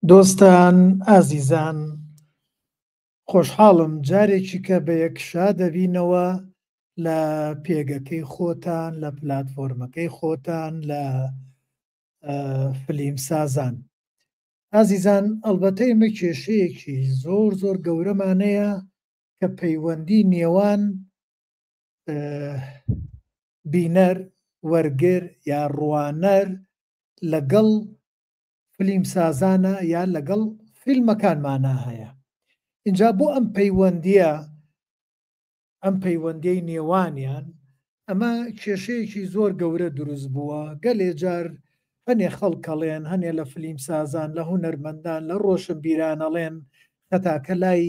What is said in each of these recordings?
دۆستان ئازیزان، خۆشحاڵم جارێکی کە بە یەکشا دەبینەوە لە پێگەکەی خۆتان، لە پلاتفۆرمەکەی خۆتان، لە فلیم سازان. ئازیزان، ئەلبەتە ئێمە کێشەیەکی زۆر گەورەمانەیە کە پەیوەندی نێوان بینەر، وەرگر یا ڕوانەر لەگەڵ فلیم سازانە یا لەگەڵ فیلمەکانمانە هەیە. اینجا بۆ ئەم پەیوەندیەی نێوانیان ئەمە کێشەیەکی زۆر گەورە دروست بووە. گەلێ جار هەنێ خەڵکەڵێن، هەنێ لە فلیم سازان، لە هونەرمەندان، لە ڕۆشنبیرانەڵێن خەتاکە لای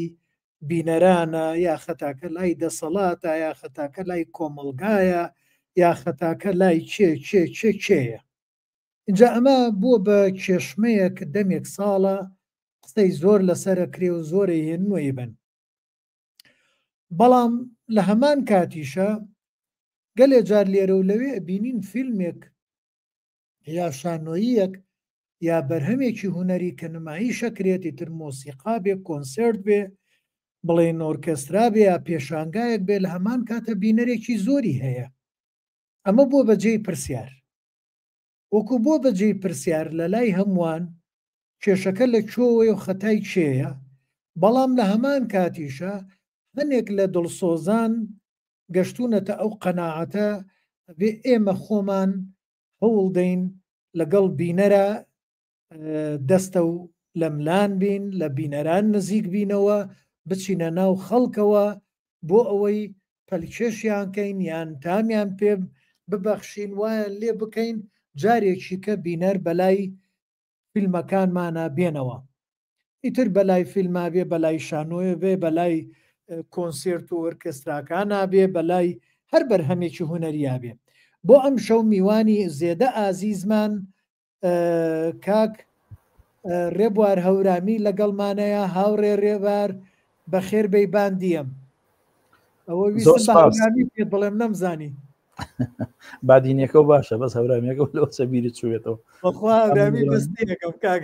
بینەرانە، یا خەتاکە لای دەسەڵاتە، یا خەتاکە لای کۆمەڵگایە، یا خەتاکە لای کێیە. اینجا ئەمە بووە بە کێشمەیەک دەمێک ساڵە قسەی زۆر لەسەرە کرێ و زۆری هێنوەی بن. بەڵام لە هەمان کاتیشە گەلێ جار لێرە و لەوێ بینین فیلمێک یا شانۆییەک یا بەرهەمێکی هوەری کە نمایشە کرێتی تر مۆسیقا بێ، کۆنسرت بێ، بڵێن ئۆرکێسترا بێ یا پێشانگایەک بێ، لە هەمان کاتە بینەرێکی زۆری هەیە. ئەمە بۆ بەجێی پرسیار، وەکو بۆ بەجێی پرسیار لە لای هەمووان کێشەکە لە کۆوەی و خەتای کێیە. بەڵام لە هەمان کاتیشە هەنێک لە دڵسۆزان گەشتونەتە ئەو قەناعەتە بێ ئێمە خۆمان هەوڵ دەین لەگەڵ بینەرە دەستە و لەملان بین، لە بینەران نزیک بینەوە، بچینە ناو خەڵکەوە بۆ ئەوەی پەلکێشیانکەین یان تامیان پێ ببەخشین، وایە لێ بکەین جارێکی کە بینەر بەلای فیلمەکانمانە بێنەوە. ئیتر بەلای فیلما بێ، بەلای شانۆیە بێ، بەلای کۆنسرت و ئۆرکێستراکانە بێ، بەلای هەر بەرهەمێکی هوەریە بێ. بۆ ئەم شەو میوانی زێدە ئازیزمان کاک ڕێبوار هەورامی لەگەڵمانەیە. هاوڕێ ڕێبوار بەخێر بەیبان دیەم. ئەوە ویستی پێت بڵێم نەمزانی بادینەکە و باشە، بەس هەورامیەکە لەوسە بیری چوێتەوە. بەخوا هەورامی دەستیەکەم کاک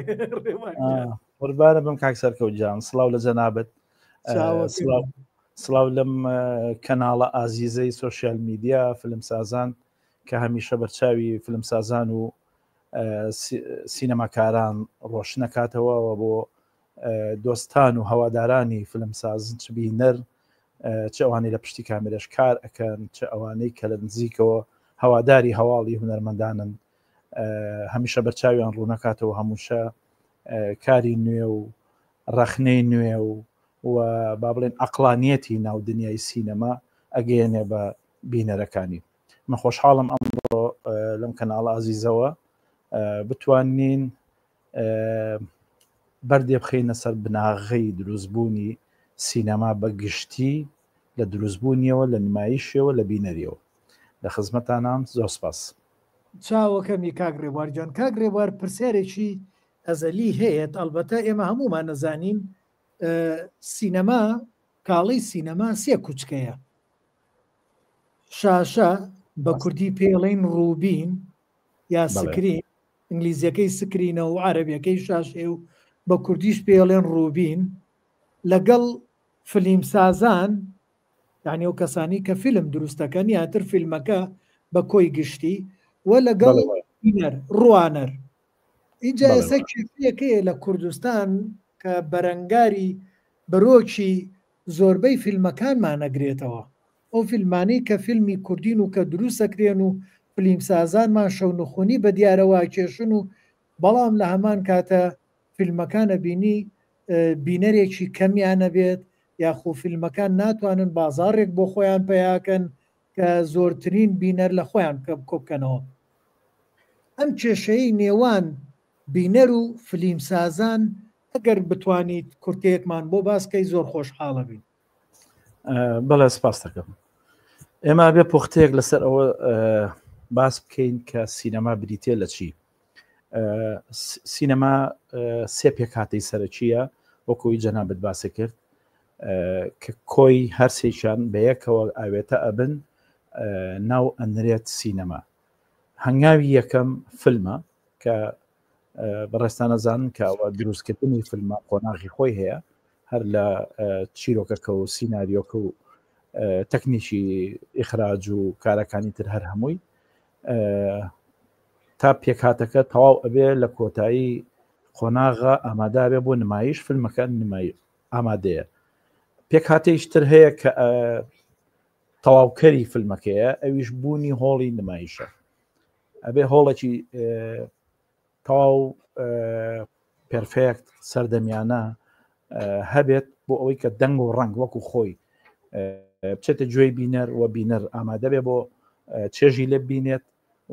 قوربانە بم کاک سەرکەوت جان. سڵاو لە جەنابەت، سڵاو لەم کەناڵە ئازیزەی سۆشیال میدیا فلم سازان کە هەمیشە بەرچاوی فلم سازان و سینەماکاران ڕۆشن نەکاتەوە بۆ دۆستان و هەوادارانی فلم سازن، چ بینەر، چ ئەوانەی لە پشتی کامێرەش کار ئەکەن، چ ئەوانەی کە لە نزیکەوە هەواداری هەواڵی هونەرمەندانن، هەمیشە بەرچاویان ڕوونەکاتەوە، هەمووشە کاری نوێ و ڕەخنەی نوێ و با بڵێن عەقلانیەتی ناو دنیای سینەما ئەگەیەنێ بە بینەرەکانی. من خۆشحاڵم ئەمڕۆ لەم کەناڵە ئازیزەوە بتوانین بەردێ بخەینە سەر بناغەی دروستبوونی سینەما بە گشتی لە دروستبوونیەوە، لە نمایشەوە، لە بینەریەوە. لە خزمەتانان زۆر سپاس. چاوەکەمی کاک ڕێبوارجان. کاک ڕێبوار پرسیارێکی ئەزەلی هەیەت. ئەلبەتە ئێمە هەمومان نەزانین سینەما، کاڵەی سینەما سێ کوچکەیە: شاشە بە کوردی پێڵین ڕووبین یا سکرین، ئینگلیزیەکەی سکرینە و عەرەبیەکەی شاشێ و بە کوردیش پێڵێن ڕووبین، لەگەڵ فلیم سازان، یعنی ئەو کەسانی کە فیلم دروستەکەن یاتر فیلمەکە بە کۆی گشتی، و لەگەڵ بینەر ڕوانەر. اینجا ئێستا کێفەیەکەیە لە کوردستان کە بەرەنگاری بەرۆکی زۆربەی فیلمەکانمان نەگرێتەوە. ئەو فیلمانەی کە فیلمی کوردین و کە دروستەکرێن و فلیم سازانمان شەونخۆنی بە دیارەوە کێشن و بەڵام لە هەمان کاتە فیلمەکانە بینی بینەرێکی کەمیانە بێت، یاخۆ فیلمەکان ناتوانن بازاڕێک بۆ خۆیان پیاکەن کە زۆرترین بینەر لە خۆیان کۆبکەنەوە. ئەم کێشەی نێوان بینەر و فلیم سازان ئەگەر بتوانیت کورتەیەکمان بۆ باسکەی زۆر خۆشحاڵە بین. بەڵێ سپاس دەکەم. ئێمە بێ پوختەیەک لەسەر ئەوە باس بکەین کە سینەما بریتێ لە چی. سینەما سێ پێکهاتەی سەرەکیە وەکوی جەنابەت باسە کرد کە کۆی هەرسێکیان بە یەکەوە ئاوێتە ئەبن ناو ئەنرێت سینەما. هەنگاوی یەکەم فیلمە کە بەڕێستانە زانن کە ئەوە دروستکردنی فیلمە قۆناغی خۆی هەیە هەر لە چیرۆکەکە و سیناریۆکە و تەکنیکی ئیخراج و کارەکانی تر هەر هەمووی تا پێکهاتەکە تەواو ئەبێ لە کۆتایی قۆناغا ئامادابێ بۆ نمایش فیلمەکە نمایی ئامادەیە پێکهاتەیشتر هەیە کە تەواوکەری فیلمەکەیە ئەویش بوونی هۆڵی نمایشە ئەبێ هۆڵێکی تەواو پرفێکت سەردەمیانە هەبێت بۆ ئەوەی کە دەنگ و ڕنگ وەکو خۆی بچێتە گوێی بینەر و بینەر ئامادە بێ بۆ چێژی لێ بینێت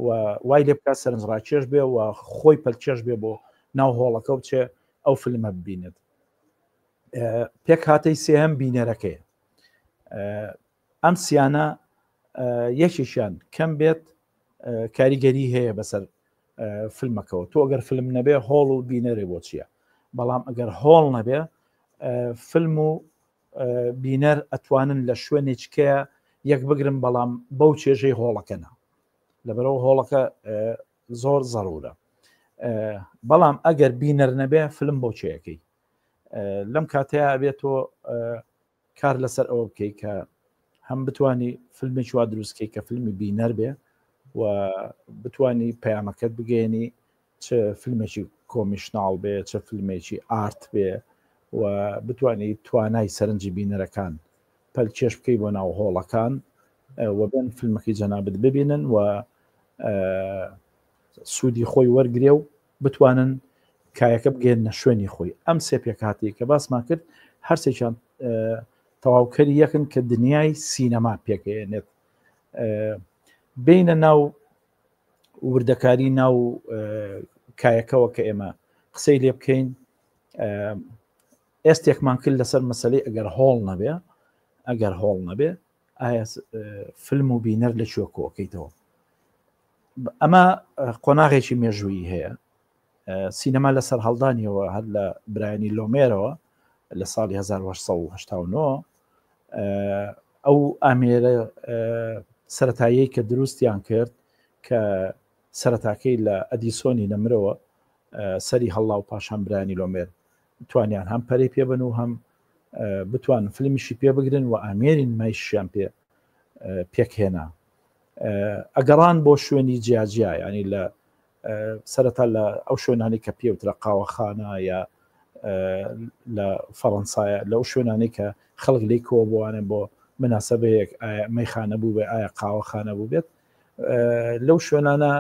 و وای لێ بکات سەرنجڕاکێش بێ و خۆی پەرچێش بێ بۆ ناو هۆڵەکە و بچێ ئەو فیلمە ببینێت پێک هاتەی سێهەم بینەرەکەیە ئەم سیانە یەکێکیان کەم بێت کاریگەری هەیە بەسەر فیلمەکەەوە تۆ ئەگەر فیلم نەبێ هۆڵ و بینەرێ بۆ چییە بەڵام ئەگەر هۆڵ نەبێ فیلم و بینەر ئەتوانن لە شوێنێککەیە یەک بگرن بەڵام بەو چێژەی هۆڵەکەنا لەبەرەوە هۆڵەکە زۆر زەڕورە بەڵام ئەگەر بینەر نەبێ فیلم بۆ چێەکەی لەم کاتەیە ئەبێتۆ کار لەسەر ئەوە بکەی کە هەم بتانی فیلمێکی وا دروستکەی کە فیلمی بینەر بێ و بتانی پەیامەکەت بگەێنی چ فیلمێکی کۆمیشناڵ بێ چه فیلمێکی ئارت بێ و بتانی توانای سەرنجی بینەرەکان پەل چێش بکەی بۆ ناو هۆڵەکان و بن فیلمەکەی جەنابەت ببینن و سوودی خۆی وەرگێ و بتوانن کایەکە بگەێنە شوێنی خۆی ئەم سێ پێکهاتی کە باسمان کرد هەرسێکیان تەواوکەری یەکن کە دنیای سینەما پێکەێنێت بینە ناو وردەکاری ناو کایەکەوە کە ئێمە قسەی لێ بکەین ئێستێکمان کرد لەسەر مەسلەی ئەگەر هۆڵ نەبێ ئایا فیلم و بینەر لە کوێ کۆکەیتەوە ئەمە قۆناغێکی مێژوویی هەیە سینەما لەسەر هەڵدانیەوە هەر لە برایانی لۆمێرەوە لە ساڵی 1989 ئەو ئامێرە سەرەتایی کە دروستیان کرد کە سەرەتاکەی لە ئەدیسۆنی نەمرەوە سەری هەڵا و پاشان برانی لۆمێر توانیان هەم پەرەی پێبن و هەم بتوان فیلمیشی پێ بگرن و ئامێری نمایشیان پێکهێنا ئەگەڕان بۆ شوێنی جیاجیا ینی لە سەرەتا لە ئەو شوێنانی کە پێوترە قاوەخانە یا لە فەڕەنسایە لەو شوێنانی کە خەڵک لی کۆ بوانێ بۆ مناسبەیەک مەیخانە بوو بێ ئایا قاوەخانە بوو بێت لەو شوێنانە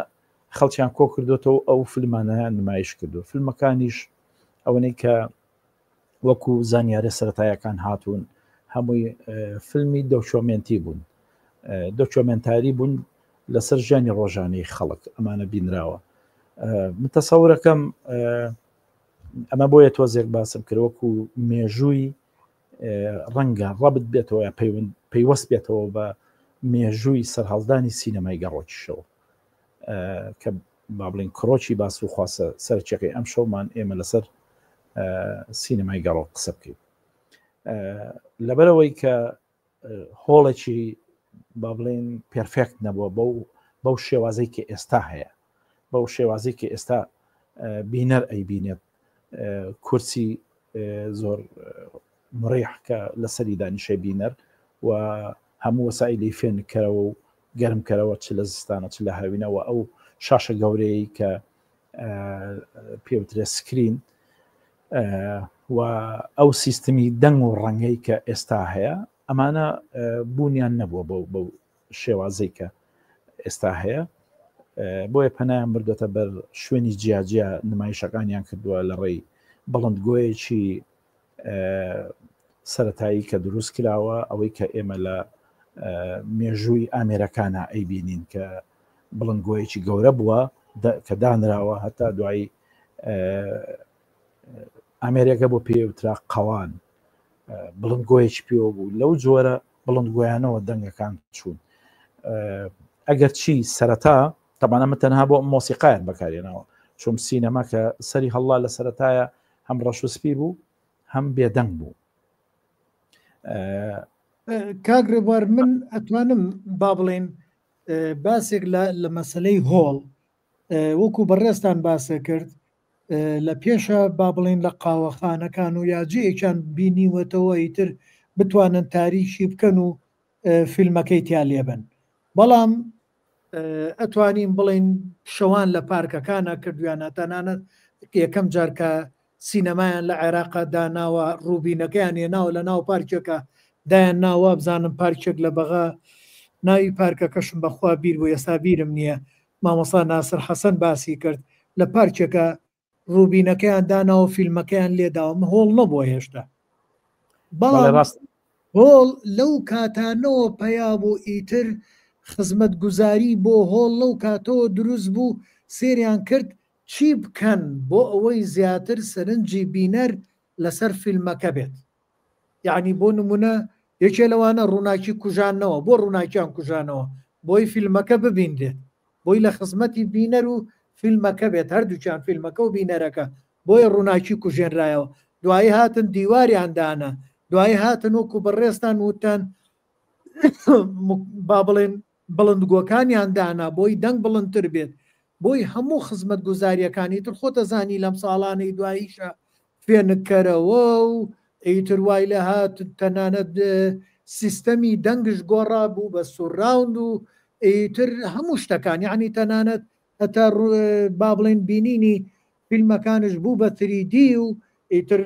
خەڵکیان کۆ کردوێتەوە ئەو فیلمانەیان نمایش کردو فیلمەکانیش ئەوەی کە وەکو زانیارە سەرەتایەکان هاتوون هەمووی فیلمی دۆکیۆمنتی بوون دۆکیۆمنتاری بوون لەسەر ژیانی ڕۆژانەی خەڵک ئەمانە بینراوە متەسەورەکەم ئەمە بۆیە تۆزێک باسم کرد وەکو مێژووی ڕەنگە ڕەبت بێتەوە یا پەیوەست بێتەوە بە مێژووی سەرهەڵدانی سینەمای گەڕۆکیشەوە کە با بڵین کڕۆکی باس و خواسە سەرچەکەی ئەم شەومان ئێمە لەسەر سینەمای گەڕۆ قسە بکەین لەبەرەوەی کە هۆڵێکی با بڵێن پێرفێکت نەبووە بەو شێوازەی کە ئێستا هەیە بەو شێوازەی کە ئێستا بینەر ئەی بینێت کورسی زۆر مڕیح کە لەسەری دانیشە بینەر و هەموو وەسایلی فێنکەرەوە و گەرمکەرەوە چ لە زستانە چ لە هاوینەوە ئەو شاشە گەورەی کە پێوترێ سکرین و ئەو سیستمی دەنگ و ڕەنگەی کە ئێستا هەیە ئەمانە بوونیان نەبووە بەو شێوازەی کە ئێستا هەیە بۆیە پەنایان بردوێتە بەر شوێنی جیاجیا نمایشەکانیان کردووە لە ڕێی بەڵندگۆیەکی سەرەتایی کە دروست کراوە ئەوەی کە ئێمە لە مێژووی ئامێرەکانە ئەیبینین کە بڵندگۆیەکی گەورە بووە کە دانراوە هەتا دوایی ئامێریکا بۆ پێوترا قەوان بڵندگۆیەکی پێوە بوو لەو جۆرە بڵندگۆیانەوە دەنگەکان چوون ئەگەر چی سەرەتا تەبانە ئەمە تەنها بۆ مۆسیقایان بەکارێنەوە چۆن سینەما کە سەری هەڵا لە سەرەتایە هەم ڕەشوسپی بوو هەم بێدەنگ بوو کاگرێبوار من ئەتوانم با بڵێن باسێک لە مەسلەی هۆڵ وەکو بەڕێستان باسە کرد لە پێشە با بڵێن لە قاوەخانەکان و یاجەیەکیان بینیوەتەوە ئیتر بتوانن تاریشی بکەن و فیلمەکەی تیا لێبن بەڵام ئەتوانین بڵین شەوان لە پارکەکانە کردویانە تەنانەت یەکەم جارکە سینەمایان لە عێراقا داناوە ڕووبینەکەیان هێناوە لە ناو پارکێکە دایان ناوە بزانم پارکێک لە بەغا ناوی پارکەکەشم بەخوا بیر بوو ئێستا بیرم نییە مامۆستا ناسر حەسەن باسی کرد لە پارکێکە ڕووبینەکەیان داناوە فیلمەکەیان لێداوە هۆڵ نەبووە هێشتا بەڵام هۆڵ لەو کاتانەوە پیا بوو ئیتر خزمەت گوزاری بۆ هۆڵ لەو کاتەوە دروست بوو سێریان کرد چی بکەن بۆ ئەوەی زیاتر سەرنجی بینەر لەسەر فیلمەکە بێت یعنی بۆ نمونە یەکێ لەوانە ڕووناکی کوژانەوە بۆ ڕووناکیان کوژانەوە بۆی فیلمەکە ببیندێت بۆی لە خزمەتی بینەر و فیلمەکە بێت هەردووچیان فیلمەکە و بینەرەکە بۆیە ڕووناکی کوژێنرایەوە دوایی هاتن دیواریاندانە دوایی هاتن وەکو بەڕێستان وتان با بڵێن بڵندگۆکانیان دانا بۆی دەنگ بڵندتر بێت بۆی هەموو خزمەت گوزاریەکانی تر خۆتە زانی لەم ساڵانەی دواییشە فێنکەرەوە و ئیتر وای لە هات تەنانەت سیستەمی دەنگش گۆڕا بوو بە سوڕاوند و ئیتر هەموو شتەکان یعنی تەنانەت هەتا با بڵێن بینینی فیلمەکانش بوو بە 3D و ئیتر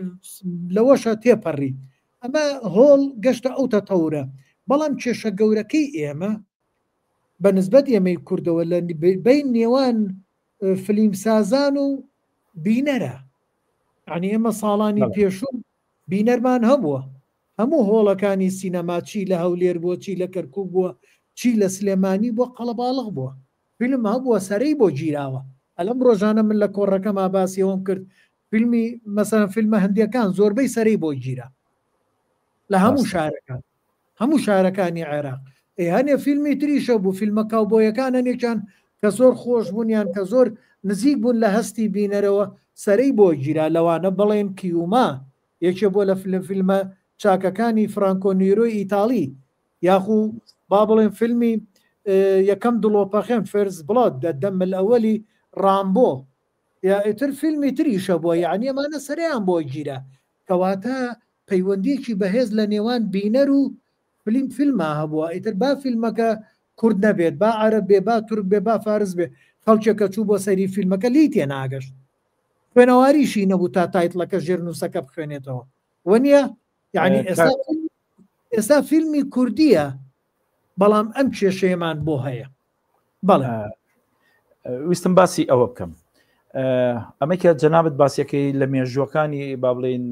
لەوەشە تێپەڕی ئەمە هۆڵ گەشتە ئەو تەتەورە بەڵام کێشە گەورەکەی ئێمە بەنسبەت ئێمەی کوردەوە لە بین نێوان فلیمسازان و بینەرە عنی ئێمە ساڵانی پێشوو بینەرمان هەبووە هەموو هۆڵەکانی سینەما چی لە هەولێر بووە چی لە کەرکوب بووە چی لە سلێمانی بۆ قەڵەباڵغ بووە فیلم هەبووە سەرەی بۆ گیراوە ئەلەم ڕۆژانە من لە کۆڕەکەما باسیەوەم کرد فیلمی مەسەن فیلمە هەندیەکان زۆربەی سەرەی بۆ گیرا لە هەموو شارەکانی عێراق هەنێ فیلمی تریشە بوو فیلمە کاوبۆیەکان هەنێکیان کە زۆر خۆش بوونیان کە زۆر نزیک بوون لە هەستی بینەرەوە سەرەی بۆ گیرا لەوانە بڵێن کیوما یەکێ بۆ لە فیلمە چاکەکانی فرانکۆ نیرۆی ئیتاڵی یاخو با بڵێن فیلمی یەکەم دڵۆپەخێن فێرز بڵات دەدەم ئەوەلی ڕامبۆ یا ئیتر فیلمی تریشە بووە یعنی ئەمانە سەریان بۆ گیرە کەواتە پەیوەندیکی بەهێز لە نێوان بینەر و فیلمە هەبووە ئیتر با فیلمەکە کورد نەبێت با عەرەب بێ با تورک بێ با فارس بێ خەڵکێکە چوو بۆ سەری فیلمەکە لی تێ ناگەشت خوێنەواریشی نەبوو تا تایتڵەکە ژێرنووسەکە بخوێنێتەوە وەنیە یعنی ئێستا فیلمی کوردیە بەڵام ئەم کێشەیەمان بۆ هەیە بەڵێ ویستم باسی ئەوە بکەم ئەمەکە جەنابەت باسیەکەی لە مێژووەکانی با بڵێن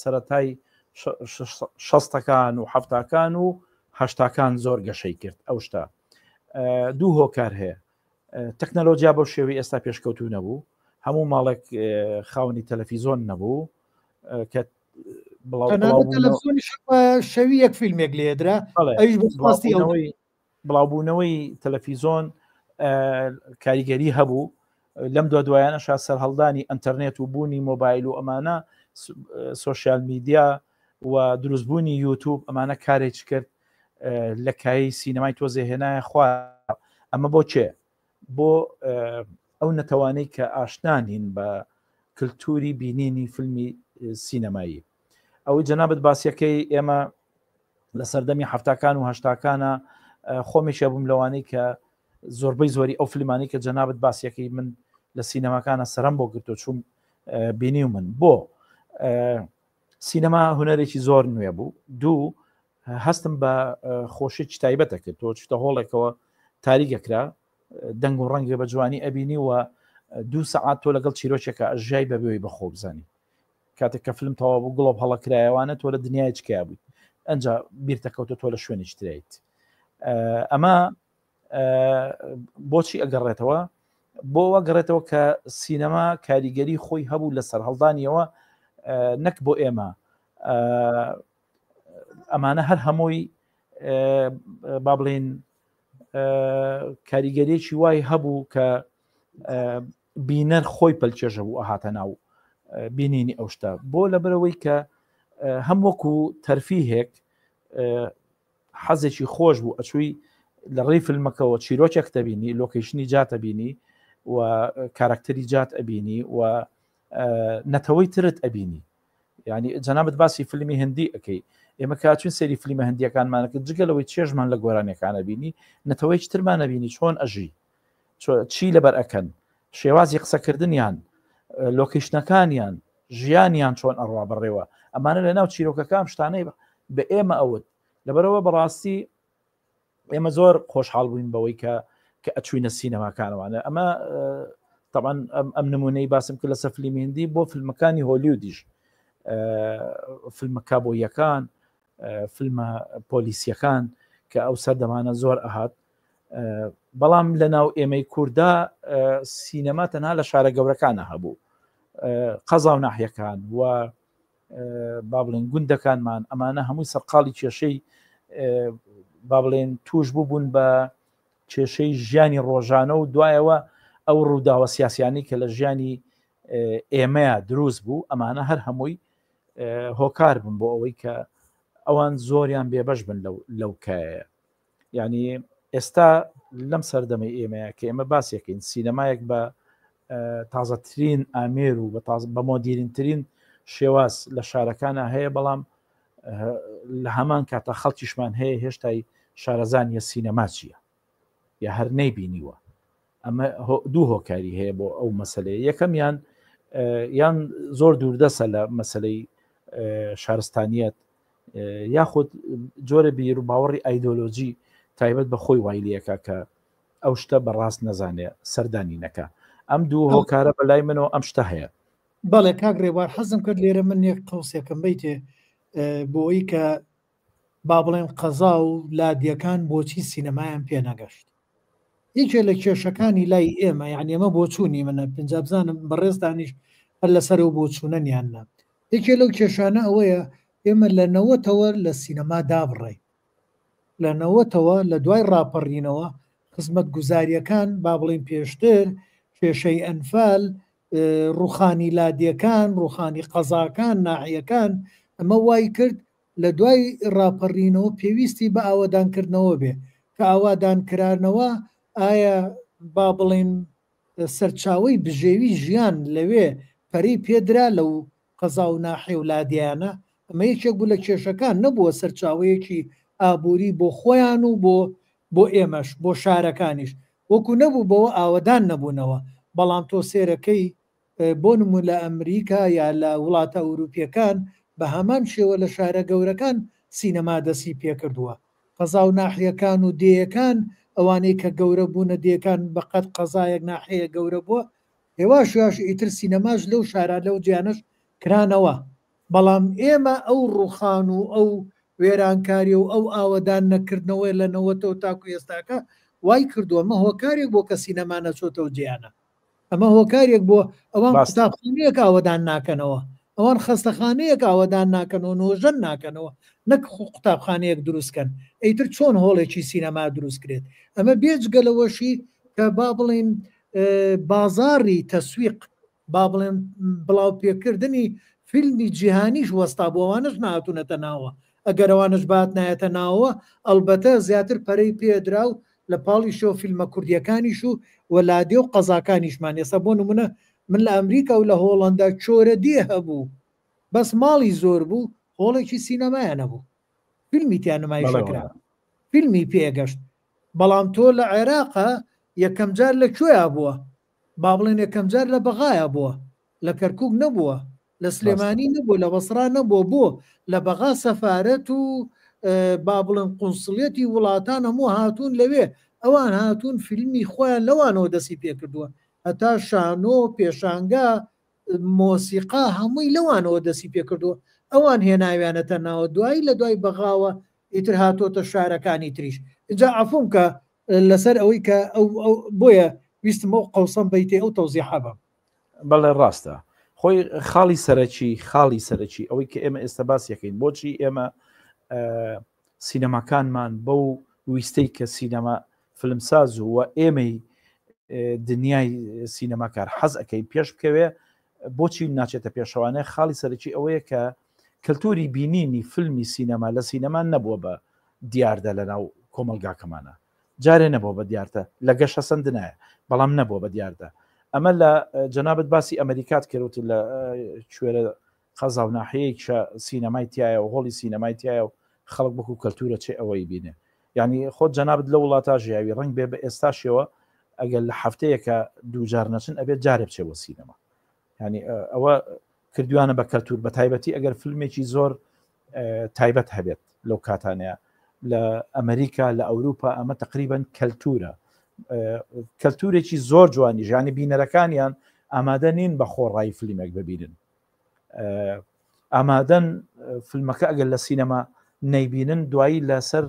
سەرەتای 60ەکان و 70ەکان و 80ەکان زۆر گەشەی کرد ئەو شتا دوو هۆکار هەیە تەکنەلۆجیا بەو شێوەی ئێستا پێشکەوتوو نەبوو هەموو ماڵێک خاوەنی تەلەڤیزۆن نەبوو کە شەوی یەک فیلمێک لێدرا بڵاوبوونەوەی تەلەڤیزۆن کاریگەری هەبوو لەم دوایانەشا سەر هەڵدانی ئەنتەرنێت و بوونی مۆبایل و ئەمانە سۆشیال میدیا و دروستبوونی یوتیوب ئەمانە کارێک کرد لە کایی سینەمای تۆزێ هێنایە خوا ئەمە بۆ چێ بۆ ئەو نەتەوانەی کە ئاشنانین بە کللتوری بینینی فیلمی سینەمایی ئەوەی جەنابەت باسیەکەی ئێمە لە سەردەمی هەفتاکان و هەشتاکانە خۆمیشە بووم لەوانەی کە زۆربەی زۆری ئەو فیلمانی کە جەنابەت باسیەکەی من لە سینەماکانە سەرم بۆ گرتو چوم بینی و من بۆ سینەما هونەرێکی زۆر نوێ بوو دوو هەستم بە خۆشی تایبەتە کرد تۆ چتە هۆڵێکەوە تاریگەکرا دەنگ و ڕەنگە بە جوانی ئەبینی و 2 سەعات تۆ لەگەڵ چیرۆکێکە ئەژای بەبێەوەی بەخۆ بزانی کاتێک کە فیلم تەوا بوو گڵۆب هەڵەکرایەوانە تۆ لە دنیای چکیا بووی ئەنج بیرتەکەوتە تۆ لە شوێنی ترایت ئەمە بۆچی ئەگەڕێتەوە بۆ وەگەڕێتەوە کە سینەما کاریگەری خۆی هەبوو لەسەر هەڵدانیەوە نەک بۆ ئێمە ئەمانە هەر هەمووی با بڵێن کاریگەریەکی وای هەبوو کە بینەر خۆی پەلکێژە بوو ئەهاتە ناو بینینی ئەو شتە بۆ لەبەرەوەی کە هەم وەکو تەرفیهێک حەزێکی خۆش بوو ئەچووی لە ڕێی فیلمەکەەوە چیرۆکێک دەبینی لۆکیشنی جات ئەبینی و کارکتەری جات ئەبینی و نەتەوەی ترت ئەبینی ینی جەنابەت باسی فیلمی هندی ئەەکەی ئێمە کاتچین سەری فیلمە هەندیەکانمانەکە جگەلەوەی چێژمان لە گۆرانەکانە بینی نەتەوەی ترمانە بینی چۆن ئەژی چی لەبەر ئەکەن شێوازی قسەکردنیان لۆکیشنەکانیان ژیانیان چۆن ئەڕوا بڕێوە ئەمانە لە ناو چیرۆکەکان شتانەی بە ئێمە ئەوت لەبەرەوە بەڕاستی ئێمە زۆر خۆشحاڵ بووین بەوەی کە ئەچوینە سینەماکانەوانە ئەمە طبعاً ئەم نمونەی باسم کرد لەسەر فیلمی هندی بۆ فیلمەکانی هۆلیودیش فیلمە کابۆیەکان فیلمە پۆلیسیەکان کە ئەو سەردەمانە زۆر ئەهات بەڵام لە ناو ئێمەی کووردا سینەما تەنها لە شارە گەورەکانە هەبوو قەزا و ناحیەکان و با بڵێن گوندەکانمان ئەمانە هەمووی سەرقاڵی کێشەی با بڵێن توش بوون بە کێشەی ژیانی ڕۆژانە و دوایەوە ئەو ڕووداوە سیاسیانی کە لە ژیانی ئێمەیە دروست بوو ئەمانە هەر هەمووی هۆکار بن بۆ ئەوەی کە ئەوان زۆریان بێبەش بن لەو کایە یعنی ئێستا لەم سەردەمەی ئێمەیە کە ئێمە باسیەکەین سینەمایەک بە تازەترین ئامێر و بە مۆدیرنترین شێواز لە شارەکانە هەیە بەڵام لە هەمان کاتە خەڵکیشمان هەیە هێشتای شارەزانیە سینەما چییە یا هەر نەیبینیوە ئەمە دوو هۆکاری هەیە بۆ ئەو مەسلەیە یەکەمیان یان زۆر دووردەسە لە مەسلەی شارستانیەت یاخود جۆرە بیر و باوەڕی ئایدۆلۆجی تایبەت بە خۆی وایلیەکە کە ئەو شتە بەڕاست نەزانێ سەردانی نەکە ئەم دوو هۆکارە بەلای منەوە ئەم شتە هەیە بەڵێ کاگرێوار حەزم کرد لێرە من یەک قەوسێکم بیتێ بۆی کە با بڵێن قەزا و لادیەکان بۆچی سینەمایان پێ نەگەشت یەکێ لە کێشەکانی لای ئێمە یعنی ئێمە بۆچوونی منە پنجابزانم بەڕێزدانیش هەر لەسەر و بۆچوونەنیاننا یەکێ لەو کێشانە ئەوەیە ئێمە لە نەوەتەوە لە سینەما دابڕێ لە نەوەتەوە لە دوای ڕاپەڕینەوە خزمەت گوزاریەکان با بڵین پێشتر کێشەی ئەنفال ڕوخانی لادیەکان ڕوخانی قەزاکان ناحیەکان ئەمە وای کرد لە دوای ڕاپەڕینەوە پێویستی بە ئاوادانکردنەوە بێ کە ئاوادانکرانەوە ئایا با بڵین سەرچاوی بژێوی ژیان لەوێ پەری پێدرا لەو قەزا و ناحی و لادیانە ئەمە یەکێک بوو لە کێشەکان نەبووە سەرچاوەیەکی ئابووری بۆ خۆیان و بۆ ئێمەش بۆ شارەکانیش وەکو نەبوو بەوە ئاوەدان نەبوونەوە بەڵام تۆ سێرەکەی بۆ نمو لە ئەمریکا یا لە وڵاتە ئەوروپیەکان بە هەمان شێوە لە شارە گەورەکان سینەما دەسی پێکردووە قەزا و ناحیەکان و دێیەکان ئەوانەی کە گەورە بوونە دێکان بەقەت قەزایەک ناحەیە گەورە بووە هێواش ئیتر سینەماش لەو شارە لەو جیانش کرانەوە بەڵام ئێمە ئەو ڕوخان و ئەو وێرانکاری و ئەو ئاوەدان نەکردنەوەی لە نەوەتەوە تاکو ئێستاکە وای کردووە ئەمە هۆکارێک بۆ کە سینەما نەچۆتەوە جیانە ئەمە هۆکارێک بۆ ئەوان قوتابخانەیەک ئاوەدان ناکەنەوە ئەوان خەستەخانەیەک ئاوەدان ناکەنەوە نۆژەن ناکەنەوە نەک قوتابخانەیەک دروستکەن ئەیتر چۆن هۆڵێکی سینەما دروست کرێت ئەمە بێجگەلەوەشی کە با بڵین بازاری تەسویق با بڵێن بڵاو پێکردنی فیلمی جیهانیش وەستا بۆوانش نهاتوونەتە ناوە ئەگەر ئەوانش بات نایەتە ناوە ئەلبەتە زیاتر پەرەی پێدرا و لە پاڵی شۆ فیلمە کوردیەکانیش و وەلادێ و قەزاکانیشمان ێستا بۆ نمونە من لە ئەمریکا و لە هۆڵندا چۆرە دێ هەبوو بەس ماڵی زۆر بوو هۆڵێکی سینەمایە نەبوو فیلمی تیان نمایشەکرا فیلمی پێگەشت بەڵام تۆ لە عێراقا یەکەم جار لەکوێیە بووە با بڵێن یەکەم جار لە بەغایە بووە لە کەرکووک نەبووە لە سلێمانی نەبوو لە بەسرا نەبووە بۆ لە بەغا سەفارەت و با بڵێن قونسڵێتی وڵاتان هەموو هاتوون لەوێ ئەوان هاتوون فیلمی خۆیان لەوانەوە دەسی پێکردووە هەتا شانۆ پێشانگا مۆسیقا هەمووی لەوانەوە دەسی پێکردووە ئەوان هێناویانەتە ناوە دوایی لە دوای بەغاوە ئیتر هاتۆتە شارەکانی تریش اینجا عەفوم کە لەسەر ئەوەی کە بۆیە ویستمە و قەوسەم بەیتێ ئەو تەوزیحە بم بەڵێ ڕاستە خۆی خاڵی سەرەکی ئەوەی کە ئێمە ئێستا باسیەکەین بۆچی ئێمە سینەماکانمان بەو ویستەی کە سینەما فلمساز و ئێمەی دنیای سینەماکار حەز ئەەکەی پێش بکەوێ بۆچی ناچێتە پێشەوانە خاڵی سەرەکی ئەوەیە کە کەلتوری بینینی فیلمی سینەما لە سینەمان نەبووە بە دیاردە لەناو کۆمەلگاکەمانە جارێ نەبووە بە دیارتە لە گەشە سندنایە بەڵام نەبووە بە دیاردە ئەمە لە جەنابەت باسی ئەمریکات کردوت لە کوێرە خەزا و ناحەیەکشە سینەمای تایە و هۆڵی سینەمای تایە و خەڵک بکو کەلتورە چێ ئەوەی بینێ یعنی خۆت جەنابەت لە وڵاتە ژیاوی ڕنگ بێ بە ئێستاشەوە ئەگەر لە هەفتەیەکە دووجار نەچن ئەبێت جارێ بچێ بۆ سینەما ینی ئەوە کردوانە بە کەلتور بە تایبەتی ئەگەر فیلمێکی زۆر تایبەت هەبێت لەو کاتانەیە لە ئەمریکا لە ئەوروپا ئەمە تقریبا کەلتورە کەلتورێکی زۆر جوانی ژانی بینەرەکانیان ئامادە نین بە خۆڕایی فیلمێک ببینن ئامادەن فیلمەکە ئەگەر لە سینەما نەیبینن دوایی لەسەر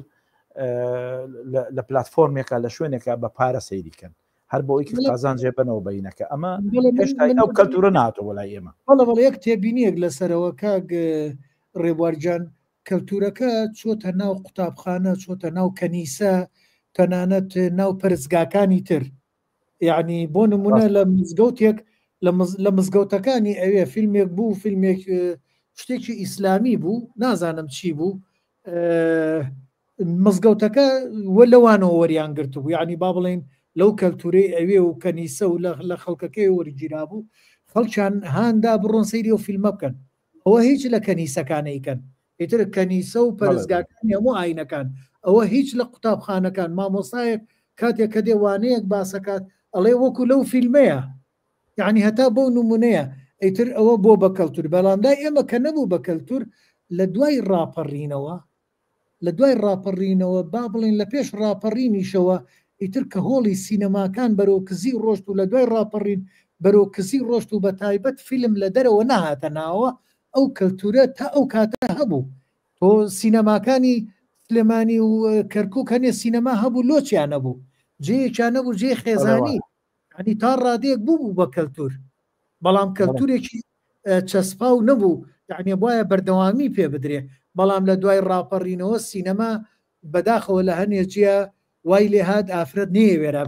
لە پلتفۆرمێکە لە شوێنێکە بە پارە سەیریکەن هەر بۆ ئەوی قازان جێبنەوە بەینەکە ئەمە هێشتا ئەو کەلتورە ناتەوە لای ئێمە بەڵێ یەک تێبینیەک لەسەرەوە کاگ ڕێبوارجان کەلتورەکە چۆتە ناو قوتابخانە چۆتە ناو کەنیسە تەنانەت ناو پەرزگاکانی تر یعنی بۆ نمونە لە مزگەوتێک لە مزگەوتەکانی ئەوێ فیلمێک بوو فیلمێک شتێکی ئیسلامی بوو نازانم چی بوو مزگەوتەکە وە لەوانەوە وەریان گرت بوو یعنی با بڵێن لەو کەلتورەی ئەوێ و کەنیسە و لە خەڵکەکەی وەرگیرا بوو خەڵکیان هاندا بڕۆن سەیری و فیلمە بکەن ئەوە هیچ لە کەنیسەکانەیکەن ئیتر کەنیسە و پەرزگاکان هەموو ئاینەکان ئەوە هیچ لە قوتابخانەکان مامۆسایەک کاتێک کە دێوانەیەک باسەکات ئەڵێ وەکو لەو فیلمەیە یعنی هەتا بۆ نمونەیە ئیتر ئەوە بۆ بە کەلتور بەڵامدای ئێمە کە نەبوو بە کەلتور لە دوای ڕاپەڕینەوە با بڵێن لە پێش ڕاپەڕینیشەوە ئیتر کە هۆڵی سینەماکان بەرەو کزی ڕۆشت و لە دوای ڕاپەڕین بەرەو کزی ڕۆشت و بە تایبەت فیلم لە دەرەوە نەهاتە ناوە ئەو کەلتورە تا ئەو کاتە هەبوو تۆ سینەماکانی سلێمانی و کەرکووک هەنێ سینەما هەبوو لۆچیان نەبوو جێیەکیان نەبوو جێ خێزانی ینی تا ڕادەیەک بوو بە کەلتور بەڵام کەلتورێکی چەسپا و نەبوو یعنی وایە بەردەوامی پێ بدرێ بەڵام لە دوای ڕاپەڕینەوە سینەما بەداخەوە لە هەنێجیە وای لێ هاات ئافرەت نێوێرا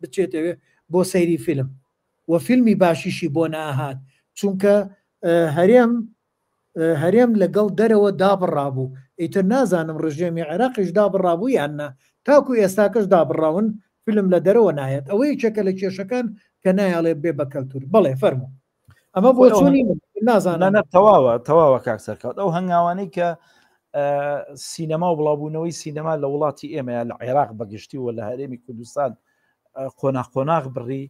بچێتەوێ بۆ سەیری فیلم و فیلمی باشیشی بۆ ناهات چونکە هەرێم لەگەڵ دەرەوە دابڕابوو ئیتر نازانم ڕژێمی عێراقیش دابڕابوو یاننا تاکو ئێستاکەش دابڕاون فیلم لە دەرەوە نایەت ئەوەی چەکە لە کێشەکان کە نایڵێ بێ بە کەلتور بڵێ فەرمو ئەمە بۆ چۆنی نازانە تەواوە کاکسەرکات ئەو هەنگاوانەی کە سینەما و بڵاوبوونەوەی سینەما لە وڵاتی ئێمە لە عێراق بەگشتی و لە هەرێمی کوردستان قۆناق بڕی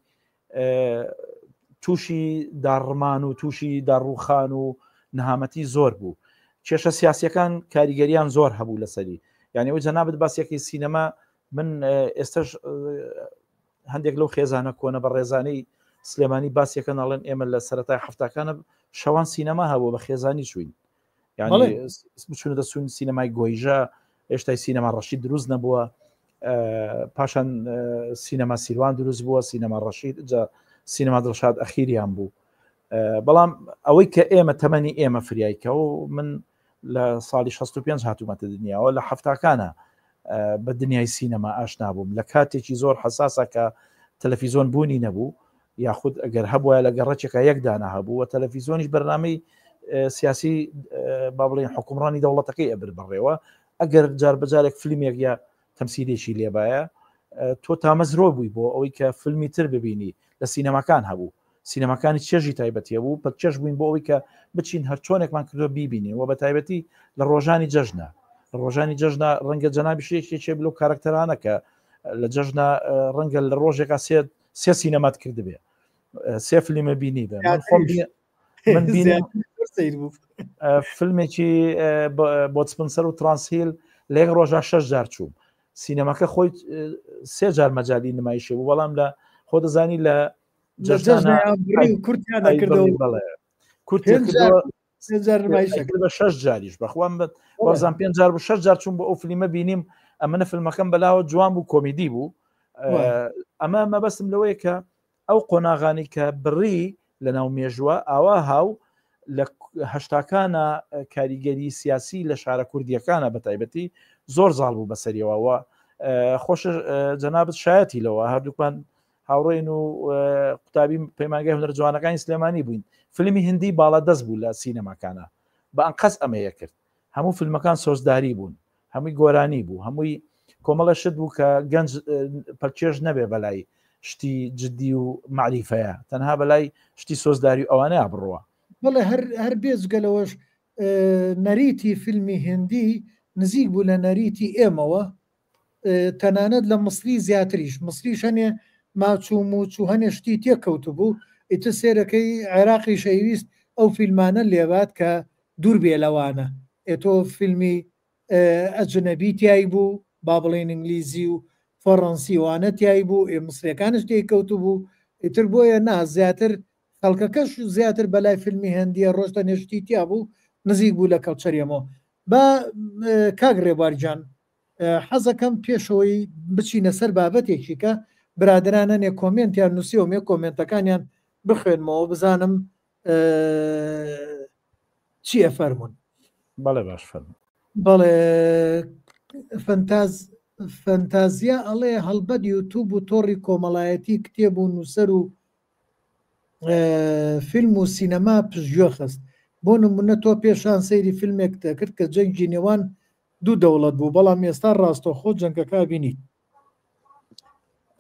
تووشی داڕمان و تووشی داڕوخان و نەهامەتی زۆر بوو کێشە سیاسیەکان کاریگەریان زۆر هەبوو لەسەری یعنی ئەو جەنابەت باسیەکەی سینەما من ئێستش هەندێک لەو خێزانە کۆنە بە ڕێزانەی سلێمانی باسیەکە ناڵێن ئێمە لە سەرەتای هەفتاکانە شەوان سینەما هەبوو بە خێزانی شوین یعنی بچونە دەسوون سینەمای گۆیژە هێشتای سینەما ڕەشید دروست نەبووە پاشان سینەما سیروان دروست بووە سینەما ڕەشید جا سینەما دڵشاد ئەخیریان بوو بەڵام ئەوەی کە ئێمە تەمەنی ئێمە فریایکە و من لە ساڵی 65 هاتوومەتە دنیاەوە لە هەفتاکانە بە دنیای سینەما ئاشنا بووم لە کاتێکی زۆر حساسە کە تەلەڤیزۆن بوونی نەبوو یاخود ئەگەر هەبووە لە گەڕەچێکە یەکدانە هەبوو و تەلەڤیزۆنیش بەرنامەی سیاسی با بڵێن حکومڕانی دەوڵەتەکەی ئەبر بڕێەوە ئەگەر جار بەجارێک فیلمێک یا تەمسیلێکی لێبایە تۆ تامەزرۆ بووی بۆ ئەوەی کە فیلمی تر ببینی لە سینەماکان هەبوو سینەماکانی چێژی تایبەتیە بوو پەت چێژ بووین بۆ ئەوەی کە بچین هەر چۆنێکمان کردو بیبینی و بە تایبەتی لە ڕۆژانی جەژنە ڕۆژانی جەژنە ڕەنگە جەنابی شێکی چێ بلو کارکتەرانە کە لە جەژنە ڕەنگە لە ڕۆژێکا سێ سینەمات کرد بێ سێ فیلمە بینی بێ من بینم فیلمێکی بۆ سپنسەر و ترانسهیل لە یەک ڕۆژە 6 جار چووم سینەماکە خۆی 3 جار مەجای نمایشی بوو بەڵام لە خۆ دەزانی لە بە 6 جاریش بەخوام وەزان 5 جار بوو 6 جار چوون بۆ ئەو فیلمە بینیم ئەمەە فیلمەکەم بەلاوە جوان بوو کۆمیدی بوو ئەمە مەبەستم لەوەیە کە ئەو قۆناغانی کە بڕی لە ناو مێژووە ئاوا هاو لە هەشتاکانە کاریگەری سیاسی لە شارە کوردیەکانە بە تایبەتی زۆر زاڵ بوو بەسەریەوەوە خۆش جەنابەت شایەتی لەوە هەردووکمان هاوڕێن و قوتابی پەیمانگای هونەر جوانەکانی سلێمانی بووین فیلمی هندی باڵا دەست بوو لە سینەماکانە بە ئەنقەس ئەمەیە کرد هەموو فیلمەکان سۆزداری بوون هەمووی گۆرانی بوو هەمووی کۆمەڵە شت بوو کە گەنج پەرچێژ نەبێ بەلای شتی جددی و معریفەیە تەنها بەلای شتی سۆزداری ئەوانەیە بڕوە بەڵێ هەر بێزگەلەوەش نەریتی فیلمی هندی نزیک بوو لە نەریتی ئێمەوە تەنانەت لە مصری زیاتریش مصریش هەنێ ماچوو موچوو هەنێ شتی تێککەوت بوو ئیتر سێرەکەی عێراقی شەویست ئەو فیلمانە لێبات کە دوور بێ لەوانە ئێتۆ فیلمی ئەجنەبی تیای بوو با بڵێن ئینگلیزی و فەڕەنسی وانە تیای بوو مصریەکانش تێککەوت بوو ئیتر بۆیە نا زیاتر خەڵکەکەش زیاتر بەلای فیلمی هەندیە ڕۆژتە نێشتی تیا بوو نزیک بوو لە کەڵچەریەمەوە بە کاک ڕێبارجان حەزەکەم پێشەوەی بچینە سەر بابەتێکی کە برادرانەنێ کۆمنتیان نووسیومێ کۆمنتەکانیان بخوێنمەوە بزانم چییە فەرمونون بەڵێ باش فەرمون بەڵێ فەنتازیا ئەڵێ هەڵبەت یوتوب و تۆڕی کۆمەڵایەتی کتێب و نووسەر و فیلم و سینەما پژگوێ خست بۆ نمونە تۆ پێشان سەیری فیلمێک دەکرد کە جەنگی نێوان دوو دەوڵەت بوو بەڵام ئێستا ڕاستەخۆ جەنگەکە بینیت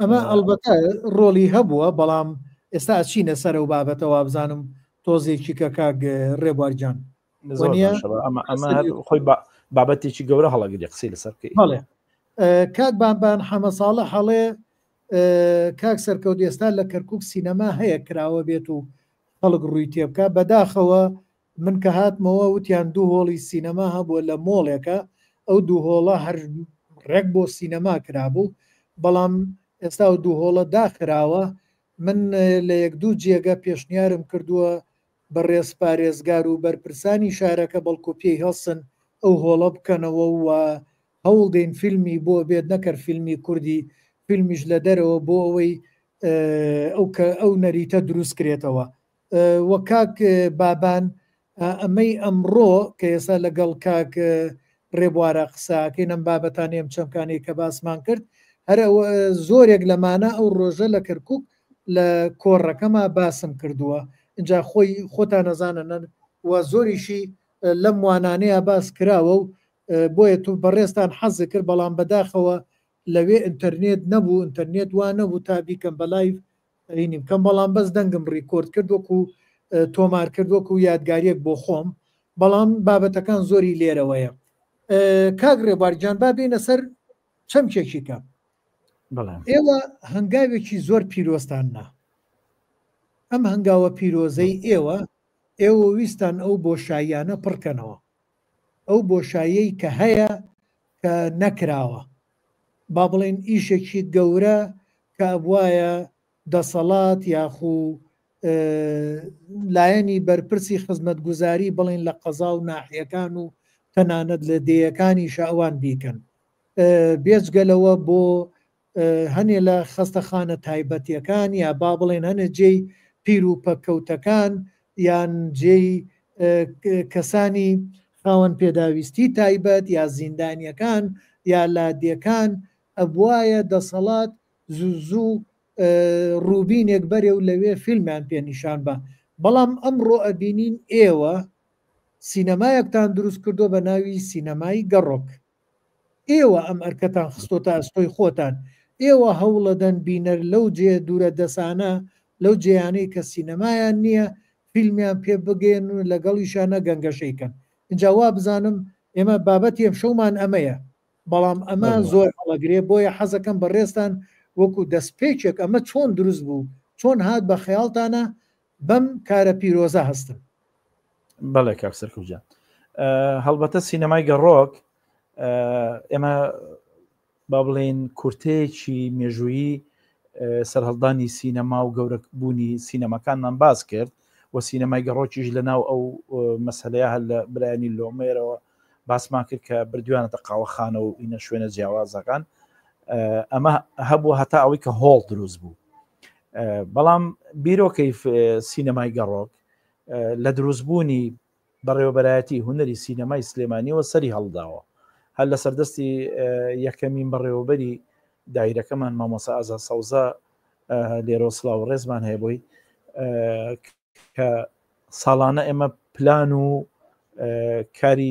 ئەمە ئەلبەتە ڕۆلی هەبووە بەڵام ئێستا ئەچینە سەر و بابەتەوە بزانم تۆزێکی کە کاک ڕێبوارجان ئەمە خۆی بابەتێکی گەورە هەڵەگری قسەی لەسەر بکەیت بەڵێ کاک بانبان حەمە ساڵە هەڵێ کاک سەرکەوت ئێستا لە کەرکک سینەما هەیە کراوە بێت و خەڵک ڕووی تێبکە بەداخەوە من کە هاتمەوە وتیان دوو هۆڵی سینەما هەبووە لە مۆڵێکە ئەو دوو هۆڵە هەر ڕێک بۆ سینەما کرابوو بەڵام ئێستا و دوو هۆڵە داخراوە من لە یەک دوو جێگە پێشنیارم کردووە بە ڕێز پارێزگار و بەرپرسانی شارەکە بەڵکو پێی هەڵسن ئەو هۆڵە بکەنەوە و هەوڵ دێن فیلمی بۆ بێت نەکرد فیلمی کوردی فیلمیش لە دەرەوە بۆ ئەوەی ئەو نەریتە دروست کرێتەوە وە کاک بابان ئەمەی ئەمڕۆ کە ئێستا لەگەڵ کاک ڕێبوارە قساکەی نەم بابەتانێم چەمکانی کە باسمان کرد هەر زۆرێک لەمانە ئەو ڕۆژە لە کەرکک لە کۆڕەکەما باسم کردووە اینجا خۆتان نەزانن وە زۆریشی لەم وانانەیە باس کراوە و بۆیە تو بەڕێستان حەزی کرد بەڵام بەداخەوە لەوێ ئینتەرنێت نەبوو ئینتەرنێت وان نەبوو تا بیکەم بە لایڤ ینی بکەم بەڵام بەس دەنگم ڕیکۆرد کردوەکو تۆمار کردوەکو و یادگاریەک بۆ خۆم بەڵام بابەتەکان زۆری لێرەوەیە کاک ڕێبارجان با بینە سەر چەمکێکی کەم ئێوە هەنگاوێکی زۆر پیرۆستان نا ئەم هەنگاوە پیرۆزەی ئێوە ویستان ئەو بۆشاییانە پڕکەنەوە ئەو بۆشاییەی کە هەیە کە نەکراوە با بڵێن ئیشێکی گەورە کە وایە دەسەڵات یاخو لایەنی بەرپرسی خزمەتگوزاری بڵێن لە قەزا و ناحیەکان و تەنانەت لە دەیەکانی شاوان بیکەن بێجگەلەوە بۆ هەنێ لە خەستەخانە تایبەتیەکان یا با بڵێن هەنە جێی پیر و پەکەوتەکان یان جێی کەسانی خاوەن پێداویستی تایبەت یا زیندانیەکان یا لادیەکان ئەبوایە دەسەڵات زوو ڕووبینێک بەرێ و لەوێ فیلمیان پێنیشان بە بەڵام ئەمڕۆ ئەبینین ئێوە سینەمایەکتان دروست کردو بە ناوی سینەمای گەڕۆک ئێوە ئەم ئەرکەتان خستۆتە ئەستۆی خۆتان ئێوە هەوڵەدەن بینەر لەو جێ دوورە دەسانە لەو جێیانەی کە سینەمایان نییە فیلمیان پێ بگەن و لەگەڵیشانە گەنگەشەیکەن اینجا وا بزانم ئێمە بابەتی ئەم شەومان ئەمەیە بەڵام ئەمە زۆر هەڵەگرێ بۆیە حەزەکەم بەڕێستان وەکو دەستپێچێک ئەمە چۆن دروست بوو چۆن هات بە خەیاڵتانە بەم کارە پیرۆزە هەستن بەڵێ کاک سەرکوجان هەڵبەتە سینەمای گەڕۆک ئێمە با بڵێن کورتەیەکی مێژوویی سەرهەڵدانی سینەما و گەورەبوونی سینەماکانمان باز کرد و سینەمای گەڕۆکیش لە ناو ئەو مەسەلەیە هەر لە برایانی لۆمێرەوە باسمان کرد کە بردووانەتە قاوەخانە و ئینە شوێنە جیاوازەکان ئەمە هەبوو هەتا ئەوەی کە هۆڵ دروست بوو بەڵام بیرۆکەی سینەمای گەڕۆک لە دروستبوونی بەڕێوەبەرایەتی هونەری سینەمای سلێمانیەوە سەری هەڵداوە هەر لە سەردەستی یەکەمین بەڕێوەبەری دایرەکەمان مامۆستا ئازاد سەوزە لێرە سڵاو ڕێزمان هەیە بۆی کە ساڵانە ئێمە پلان و کاری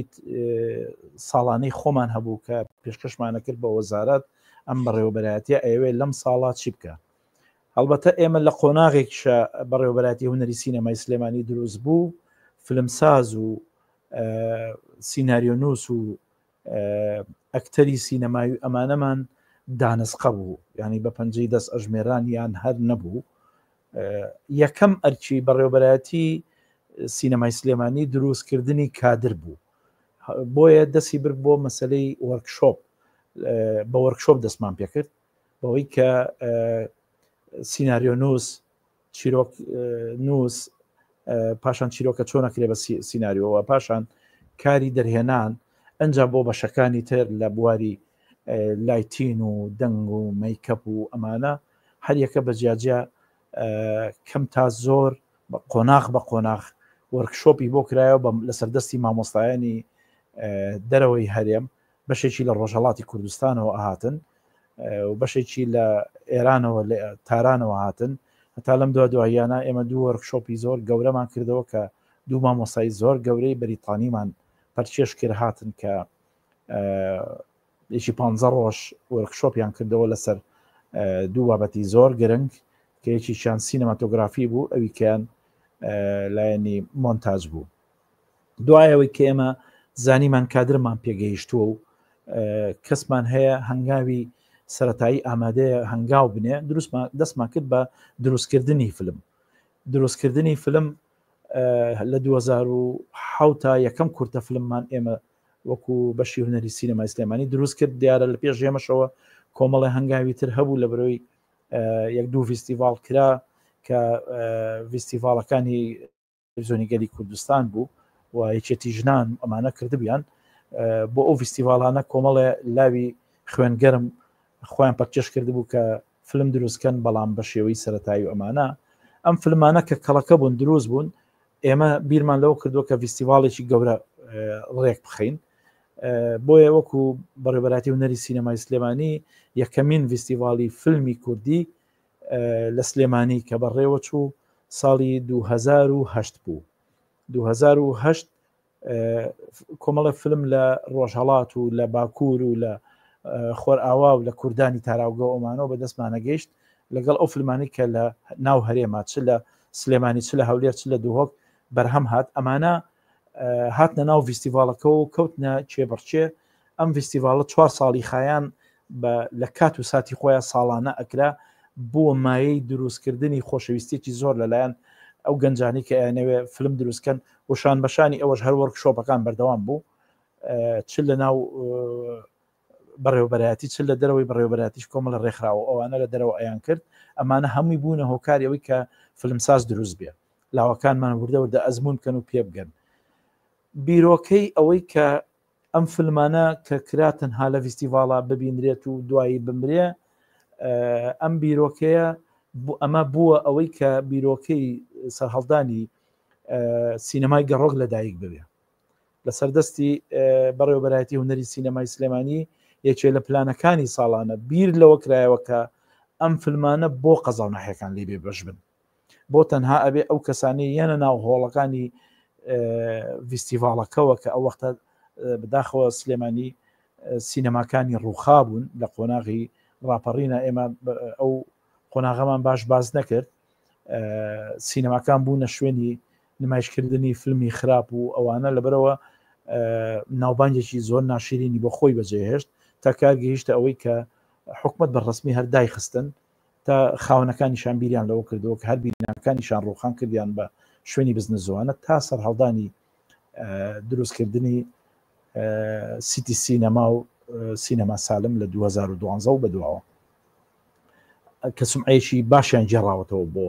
ساڵانەی خۆمان هەبوو کە پێشکەشمانە کرد بە وەزارەت ئەم بەڕێوەبەرایەتیە ئەوێ لەم ساڵات چی بکە هەڵبەتە ئێمە لە قۆناغێکشە بەڕێوەبەراتی هونەری سینەمای سلێمانی دروست بوو، فلمساز و سیناریۆنووس و ئەکتەری سینەمایی ئەمانەمان دانسقە بوو، ینی بە پەنجەی دەست ئەژمێرانیان هەر نەبوو. یەکەم ئەرچی بەڕێوەبەراتی سینەمای سلێمانی دروستکردنی کادر بوو، بۆیە دەستی برد بۆ مەسلەی وەرکشۆپ، بە وەرکشۆپ دەستمان پێکرد بەوەی کە سیناریۆ نووس، چیرۆک نووس، پاشان چیرۆکە چۆنەکرێ بە سیناریۆەوە، پاشان کاری دەرهێنان ئەنجا بۆ بەشەکانی تر لە بواری لایتین و دەنگ و مەیکەپ و ئەمانە هەر یەکە بە جیاجیا کەم تا زۆر قۆناغ بە قۆناغ وەرکشۆپی بۆ کرایەوە لە سەردەستی مامۆستایانی دەرەوەی هەرێم، بەشێکی لە ڕۆژهەڵاتی کوردستانەوە ئاهاتن و بەشێکی لە ئێرانەوە لە تارانەوە هاتن. هەتا لەم دواییانە ئێمە دوو وەرکشۆپی زۆر گەورەمان کردەوە کە دوو مامۆستایی زۆر گەورەی بەریتانیمان پەرچێش کرد هاتن کە یەکی 15 ڕۆژ وەرکشۆپیان کردەوە لەسەر دوو بابەتی زۆر گرنگ کە یەکیشیان سینەماتۆگرافی بوو، ئەویکیان لایەنی مۆنتاژ بوو. دوایەوەی کە ئێمە زانیمان کادرمان پێگەیشتووە و کەسمان هەیە هەنگاوی سەرەتایی ئامادەیە هەنگاو بنێ، دەستمان کرد بە دروستکردنی فلم. دروستکردنی فلم لە 2007 تا یەکەم کورتە فلممان ئێمە وەکو بەشی هونەری سینەمای سلێمانی دروست کرد. دیارە لە پێش ێمەشەوە کۆمەڵی هەنگاوی تر هەبوو لە بەرەوەی یەک دوو فیستیڤال کرا کە فیستیڤالەکانی زۆنی گەلی کوردستان بوو و یەکێتی ژنان ئەمانە کردبیان بۆ ئەو فیستیڤالانە کۆمەڵێ لاوی خوێنگەرم خۆیان پەرچێش کردبوو کە فلم دروستکەن، بەڵام بە شێوەی سەرەتایی و ئەمانە ئەم فلمانە کە کەڵەکە بوون دروست بوون، ئێمە بیرمان لەوە کردووە کە فیستیڤالێکی گەورە ڕێک بخەین. بۆیە وەکو بەڕێوەبەراتی هونەری سینەمای سلێمانی یەکەمین فیستیڤالی فیلمی کوردی لە سلێمانی کە بەڕێوە چوو ساڵی 2008 بوو. 2008 کۆمەڵە فلم لە ڕۆژهەڵات و لە باکوور و لە خۆرئاوا و لە کوردانی تاراوگە ئەمانەوە بەدەستمانە گەیشت لەگەڵ ئەو فلمانی کە لە ناو هەرێما چ لە سلێمانی چ لە هەولێر چ لە دووهۆک بەرهەم هات. ئەمانە هاتنە ناو فیستیڤالەکە و کەوتنە چێبەرچێ. ئەم فیستیڤالە 4 ساڵی خایان لە کات و ساتی خۆیان ساڵانە ئەکرا بۆ مایەی دروستکردنی خۆشەویستێکی زۆر لەلایەن ئەو گەنجانی کە ئەیانەوێ فلم دروستکەن و شان بەشانی ئەوەش هەر وەرکشۆپەکان بەردەوام بوو، چ لە ناو بەڕێوەبەرایەتی چ لە دەرەوەی بەڕێوەبەرایەتیش کۆمەڵە ڕێکخراوە ئەوانە لە دەرەوە ئەیان کرد. ئەمانە هەمووی بوونە هۆکاری ئەوەی کە فلمساز دروست بێ، لاوەکانمان وردەوردە ئەزمون بکەن و پێ بگەن. بیرۆکەی ئەوەی کە ئەم فلمانە کە کراتن ها لە فیستیڤاڵا ببینرێت و دوایی بمرێ، ئەم بیرۆکەیە ئەمە بووە ئەوەی کە بیرۆکەی سەرهەڵدانی سینەمای گەڕۆک لەدایک ببێ. لە سەردەستی بەڕێوەبەرایەتی هونەری سینەمای سلێمانی یەکێ لە پلانەکانی ساڵانە بیر لەوە کرایەوە کە ئەم فلمانە بۆ قەزاوناحیەکان لێ بێ بەش بن، بۆ تەنها ئەبێ ئەو کەسانی یەنە ناو هۆڵەکانی فیستیڤالەکەەوە کە ئەو وەختە بداخەوە سلێمانی سینەماکانی ڕووخا بوون لە قۆناغی ڕاپەڕینە. ئێمە ئەو قۆناغەمان باش باز نەکرد، سینەماکان بوونە شوێنی نمایشکردنی فیلمی خراپ و ئەوانە لەبەرەوە ناوبانجێکی زۆر ناشرینی بۆ خۆی بەجێهێشت تا کار گەیشتە ئەوەی کە حکومت بەڕسمی هەردای خستن تا خاونەکانیشان بیریان لەوە کردەوە کە هەر بیناکانیشان ڕوخان کردیان بە شوێنی بزنەزوانە تا سەرهەڵدانی دروستکردنی سیتی سینەما و سینەما سالم لە 2012 و بەدواوە کە سومعەیەکی باشیان جێڕاوەتەوە بۆ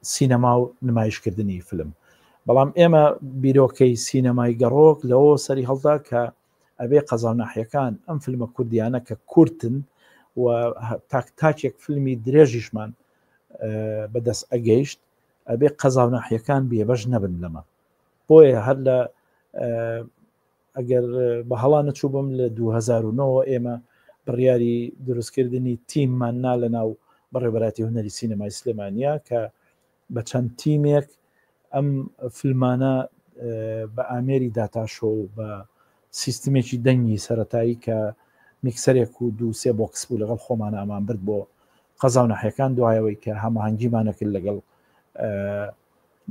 سینەما و نمایشکردنی فلم. بەڵام ئێمە بیرۆکەی سینەمای گەڕۆک لەوە سەری هەڵدا کە ئەبێ قەزاوناحیەکان ئەم فیلمە کوردیانە کە کورتن و تاکێک فیلمی درێژیشمان بەدەست ئەگەیشت ئەبێ قەزاوناحیەکان بێبەش نەبن لەمە. بۆیە هەر لە ئەگەر بە هەڵا نەچوو بم لە 2009 ئێمە بڕیاری دروستکردنی تیممان نا لە ناو بەڕێوەبەراتی هونەری سینەمای سلێمانیە کە بە چەند تیمێک ئەم فیلمانە بە ئامێری داتاشۆ و بە سیستمێکی دەنگی سەرەتایی کە میکسەرێک و 2-3 بۆکس بوو لەگەڵ خۆمانە ئامان برد بۆ قەزا و ناحیەکان دوایەوەی کە هەماهەنگیمانەکرد لەگەڵ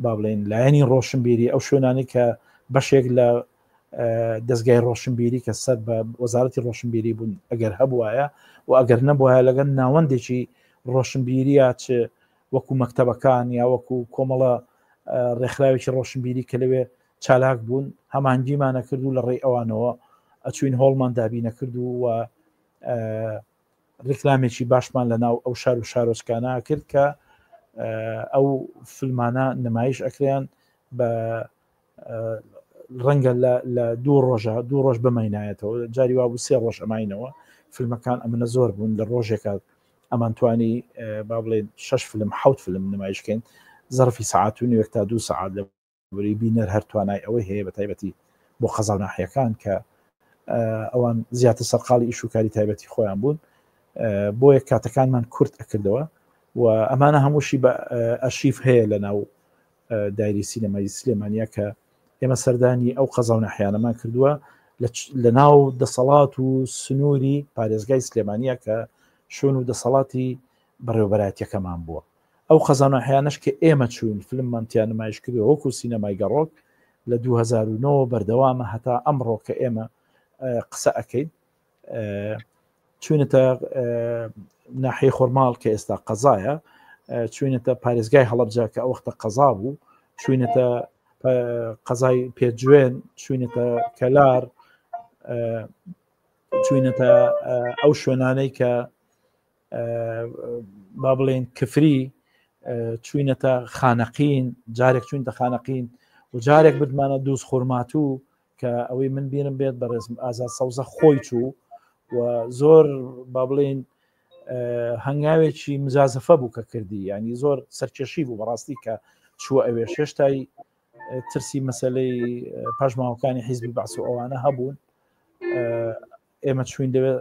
با بڵێن لایەنی ڕۆشنبیری ئەو شوێنانی کە بەشێک لە دەستگای ڕۆشنبیری کە سەر بە وەزارەتی ڕۆشنبیری بوون ئەگەر هەبووایە و ئەگەر نەبووایە لەگەن ناوەندێکی ڕۆشنبیریە چ وەکو مەکتەبەکان یا وەکو کۆمەڵە ڕێکخراوێکی ڕۆشنبیری کە لەوێ چالاک بوون هەمانگیمانە کرد و لە ڕێی ئەوانەوە ئەچوین هۆڵمان دابینە کرد و ڕێکلامێکی باشمان لە ناو ئەو شار و شارۆچکانە کرد کە ئەو فیلمانە نمایش ئەکریان بە ڕەنگە لە دوو ڕۆژ بمەینایەتەوە جاری وا بوو 3 ڕۆژ ئەماینەوە فیلمەکان ئەمنە زۆر بوون لە ڕۆژێکە ئەمانتوانی با بڵێن 6 فیلم 7 فیلم نمایشکەین زەرفی ساعات و نوێک تا 2 ساعات لە بری بینەر هەر توانای ئەوەی هەیە بە تایبەتی بۆ قەزا و ناحیەکان کە ئەوان زیاتر سەرقاڵی ئیش و کاری تایبەتی خۆیان بوون بۆیە کاتەکانمان کورت ئەکردەوە و ئەمانە هەمووشی بە ئەرشیف هەیە لە ناو دایری سینەمای سلێمانیا کە ئێمە سەردانی ئەو قەزا و ناحیانەمان کردووە لە ناو دەسەڵات و سنووری پارێزگای سلێمانیا کە شوێن و دەسەڵاتی بەڕێوەبەرایەتیەکەمان بووە ئەو قەزا و ناحیانەش کە ئێمە چوین فیلممانتیان نمایش کردو وەکو سینەمای گەڕۆک لە 2009 بەردەوامە هەتا ئەمڕۆ کە ئێمە قسە ئەەکەین چوینەتە ناحیە خۆرماڵ کە ئێستا قەزایە چوینەتە پارێزگای هەڵەبجە کە ئەو وەختە قەزا بوو چوینەتە قەزای پێجوێن چوینەتە کەلار چوینەتە ئەو شوێنانەی کە با بڵێن کفری چوینەتە خانەقین جارێک چوینتە خانەقین و جارێک بردمانە دووس خورماتوو کە ئەوەی من بینم بێت بە ڕێزم ئازاد سەوزە خۆی چوو و زۆر با بڵێن هەنگاوێکی مزازەفە بوو کە کردی ینی زۆر سەرکێشی بوو بەڕاستی کە چووە ئەوێ شێشتای ترسی مەسلەی پاشماوەکانی حیزبی بەعس و ئەوانە هەبوون ئێمە چوین لەوێ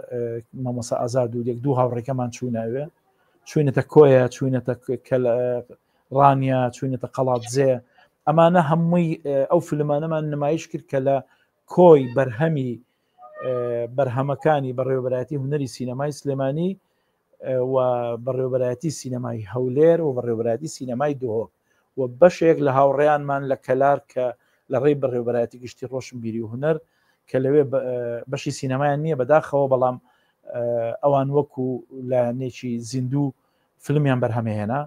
مامۆستا ئازاد و یەک دوو هاوڕێکەمان چووناوێ چوینەتە کۆیە چوینەتە ڕانیا چوینەتە قەڵاتجێ ئەمانە هەمووی ئەو فیلمانەمان نمایش کرد کە لە کۆی بەرهەمی بەرهەمەکانی بەڕێوەبەرایەتی هونەری سینەمای سلێمانی و بەڕێوەبەرایەتی سینەمای هەولێر و بەڕێوەبەرایەتی سینەمای دۆ و بەشێک لە هاوڕێیانمان لە کەلار کە لە ڕێی بەڕێوەبەرایەتی گشتی ڕۆشنبیری و هونەر کە لەوێ بەشی سینەمایان نییە بەداخەوە بەڵام ئەوان وەکو لایەنێکی زیندوو فیلمیان بەرهەمهێنا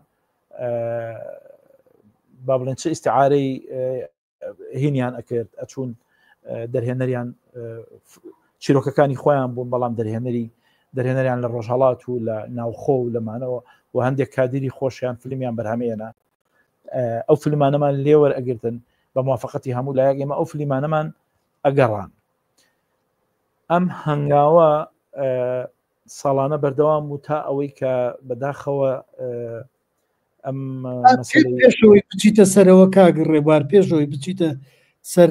با بڵێن چه ئیستیعارەی هینیان ئەکرد ئەچوون دەرهێنەریان چیرۆکەکانی خۆیان بوون بەڵام دەرهێنەریان لە ڕۆژهەڵات و لە ناوخۆ و لەمانەوە و هەندێک کادری خۆشیان فیلمیان بەرهەمێنە ئەو فیلمانەمان لێوە ئەگرتن بە موافقەتی هەموو لایەک ئێمە ئەو فیلمانەمان ئەگەڕان ئەم هەنگاوە ساڵانە بەردەوام و تا ئەوەی کە بەداخەوە ئەم پێشەوەی بچیتە سەرەوە کاگە ڕێبوار پێشەوەی بچیتە سەر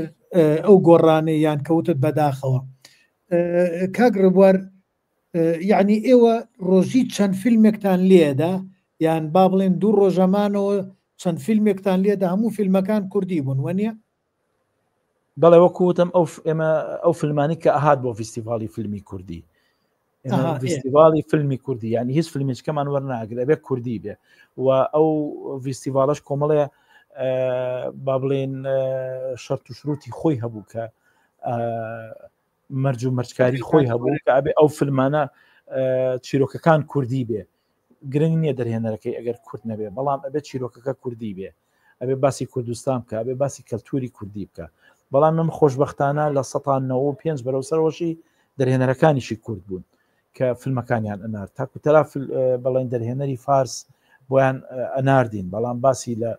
ئەو گۆڕانەی یان کەوتت بەداخەوە کاگ ڕێبوار یعنی ئێوە ڕۆژی چەند فیلمێکتان لێدا یان با بڵێن دوو ڕۆژەمانەوە چەند فیلمێکتان لێدا هەموو فیلمەکان کوردی بوون وەنیە بەڵێ وەکوتم ئێمە ئەو فیلمانی کە ئاهات بۆ فیستیڤاڵی فیلمی کوردی فیستیڤاڵی فیلمی کوردی ینی هیچ فیلمێکەکەمان وەرناگرێ بێ کوردی بێ و ئەو فیستیڤاڵش کۆمەڵێ با بڵێن شەرت و شروتی خۆی هەبوو کە مەرج و مەرجکاری خۆی هەبوو کە ئەبێ ئەو فیلمانە چیرۆکەکان کوردی بێ گرنگ نییە دەرهێنەرەکەی ئەگەر کورد نەبێ بەڵام ئەبێت چیرۆکەکە کوردی بێ ئەبێ باسی کوردستان بکە ئەبێ باسی کەلتوری کوردی بکە بەڵام من خۆشبەختانە لە 1995 بەرەو سەرەوەشی دەرهێنەرەکانیشی کورد بوون کە فیلمەکانیان ئەنار تاکو تەلا بەڵێن دەرهێنەری فارس بۆیان ئەناردین بەڵام باسی لە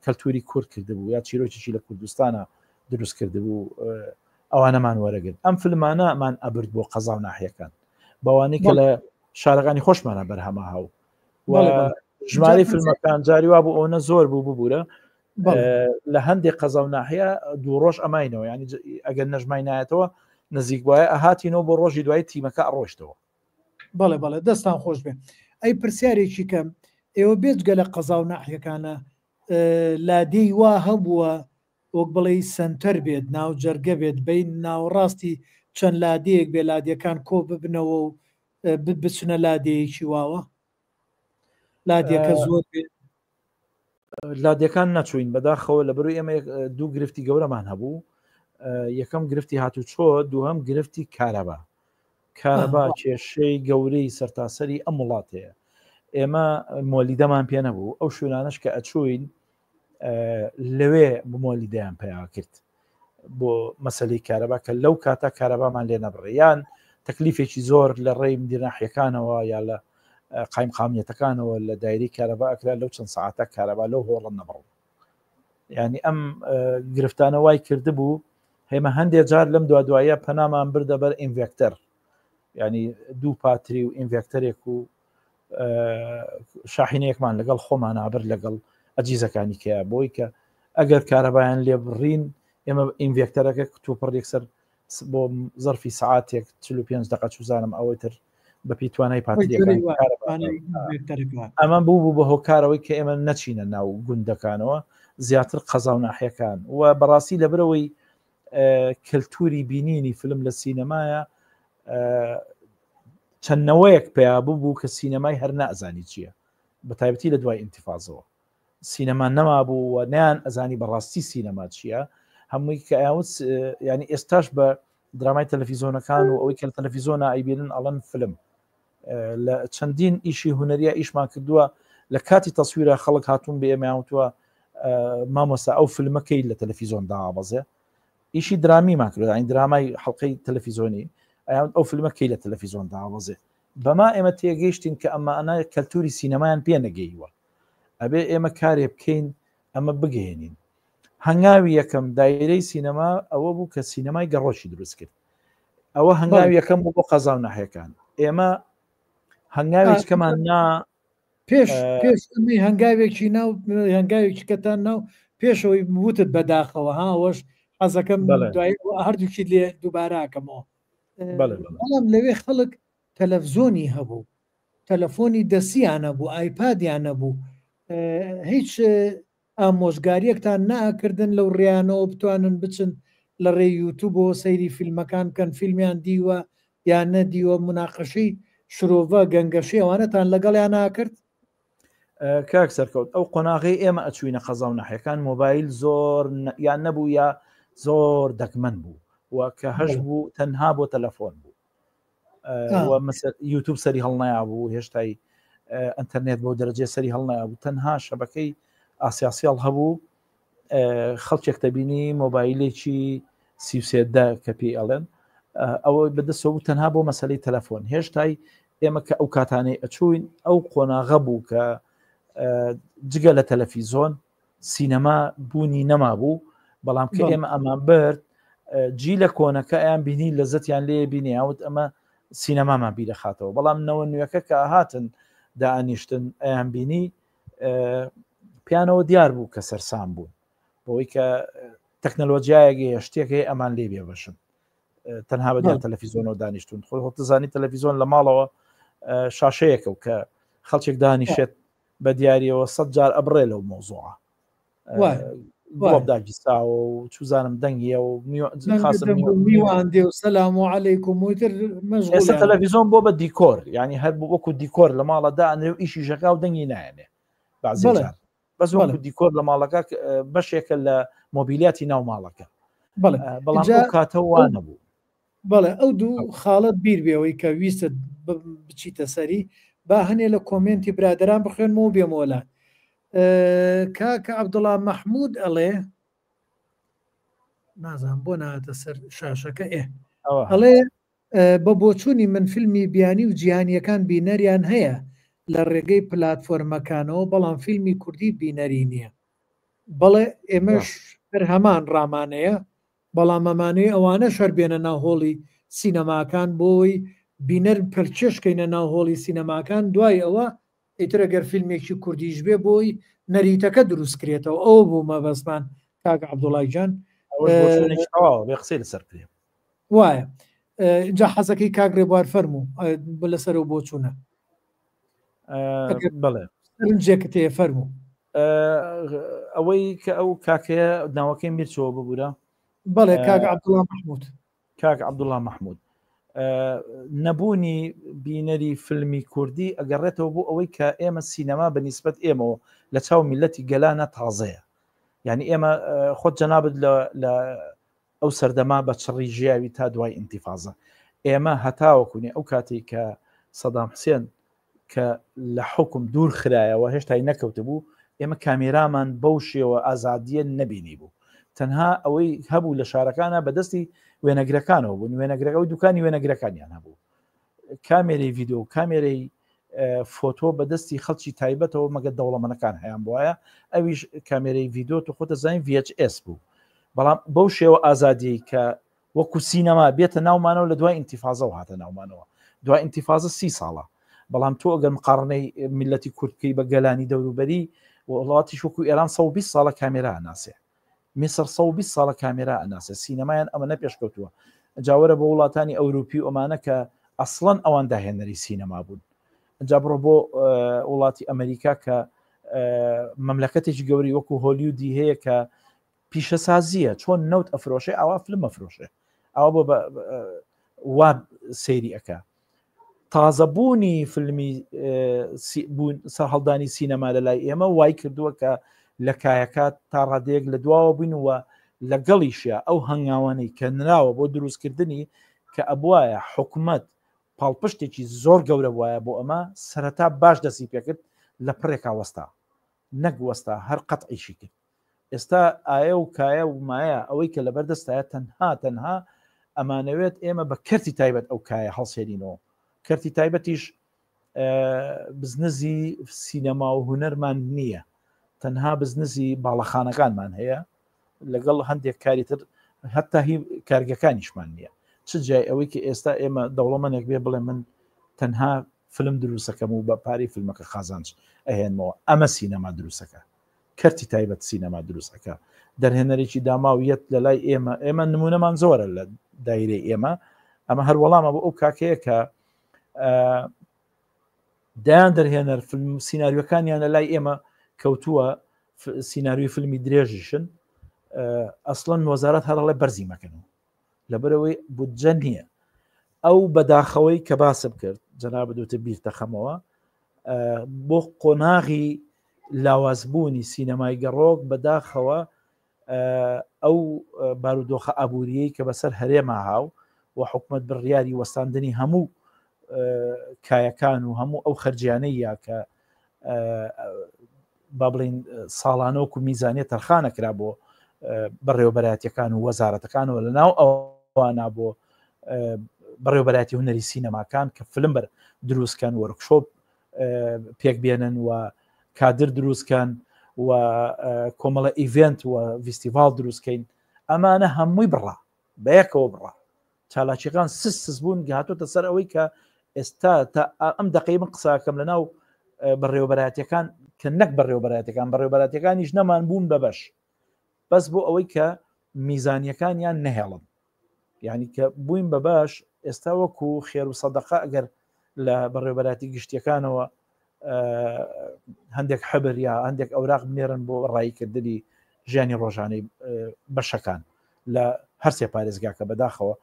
کەلتوری کورد کردبوو یا چیرۆکیی لە کوردستانە دروست کردبوو ئەوانەمان وەرەگرت ئەم فیلمانەمان ئەبرد بۆ قەزا و ناحیەکان بەوانەی کە لە شارەکانی خۆشمانە بەرهەمە هاو و ژماری فیلمەکان جاری وا بوو ئەوە زۆر بوو ببوورە لە هەندێک قەزا و ناحیە دوو ڕۆژ ئەماینەوە ینی ئەگەر نەژمای نایەتەوە نزیک وایە ئەهاتینەوە بۆ ڕۆژی دوای تیمەکە ئەڕۆشتەوە بەڵێ بەڵێ دەستان خۆش بێ ئەی پرسیارێکی کەم ئێوە بێجگە لە قەزا و ناحیەکانە لادەی وا هەبووە وەک بڵێ سنتەر بێت ناو جەرگە بێت بین ناوەڕاستی چەند لادەیەک بێ لادیەکان کۆ ببنەوە و بچنە لادەیەکی واوە لادێکە زۆر لادەکان نەچوین بەداخەوە لە بەروی ئێمە دوو گرفتی گەورەمان هەبوو یەکەم گرفتی هاتو چۆ دووهەم گرفتی کارەبا کێشەی گەورەی سەرتاسەری ئەم وڵاتەیە ئێمە مۆلیدەمان پێ نەبوو ئەو شوێنانش کە ئەچوین لەوێ بمۆلیدەیان پیا کرد بۆ مەسلەی کارەبا کە لەو کاتە کارەبامان لێ نەبڕیان تەکلیفێکی زۆر لە ڕێی مدیرناحیەکانەوە یا لە قایم قامیەتەکانەوە لە دایری کارەبا ئەکرا لەو چەند ساعتە کارەبا لەو هۆڵە نەبڕ ینی ئەم گرفتانە وای کردبوو هێمە هەندێک جار لەم دوایە پەنامان بردە بەر ئینڤێکتەر ینی دوو پاتری و ئینڤێکتەرێک و شاحینەیەکمان لەگەڵ خۆمان نابر لەگەڵ ئەجیزەکانی کە بۆی کە ئەگەر کارەبایان لێ بڕین ئێمە ئینڤێکتەرەکە تووپڕێک سەر بۆ زەرفی سعاتێک 45 دقه چوزانم ئەوەتر بە پیتوانای پاتریەکان ئەمە بوو بە هۆکارەوەی کە ئێمە نەچینە ناو گوندەکانەوە زیاتر قەزا و ناحیەکان و بەڕاستی لەبرەوەی کللتوری بینینی فلم لە سینەمایە چەندنەوەیەک پێیا بوو کە سینەمای هەر نەئەزانی چییە بە تایبەتی لە دوای ئینتیفازەوە سینەمان نەما بوو و نیان ئەزانی بەڕاستی سینەما چییە هەمووی کە ئاوت ینی ئێستاش بە درامای تەلەڤیزۆنەکان و ئەوەی کە تەلەڤیزۆنە ئایبێنن ئەڵەن فلم لە چەندین ئیشی هوەریە ئیشمان کردووە لە کاتی تەسویرە خەڵک هاتوون بە ئێمەوتووە مامۆستا ئەو فیلمەکەی لە تەلەڤیزۆن دابەزێ ئیشی درامیمان کرد این درامای حڵقەی تەلەڤیزۆنی ئەو فیلمەکەی لە تەلەڤیزۆن دابەزێ بەما ئێمە تێگەیشتین کە ئەمانە کەلتوری سینەمایان پێ نەگەیوە ئەبێ ئێمە کارێ بکەین ئەمە بگەێنین هەنگاوی یەکەم دایرەی سینەما ئەوە بوو کە سینەمای گەڕۆشی دروست کرد ئەوە هەنگاوی یەکەم بوو بۆ قەزا و ناحیەکان ئێمە هەنگاوێکەکەمان نا پێش هەنگاوێکی ناو هەنگاوێکی کەتان ناو پێشەوەی وتت بەداخەوە هاوەش حەزەکەم هەردووکی لێ دووباراکەمەوە بەڵام لەوێ خەڵک تەلەڤزۆنی هەبوو تەلەفۆنی دەسییانە بوو ئایپادیان نەبوو هیچ ئامۆژگاریەکتان ناکردن لەو ڕێیانەوە بتوانن بچن لە ڕێ یوتیوب بۆ سەیری فیلمەکان کەن فیلمیان دیوە یان نەدیوە مناقەشەی شرۆڤە گەنگەشی ئەوانەتان لەگەڵیان ناکرد کاک سەرکەوت ئەو قۆناغی ئێمە ئەچوینە قەزا و ناحیەکان مۆبایل زۆر یان نەبوو یا زۆر دەکمەن بوو و کە هەش بوو تەنها بۆ تەلەفۆن بوو یوتیوب سەری هەڵنایا بوو هێشتای ئەتەرنێت بۆ دەرەجێ سەری هەڵنایا بوو تەنها شەبەکەی ئاسیاسیال هەبوو خەڵکێک دەبینی مۆبایلێکی سیوسێدا کە پێی ئەڵێن ئەوە بەدەستەوە تەنها بۆ مەسلەی تەلەفۆن هێشتای ئێمە کە ئەو کاتانەی ئەچوین ئەو قۆناغە بوو کە جگە لە تەلەڤیزۆن سینەما بوونی نەما بوو بەڵام کە ئێمە ئەمان برد جی لە کۆنەکە ئەیان بینی لە زەتیان لێ بینی ئەوت ئەمە سینەمامان بیرەخاتەوە بەڵام نەوە نوێەکە کە هاتن دائنیشتن ئەیان بینی پیانەوە دیار بوو کە سەرسام بوون بۆی کە تەکنەلۆجیایەکی شتێکی ئەمان لێ بێ بەشن تەنها بە تەلەڤیزۆنەوە دانیشتون خۆی خۆتزانی تەلەڤیزۆن لە ماڵەوە شاشەیەکە و کە خەڵکێک دانیشێت بە دیاریەوە 100 جار ئەبڕێ لەو مۆزوعە داگیستاوە و چوزانم دەنگیە و میوان دێ و سەلام و عەلەیکوم وتر ئێستا تەلەڤیزۆن بۆ بە دیکۆر ینی هەر وەکو دیکۆر لە ماڵەدا ئەنێ و ئیشی ژەکا و دەنگی نایەنێ بەس وەکو دیکۆر لە ماڵەکە بەشێکە لە مۆبیلیاتی ناو ماڵەکە بەڵام کاتەوە نەبوو بەڵێ ئەو دوو خاڵت بیر بێەوەی کە ویستە بچیتە سەری با هەنێ لە کۆمنتی برادران بخوێنمەوە بێمەوەلات کاکە عەبدوڵڵا مەحموود ئەڵێ نازانم بۆ نهاتە سەر شاشەکە ئەڵێ بە بۆچوونی من فیلمی بیانی و جیهانیەکان بینەریان هەیە لە ڕێگەی پلاتفۆرمەکانەوە بەڵام فیلمی کوردی بینەری نییە بەڵێ ئێمەش هەمان ڕامانەیە بەڵام ئەمانەیە ئەوانە شەربێنە ناو هۆڵی سینەماکان بۆی بینەر پرچێشکەینە ناو هۆڵی سینەماکان دوای ئەوە ئیتر ئەگەر فیلمێکی کوردیش بێ بۆی نەریتەکە دروستکرێتەوە ئەوە بوو مەبەستمان کاک عەبدوڵڵای جان قسەی لەسەر کرێ وایە جا حەزەکەی کاگرێ بوار فەرموو لەسەرەوە بۆ چوونە بەڵێ سەرنجێکت هەیە فەرموو ئەوەی کە ئەو کاکەیە ناوەکەی میرچەوە ببوورە بەڵێ کاک عەبدوڵڵا مەحموود کاک عەبدوڵڵا مەحموود نەبوونی بینەری فیلمی کوردی ئەگەڕێتەوە بۆ ئەوەی کە ئێمە سینەما بە نیسبەت ئێمەوە لە چاو میلەتی گەلانە تازەیە یعنی ئێمە خۆت جەنابەت لە ئەو سەردەما بە چڕی ژیاوی تا دوای ئینتیفازە ئێمە هەتاوەکوونی ئەو کاتێک کە سەدام حوسێن کە لە حکم دوور خرایەوە هێشتای نەکەوتە بوو ئێمە کامێرامان بەو شێوە ئازادیە نەبینی بوو تەنها ئەوەی هەبوو لە شارەکانە بەدەستی وێنەگرەکانەوە بوون وێنەگرەکە و دوکانی وێنەگرەکانیان هەبوو کامێرەی ڤیددیو کامێرەی فۆتۆ بەدەستی خەڵکی تایبەتەوە مەگە دەوڵەمەنەکان هەیان بواە ئەویش کامێرەی ڤیددیو تو خۆتە زانین VHS بوو بەڵام بەو شێوە ئازادی کە وەکو سینەما بێتە ناومانەوە لە دوای ئینتیفازە و هاتە ناومانەوە دوای ئینتیفازە 30 ساڵە بەڵام تۆ ئەگەر مقارنەی میلەتی کوردکەی بە گەلانی دەوروبەری وڵاتیش وەکو ئێران 120 ساڵە کامێرا ئەناسێ میسر 120 ساڵە کامێرا ئەناسێ سینەمایان ئەمە پێشکەوتووە جاوەرە بە وڵاتانی ئەوروپی ئۆمانە کە ئەسڵەن ئەوان داهێنەری سینەما بوون جا بڕۆ بۆ وڵاتی ئەمریکا کە مەملەکەتێکی گەوری وەکو هۆلیودی هەیە کە پیشەسازیە چۆن نەوت ئەفرۆشێ ئاوا فلم ئەفرۆشێ ئەوە بۆ وا سەیری ئەکا تازەبوونی فیلمی سەر هەڵدانی سینەما لە لای ئێمە وای کردووە کە لە کایەکات تا ڕادەیەک لە دواوە بووینەوە لەگەڵیشە ئەو هەنگاوانەی کە نراوە بۆ دروستکردنی کە ئەبوایە حکوومەت پاڵپشتێکی زۆر گەورە وایە بۆ ئەمە سەرەتا باش دەسی پێکرد لە پڕێکا وەستا نەگوەستا هەر قەتعیشی کرد ئێستا ئایا و کایە و مایە ئەوەی کە لە بەردەستایە تەنها ئەمانەوێت ئێمە بە کەرتی تایبەت ئەو کایە هەڵسێنینەوە کەرتی تایبەتیش بزنسی سینەما و هونەرمان نییە تەنها بزنسی باڵەخانەکانمان هەیە لەگەڵ هەندێک کاری تر هەتا هی کارگەکانیشمان نییە چ جای ئەوەی کە ئێستا ئێمە دەوڵەمەنێک بێ بڵێ من تەنها فلم دروستەکەم و بە پارەی فیلمەکە خازانج ئەهێنمەوە ئەمە سینەما دروستەکە کەرتی تایبەت سینەما دروستەکە دەرهێنەرێکی داماویەت لە لای ئێمە نمونەمان زۆرە لە دایرەی ئێمە ئەمە هەر وەڵامە بۆ ئەو کاکەیە کە دایان دەرهێنەر فیلم سیناریۆکانیان لە لای ئێمە کەوتووە سیناریوی فیلمی درێژیشن ئەسڵەن وەزارەت هەرڵێ بەرزی مەکەنەوە لەبەرەوەی بودجە نییە ئەو بەداخەوەی کە باسم کرد جەنابەت دوتە بیرتەخەمەوە بۆ قۆناغی لاوازبوونی سینەمای گەڕۆک بەداخەوە ئەو بارودۆخە ئابووریەی کە بەسەر هەرێمە هاو و حکومت بڕیاری وەستاندنی هەموو کایەکان و هەموو ئەو خەرجیانەی یا کە با بڵین ساڵانۆک و میزانێت تەرخانەکرا بۆ بەڕێوەبەرایەتیەکان و وەزارەتەکانەوە لە ناو ئەوانە بۆ بەڕێوەبەرایەتی هونەری سینەماکان کە فلم بەر دروستکەن وەرکشۆپ پێک بێنن و کادر دروستکەن و کۆمەڵە ئیڤنت و ڤیستیڤال دروستکەین ئەمانە هەمووی بڕا بەیەکەوە بڕا چالاکیەکان سس بوون هاتۆتە سەر ئەوەی کە ئێستا تا ئەم دقەی من قساکەم لە ناو بەڕێوەبەرایەتیەکان کە نەک بەڕێوەبەرایەتیەکان نەمان بوون بە بەش بەس بۆ ئەوەی کە میزانیەکانیان نەهێڵن یعنی کە بووین بە باش ئێستا وەکو خێر و سەدەقە ئەگەر لە بەڕێوەبەراتی گشتیەکانەوە هەندێک حەبر یا هەندێک ئەوراق بنێرن بۆ ڕایکردنی ژیانی ڕۆژانەی بەشەکان لە هەرسێ پارێزگاکە بەداخەوە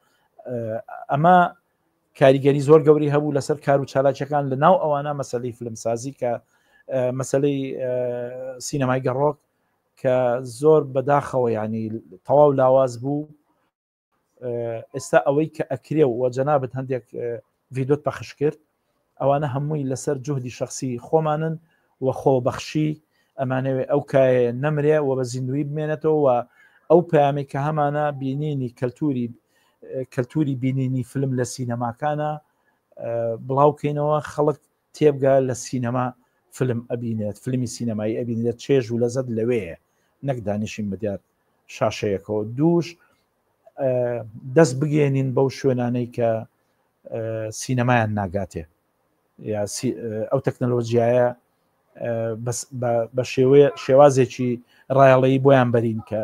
ئەمە کاریگەری زۆر گەوری هەبوو لەسەر کار و چالاکیەکان لە ناو ئەوانە مەسەلەی فلمسازی کە مەسەلەی سینەمای گەڕۆک کە زۆر بەداخەوە ینی تەواو لاواز بوو ئێستا ئەوەی کە ئەکرێ و جەنابەت هەندێک ڤیدۆت پەخش کرد ئەوانە هەمووی لەسەر جوهدی شخصی خۆمانن و خۆبەخشی ئەمانەوێ ئەو کایە نەمرێ و بە زیندوی بمێنێتەوە و ئەو پەیامی کە هەمانە بینینی کەلتوری بینینی فلم لە سینەماکانە بڵاوکەینەوە خەڵک تێبگا لە سینەما فلم ئەبینێت فلمی سینەمایی ئەبینێت چێژ و لەزەت لەوەیە نەک دانیشین بەدیار شاشەیەکەوە دووش دەست بگێنین بەو شوێنانەی کە سینەمایان ناگاتێ یا ئەو تەکنەلۆژیایە بە شێوازێکی ڕایەڵەیی بۆیان بەرین کە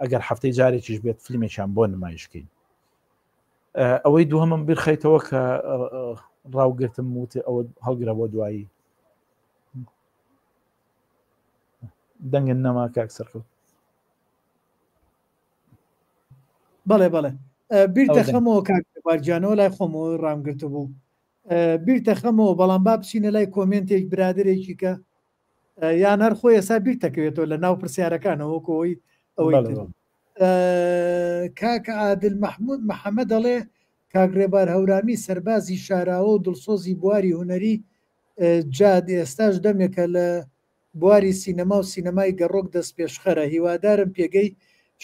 ئەگەر هەفتەی جارێکیش بێت فیلمێکیان بۆ نمایشکەین ئەوەی دووهەمم بیرخەیتەوە کە ڕاوگرتم وتێ ئەوە هەڵگرە بۆ دوایی دەنگن نەما کاک سەرکەوت بەڵێ بەڵێ بیرتە خەمەوە کاکبارجانەوە لای خۆمەوە ڕامگرتە بوو بیرتە خەمەوە بەڵام با بچینە لای کۆمنتێک برادێکی کە یان هەر خۆی ئێستا بیرتەکەوێتەوە لە ناو پرسیارەکانەوە کۆی ئەوەی کاکە عادل مححمود محەممەد دەڵێ کاگرێبار هەورامی سەربازی شاراوە و دڵسۆزی بواری هوەری جاد ئێستاش دەمێکە لە بواری سینەما و سینەمای گەڕۆک دەست پێشخەرە هیوادارم پێگەی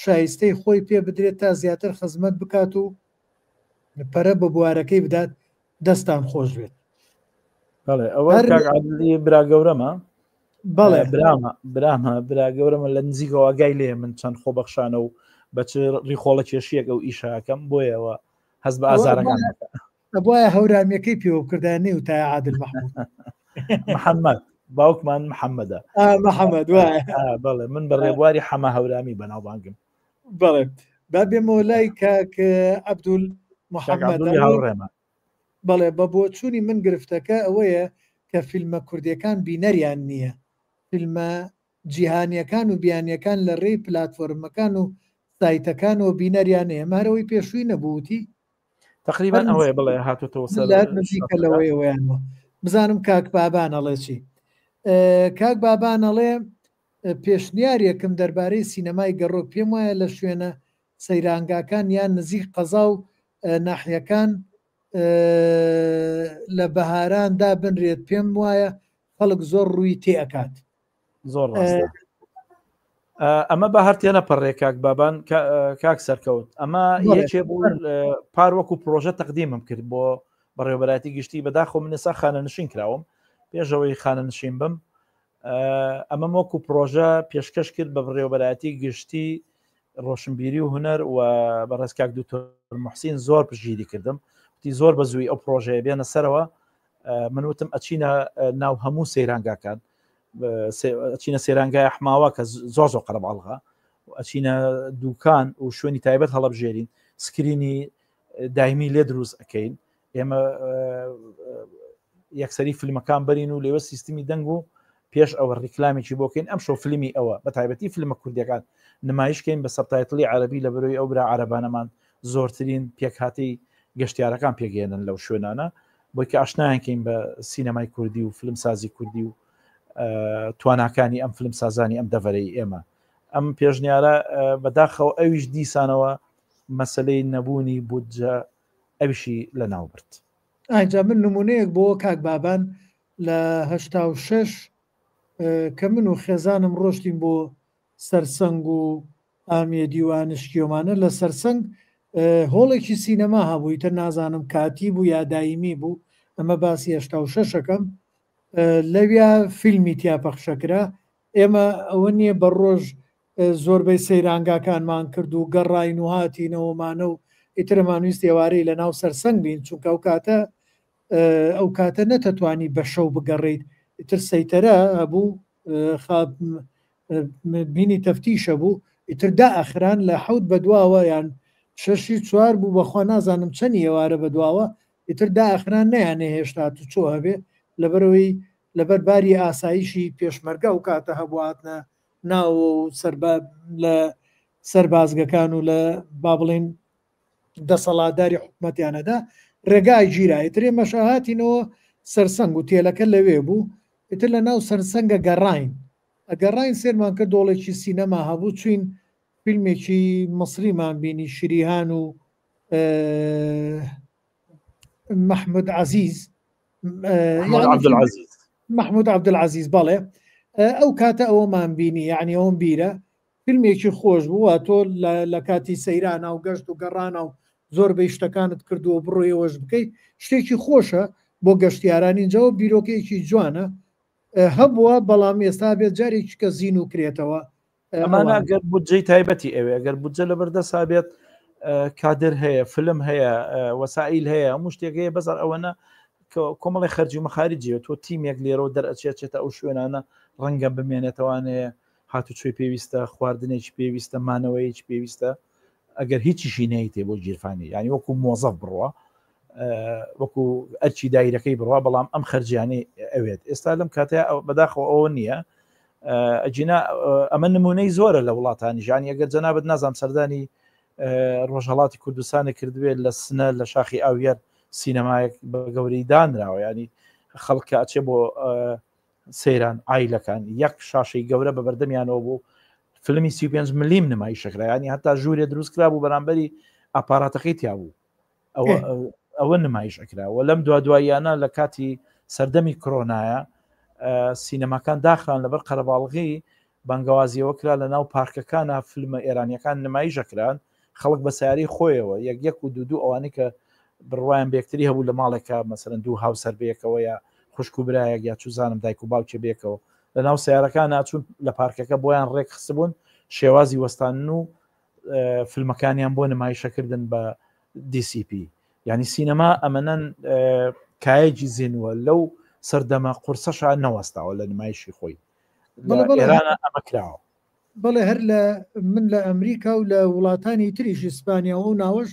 شایستەی خۆی پێ بدرێت تا زیاتر خزمەت بکات و پەرە بە بوارەکەی بدات دەستان خۆش بێت. ئەوە عادلی برا گەورەمە بەڵێ برامە برا گەورەمە لە نزیکەوە گای لێ من چەند خۆبەخشانە و بەچ ڕیخۆڵە کێشیەکە و ئیشاکەم بۆیەوە هەز بە ئازارەکان بۆیە هەورامیەکەی پێوە کردانی و تا عادل محمود محەممەد باوکمان محەممەدە محەممەد وایە بەڵێ من بە ڕێبواری حەمە هەورامی بەناوبانگم بەڵێ با بێمەوە لای کاک عەبدول محەممەد هاوڕێمە بەڵێ بە بۆچوونی من گرفتەکە ئەوەیە کە فیلمە کوردیەکان بینەریان نییە فیلمە جیهانیەکان و بیانیەکان لە ڕێی پلاتفۆرمەکان و سایتەکان و بینەریان ئێمارەوەی پێشووی نەبووتی تقریبان ئەوەیە بڵێ هاتوتەوە سەر نزیکە لەوەی ئەویانەوە بزانم کاک بابان ئەڵێ چی کاک بابان ئەڵێ پێشنیارێکم دەربارەی سینەمای گەڕۆک پێم وایە لە شوێنە سەیرانگاکان یان نزیک قەزا و ناحیەکان لە بەهاراندا بنرێت پێم وایە خەڵک زۆر ڕووی تێئکات زۆر ئەمە بە هەرتێنە پەڕێ کاک بابان کاک سەرکەوت ئەمە یەکێ بوو پاروەکو پرۆژە تەقدیمم کرد بۆ بەڕێوەبەتی گشتی بەداخۆ منێسا خانە نشین کراوم پێشەوەی خانە نشین بم ئەمە وەکو پرۆژە پێشکەش کرد بە بڕێوەبەتی گشتی ڕۆشنبیری و هوەر و بەڕێز کاک دوکتۆر موحسین زۆر پشگیری کردم تی زۆر بە زووی ئەو پرۆژەیە بێنە سەرەوە من وتم ئەچینە ناو هەموو سەیرانگاکان ئەچینە سەیرانگای حماوە کە زۆر زۆر قەرەباڵغا ئەچینە دوکان و شوێنی تایبەت هەڵەبژێرین سکرینی دایمی لێ دروست ئەەکەین ئێمە یەکسەری فیلمەکان بەرین و لێوە سیستمی دەنگ و پێش ئەوە ڕیکلامێکی بۆکەین ئەم شۆ فیلمی ئەوە بە تایبەتی فیلمە کوردیەکان نمایشکەین بە سەبتایتڵی عەرەبی لە بەرەوەی ئەو برا عەرەبانەمان زۆرترین پێکهاتی گەشتیارەکان پێگەێنن لەو شوێنانە بۆی کە ئاشنایانکەین بە سینەمای کوردی و فیلمسازی کوردی و تواناکانی ئەم فیلمسازانی ئەم دەڤەرەی ئێمە ئەم پێشنیارە بەداخەوە ئەویش دیسانەوە مەسلەی نەبوونی بودجە ئەویشی لە ناوبرد. ئاینجا من نمونەیەک بۆ کاک بابان لە 86 کە من و خێزانم ڕۆشتین بۆ سەرسەنگ و ئامیە دیوانشکیۆمانە لە سەرسەنگ هۆڵێکی سینەما هەبووی تر نازانم کاتی بوو یا دایمی بوو ئەمە باسی 86ەکەم لەویا فیلمی تیاپەخشەکرا ئێمە ئەوە نییە بە ڕۆژ زۆربەی سەیرانگاکانمان کرد و گەڕین و هاتینەوەمانە و ئیترمانویست ێوارەی لە ناو سەرسەنگ بین چونکە ئەو کاتە نەتەتوانی بە شەو بگەڕیت ئیتر سەیتەرە هەبوو بینی تەفتیشە بوو ئیتر دائەخران لە حەوت بەدواوە یان 6 بوو بەخوا نازانم چەندی ئێوارە بەدواوە ئیتر دائەخران نەیانێ هێشتا تو چۆ هەبێ لەبەرەوەی لەبەر باری ئاسایشی پێشمەرگە و کاتە هەبواتنە ناوە و لە سەربازگەکان و لە با بڵێن دەسەڵاتداری حکومەتیانەدا ڕێگای گیرای ترێ مەشاهاتینەوە سەرسەنگ و تێلەکە لەوێ بوو ئیتر لە ناو سەرسەنگە گەڕین ئەگەڕین سێرمان کە دۆڵێکی سینەما هەبوو چوین فیلمێکی مەسریمان بینی شریهان و محمود عەزیز محمود عەبدولعەزیز بەڵێ ئەو کاتە ئەوەمان بینی یعنی ئەوم بیرە فیلمێکی خۆش بووە تۆ لە کاتی سەیرانە و گەشت و گەڕانە و زۆر بە شتەکانت کردووە بڕۆیەوەش بکەیت شتێکی خۆشە بۆ گەشتیارانی جەوە بیرۆکەیەکی جوانە هەبووە بەڵام ئێستا بێت جارێکی کە زین و کرێتەوە ئەمانە ئەگەر بودجەی تایبەتی ئەوێ ئەگەر بودجە لە بەردەسا بێت کادر هەیە فلم هەیە وەسائل هەیە هەموو شتێک هەیە بەزار ئەوەنە کۆمەڵی خەرجی مەخارجیە تۆ تیمێک لێرەوە دەرئەچێتێتە ئەو شوێنانە ڕەنگە بمێنێتەوانەیە هاتوچۆی پێویستە خواردنێکی پێویستە مانەوەیەکی پێویستە ئەگەر هیچیشی نەیتێ بۆ گیرفانی ینی وەکو مۆزەف بڕوە وەکو ئەرچی دایرەکەی بڕوا بەڵام ئەم خەرجیانەی ئەوێت ئێستا لەم کاتەیە بەداخەوە ئەوە نییە ئەجینا ئەمە نمونەی زۆرە لە وڵاتانی ژانی ئەگەر جەنابەت نازام سەردانی ڕۆژهەڵاتی کوردستانی کردوێت لە سنە لە شاخی ئاویەر سینەمایەک بە گەوری دانراوە ینی خەڵکە ئەچێ بۆ سەیران ئایلەکان یەک شاشەی گەورە بە بەردەمیانەوە بوو فیلمی 35 ملیم نمایی شکرایانی هەتا ژوورێ دروست کرا بوو بەرامبەری ئاپاراتەکەی تیا بوو ئەوە نمایش ئەکراوە لەم دواییانە لە کاتی سەردەمی کۆرۆنایە سینەماکان داخران لەبەر قەرەباڵغی بانگەوازیەوە کرا لە ناو پارکەکانە فیلمە ئێرانیەکان نمایشەکران خەڵک بە سیاری خۆیەوە یەک و دوو ئەوانەی کە بڕواان بێکتری هەبوو لە ماڵێکە مەسەرەن دوو هاوسەر بێکەوە یا خوشک و برایەک یا چوزانم دایک و باوکێ بێکەوە لە ناو سیارەکان ناچوون لە پارکەکە بۆیان ڕێک خستبوون شێوازی وەستان و فیلمەکانیان بۆ نمایشەکردن بە DCP ینی سینەما ئەمەنەن کایەکی زیێنوە لەو سەردەمە قورسەشە نەوەستاوە لە نمایشی خۆی ئێرانە ئەمە کراوە بەڵێ هەر لە من لە ئەمریکا و لە وڵاتانی تریش ئیسپانیا و ناوەش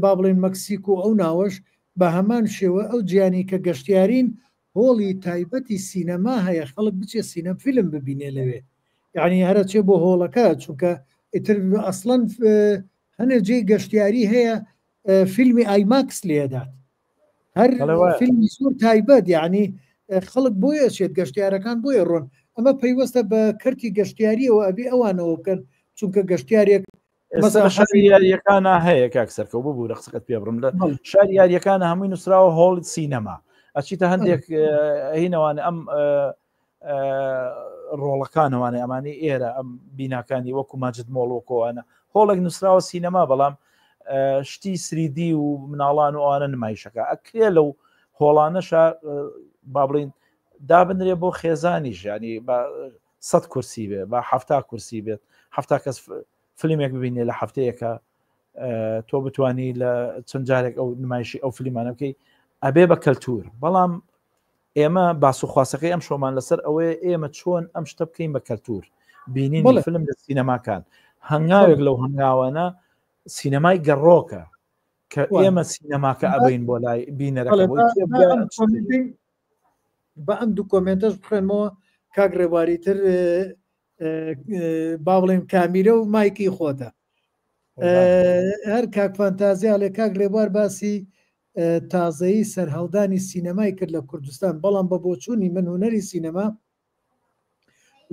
با بڵێن مەکسیک و ئەو ناوەش بە هەمان شێوە ئەو گیانی کە گەشتیارین هۆڵی تایبەتی سینەما هەیە خەڵک بچێ سینەم فیلم ببینێ لەوێ یعنی هەرە چێ بۆ هۆڵەکە چونکە ئیتر ئەسڵەن هەنێ جێی گەشتیاری هەیە فیلمی ئایماکس لێدات هەر فیلمی زۆر تایبەت یعنی خەڵک بۆیە چێت گەشتیارەکان بۆیە ڕۆن ئەمە پەیوەستە بە کەرتی گەشتیاریەوە ئەبێ ئەوانەوە بکەن چونکە گەشتیارێک یاریەکانە هەیە کاک سەرکەوت بوو رە قسەکەت پێ بڕم لە شار یاریەکانە هەمووی نووسراوە هۆڵ سینەما ئەچیتە هەندێک هینەوانە ئەم ڕۆڵەکانەوانێ ئەمانی ئێرە ئەم بیناکانی وەکو ماجد مۆڵۆکۆوانە هۆڵێک نووسراوە سینەما بەڵام شتی سریدی و مناڵان و ئەوانە نمایشەکە ئەکرێ لەو هۆڵانەشە با بڵین دابنرێ بۆ خێزانیش ینی 100 کورسی بێ با 70 کورسی بێت 70 کەس فیلمێک ببینێ لە هەفتەیەکە تۆ بتانی لە چەند جارێک ئەو نمایشی ئەو فیلمانە بکەی ئەبێ بە کەلتور بەڵام ئێمە باسوخواسەکەی ئەم شۆمان لەسەر ئەوەیە ئێمە چۆن ئەم شتە بکەین بە کەلتور بینین فیلم لە سینەماکان هەنگاوێک لەو هەنگاوانە سینەمای گەڕۆکە کە ئێمە سینەماکە ئەبین بۆ لای بینەرەکە بە ئەم دوو کۆمنتەش بخێنمەوە کاک ڕێواریتر با بڵێم کامیرە و مایکی خۆتە هەر کاک فانتازیا لێ کاک ڕێبوار باسی تازایی سەرهەڵدانی سینەمای کرد لە کوردستان بەڵام بە بۆچوونی من هوەری سینەما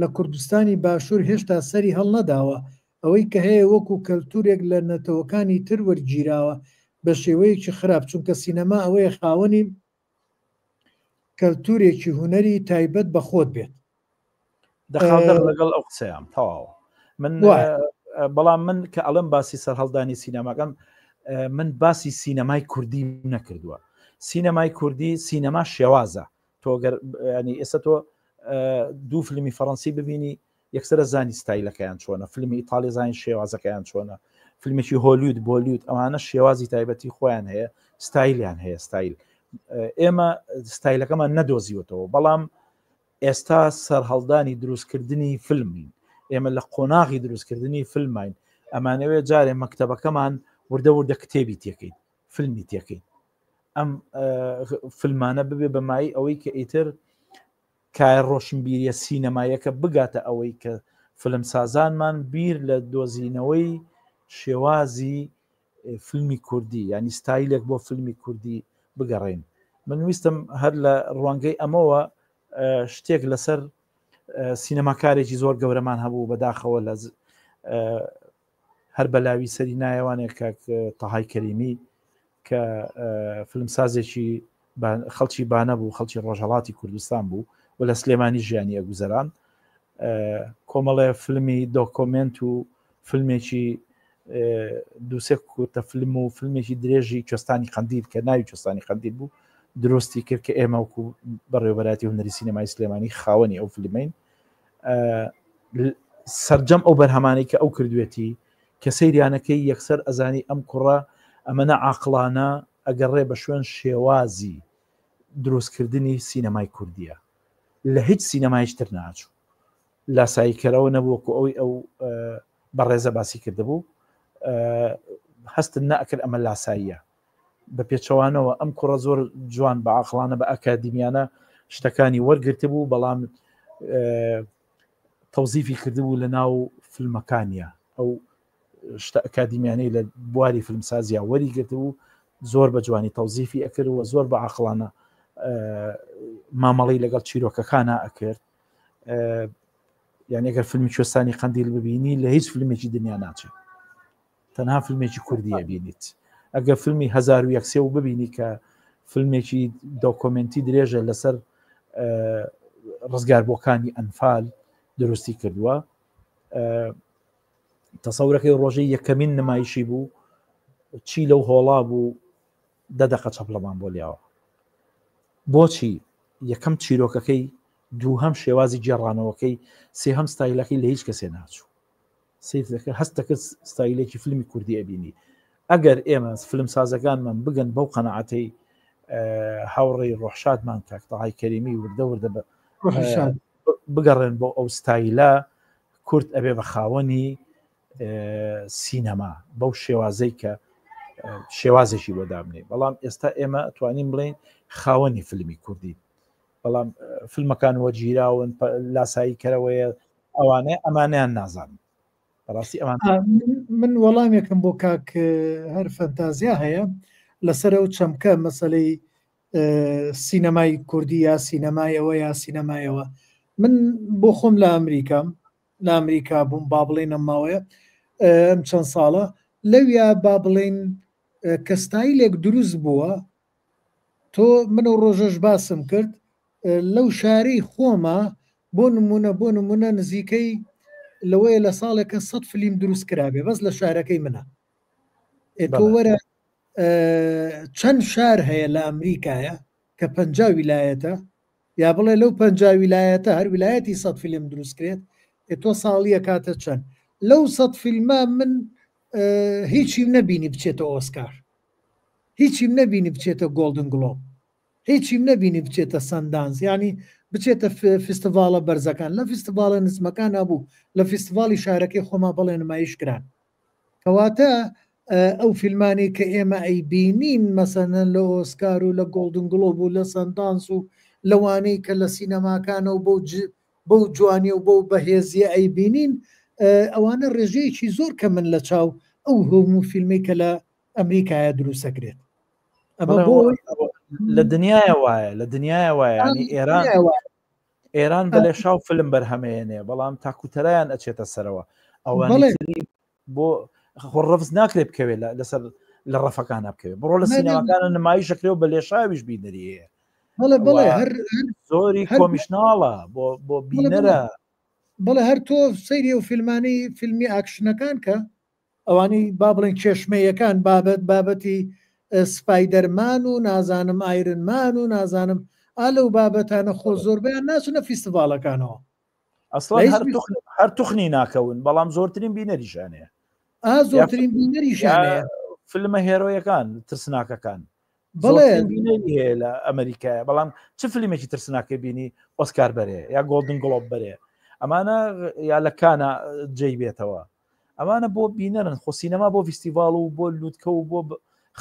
لە کوردستانی باشوور هێشتا سەری هەڵ نەداوە ئەوەی کە هەیە وەکو کەلتورێک لە نەتەوەکانی تر وەرگیراوە بە شێوەیەکی خراپ چونکە سینەما ئەوەیە خاوەنی کەلتورێکی هوەری تایبەت بە خۆت بێت دەخاڵدەر لەگەڵ ئەو قسەیان تەواوە من بەڵام من کە ئەڵم باسی سەرهەڵدانی سینەماکەم من باسی سینەمای کوردی نەکردووە سینەمای کوردی سینەما شێوازە تۆ ینی ئێستا تۆ دوو فیلمی فەڕەنسی ببینی یەکسرە زانی ستایلەکەیان چۆنە فیلمی ئیتاڵی زانی شێوازەکەیان چۆنە فیلمێکی هۆلیود بۆلیود ئەوانە شێوازی تایبەتی خۆیان هەیە ستایلیان هەیە ستایل ئێمە ستایلەکەمان نەدۆزیوەتەوە بەڵام ئێستا سەرهەڵدانی دروستکردنی فیلمین ئێمە لە قۆناغی دروستکردنی فیلمین ئەمانەوێت جارێ مەکتەبەکەمان وردە کتێبی تێکەین فیلمی تێکەین ئەم فیلمانە ببێ بەمایی ئەوەی کە ئیتر کای ڕۆشنبیریە سینەمایەکە بگاتە ئەوەی کە فیلم سازانمان بیر لە دۆزینەوەی شێوازی فیلمی کوردی ینی ستایلێک بۆ فیلمی کوردی بگەڕین من ویستم هەر لە ڕوانگەی ئەمەوە شتێک لەسەر سینەماکارێکی زۆر گەورەمان هەبوو بەداخەوە لە هەر بەلاوی سەری نایەوانێک کاک تەهای کەریمی کە فیلمسازێکی خەڵکی بانە بوو خەڵکی ڕۆژهەڵاتی کوردستان بوو و لە سلێمانی ژیانی ئەگوزەران کۆمەڵێ فیلمی دۆکۆمنت و فیلمێکی دووسێ کورتە فیلم و فیلمێکی درێژی کوێستانی خەندید کە ناوی کوێستانی خەندید بوو درستی کرد کە ئێمە وەکو بەڕێوەبەراتی هونەری سینەمای سلێمانی خاوەنی ئەو فیلمین سەرجەم ئەو بەرهەمانەی کە ئەو کردوێتی کە سەیریانەکەی یەکسەر ئەزانی ئەم کوڕە ئەمەنە عاقڵانە ئەگەڕێ بە شوێن شێوازی دروستکردنی سینەمای کوردیە لە هیچ سینەمایشتر ناچوو لاساییکەرەوە نەبووکو ئەوەی ئەو بەڕێزە باسی کردبوو هەستن نەکرد ئەمە لاساییە بە پێچەوانەوە ئەم کوڕە زۆر جوان بە عاقڵانە بە ئەکادیمیانە شتەکانی وەرگرتە بوو بەڵام تەوزیفی کردبوو لە ناو فیلمەکانیە ئەو شتە ئەکادیمیانەی لە بواری فیلمسازیە وەریگرت و زۆر بە جوانی تەوزیفی ئەکردەوە زۆر بە عاقڵانە مامەڵی لەگەڵ چیرۆکەکانە ئەکرد یعنی ئەگەر فیلمی کوێستانی قەندیل ببینی لە هیچ فیلمێکی دنیا ناچێت تەنها فیلمێکی کوردیە بینیت ئەگەر فیلمی 1970 و ببینی کە فیلمێکی دۆکۆمنتی درێژە لەسەر ڕزگاربووەکانی ئەنفال دروستی کردووە تەسەورەکەی ڕۆژەی یەکەمین نمایشی بوو چی لەو هۆڵا بوو 10 دقە چەپڵەمان بۆ لیاوە بۆچی یەکەم چیرۆکەکەی دووهەم شێوازی جێڕانەوەکەی سێهەم ستایلەکەی لە هیچ کەسێ ناچوو هەستەکە ستایلێکی فیلمی کوردی ئەبینی ئەگەر ئێمە فیلم سازەکانمان بگەن بەو قەنەعەتەی هاوڕێی ڕۆحشادمان کاکتەهای کەریمی وردە وردە بگەڕێن بۆ ئەو ستایلە کورد ئەبێ بە خاوەنی سینەما بەو شێوازەی کە شێوازێکی بۆدامنێ بەڵام ئێستا ئێمە توانین بڵێن خاوەنی فیلمی کوردی بەڵام فیلمەکان وەگیراون لاسایی کەرەوەیە ئەوانەیە ئەمانیان نازانن بەڕاستی ئەمان من وەڵامێکم بۆ کاک هەر فەنتازیا هەیە لەسەر ئەو چەمکە مەسەلەی سینەمای کوردی یا سینەمای ئەوە یا سینەمایەوە من بۆ خۆم لە ئەمریکا بووم با بڵێن ئەماوەیە ئەم چەند ساڵە لەویا با بڵێن کە ستایلێک دروست بووە تۆ منە ڕۆژەش باسم کرد لەو شارەی خۆمە بۆ نمونە نزیکەی لەوەیە لە ساڵێکە 100 فیلم دروست کرابێ بەس لە شارەکەی منە تۆ وەرە چەند شار هەیە لە ئەمریکایە کە 50 ویلایەتە یا بڵێ لەو 50 ویلایەتە هەر ویلایەتی 100 فیلم دروست کرێت تۆ ساڵیە کاتە چەند لەو 100 فیلمە من هیچی نەبینی بچێتە ئۆسکار هیچیم نەبینی بچێتە گۆڵدن گلۆب هیچیم نەبینی بچێتە سەندانس ینی بچێتە فستیڤالە بەرزەکان لە فستیڤالە نزمەکان نبوو لە فستیڤالی شارەکەی خۆما بڵێ نمایشکران کەواتە ئەو فیلمانی کە ئێمە ئەیبینین مەسەنەن لە ئۆسکار و لە گۆڵدن گلۆب و لە سەندانس و لەوانەی کە لە سینەماکانە و بەو جوانی و بەو بەهێزیە ئەیبینین ئەوانە ڕێژەیەکی زۆر کە من لە چاو ئەو هەموو فیلمی کە لە ئەمریکایە دروستەکرێت ئەمە بۆ لە دنیاە وایە لە دنیاە وایە ینی ئێران بەلێ شاو فیلم بەرهەمێنێ بەڵام تاکوتەرایان ئەچێتە سەرەوە ئەوانەی بۆ خۆڕەفز ناکرێت بکەوێت لەسەر لە ڕەفەکانە بکەوێت بڕۆ لە سینەماکانە نمایشەکرێەوە بە لێشاویش بینەریە بڵێ زۆری کۆمیشناڵە بۆ بینەرە بڵێ هەر تۆ سەیری و فیلمانی فیلمی ئاکشنەکان کە ئەوانەی با بڵێن کێشمەیەکان بابەتی سپایدەرمان و نازانم ئایرنمان و نازانم ئالەو بابەتانە خۆ زۆربیان ناچونە فیستیڤالەکانەوە هەر توخنی ناکەون بەڵام زۆرترین بینەریشانەیە زۆرترین بینەریشانەیە فیلمە هێرۆیەکان ترسناکەکان بڵێ هەیە لە ئەمریکای بەڵام چ فیلمێکی ترسناکە بینی ئۆسکار بەرێ یا گۆڵدن گلۆب بەرێ ئەمانە یا لە کانە جێی بێتەوە ئەمانە بۆ بینەرن خۆ سینەما بۆ فیستیڤال و بۆ لووتکە و بۆ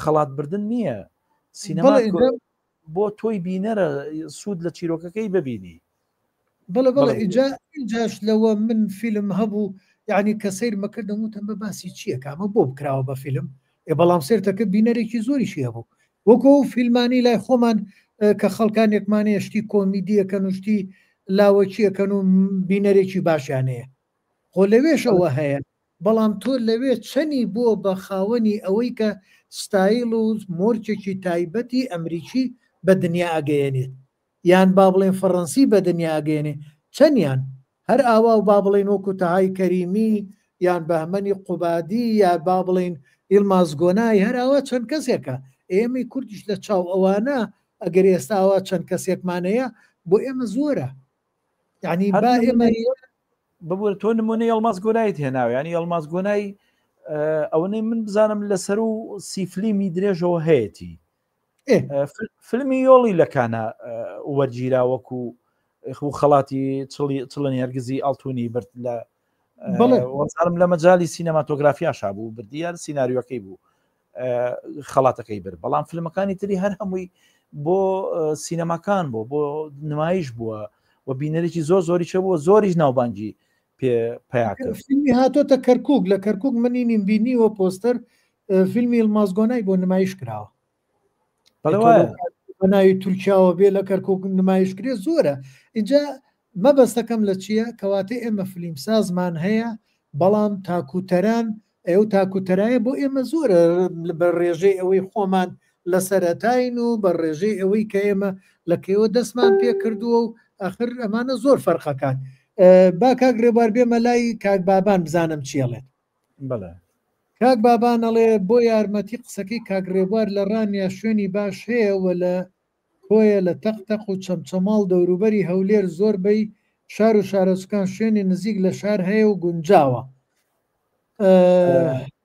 خەڵات بردن نییە سینەما بۆ تۆی بینەرە سوود لە چیرۆکەکەی ببینی بڵێ ئیجاش لەوە من فیلم هەبوو یعنی کە سیر مەکردم وتم بە باسی چییە کامە بۆ بکراوە بە فیلم بەڵام سێرتەکە بینەرێکی زۆریشی هەبوو وەکو فیلمانی لای خۆمان کە خەڵکانێکمانەیە شتی کۆمیدیەکەن و شتی لاوەکیەکەن و بینەرێکی باشیانەیە خۆ لەوێشەوە هەیە بەڵام تۆ لەوێ چەنی بۆ بە خاوەنی ئەوەی کە ستایل و مۆرچێکی تایبەتی ئەمریکی بە دنیا ئەگەیەنێت یان با بڵێن فەڕەنسی بە دنیا ئەگەێنێ چەندیان هەر ئاوا و با بڵێن وەکو تەهای کەریمی یان بەهمەنی قوبادی یا با بڵێن ئیلماز گۆنای هەراوە چەند کەسێکە ئێمەی کوردیش لە چاو ئەوانە ئەگەر ئێستاوە چەند کەسێکمانەیە بۆ ئێمە زۆرە یعنی با ئێمە ببوور تۆ نمونەی ئەڵماز گۆنایت هێناوە ینی ئەڵماز گۆنای ئەوەی من بزانم لەسەر و سیفلیمی درێژەوە هەیەی فیلمی یۆڵی لەکانە وەرگیرا وەکو خەڵاتی چڵن هەرگزی ئەڵتونی برد لە وەزارم لە مەجای سینەماتۆگرافیاشا بوو بردیار سینناریۆکەی بوو خەڵاتەکەی برد بەڵام فیلمەکانی تری هەر هەمووی بۆ سینەماکان بۆ نمایش بووە و بینەرێکی زۆر زۆری چە بووە زۆریش ناوبانگی پێیاکە فیلمی هاتۆتە کەرکک لە کەرکک منینیم بینیوە پۆستەر فیلمی ئەلمازگۆنای بۆ نمایش کراوە ناوی تورکیاوە بێ لە کەرکک نمایشکرێ زۆرە اینجا مەبەستەکەم لە چییە کەواتە ئێمە فیلم سازمان هەیە بەڵام تاکوتەران ئەو تاکوتەرایە بۆ ئێمە زۆرە بە ڕێژەی ئەوەی خۆمان لە سەرەتاین و بە ڕێژەی ئەوەی کە ئێمە لەکەوە دەستمان پێ کردووە و ئاخر ئەمانە زۆر فەرقەکان با کاک ڕێبوار بێمە لای کاک بابان بزانم چێڵێت کاک بابان ئەڵێ بۆ یارمەتی قسەکەی کاک ڕێبوار لە ڕانیا شوێنی باش هەیە و لە کۆیە لە تەختەق و چەمچەماڵ دەوروبەری هەولێر زۆربەی شار و شارۆچکان شوێنی نزیک لە شار هەیە و گونجاوە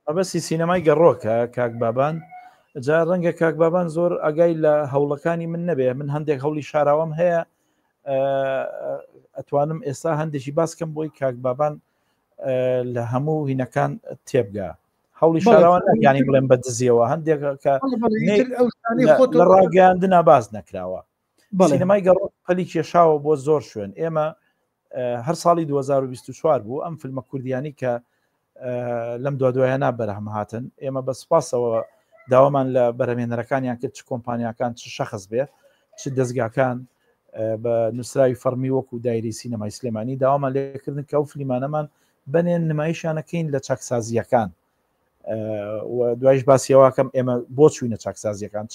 ئەبەسی سینەمای گەڕۆکە کاک بابان جا ڕەنگە کاک بابان زۆر ئەگای لە هەوڵەکانی من نەبێ من هەندێک هەوڵی شاراوەم هەیە ئەتوانم ئێستا هەندێکی باسکەم بۆی کاک بابان لە هەموو هینەکان تێبگا هەوڵی شاراوان ینی بڵێن بە دزیەوە هەندێک لە ڕاگەاندنا باز نەکراوە سینەمای گەڕۆ پەلی کێشاوە بۆ زۆر شوێن ئێمە هەر ساڵی 2024 بوو ئەم فیلمە کوردیانی کە لەم دوایانە بەرهەم هاتن ئێمە بە سوپاسەوە داوامان لە بەرهەمێنەرەکانیان کرد چ کۆمپانیاکان چ شەخص بێ چ دەستگاکان بە نووسراوی فەرمی وەکو دایری سینەمای سلێمانی داوامان لێکردن کە ئەو فلیمانەمان بنێن نمایشانەکەین لە چاکسازیەکان دوایش باسیەوەکەم ئێمە بۆ چوینە چاکسازیەکان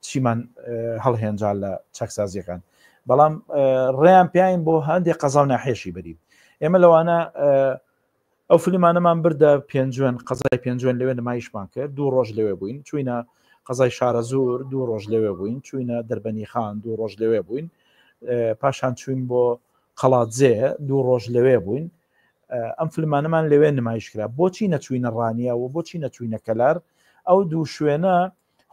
چیمان هەڵهێنجا لە چاکسازیەکان بەڵام ڕێیان پیاین بۆ هەندێک قەزاو ناحێشی بەری ئێمە لەوانە ئەو فلیمانەمان بردە پێنجوێن قەزای پێنجوێن لەوێ نمایشمان کرد 2 ڕۆژ لەوێ بووین چوینە قەزای شارە زۆر 2 ڕۆژ لەوێ بووین چوینە دەربەنی خان 2 ڕۆژ لەوێ بووین پاشان چوین بۆ قەڵاتجێ 2 ڕۆژ لەوێ بووین ئەم فلمانەمان لەوێ نمایشکرا بۆچی نەچوینە ڕانیا و بۆچی نەچوینە کەلار ئەو دوو شوێنە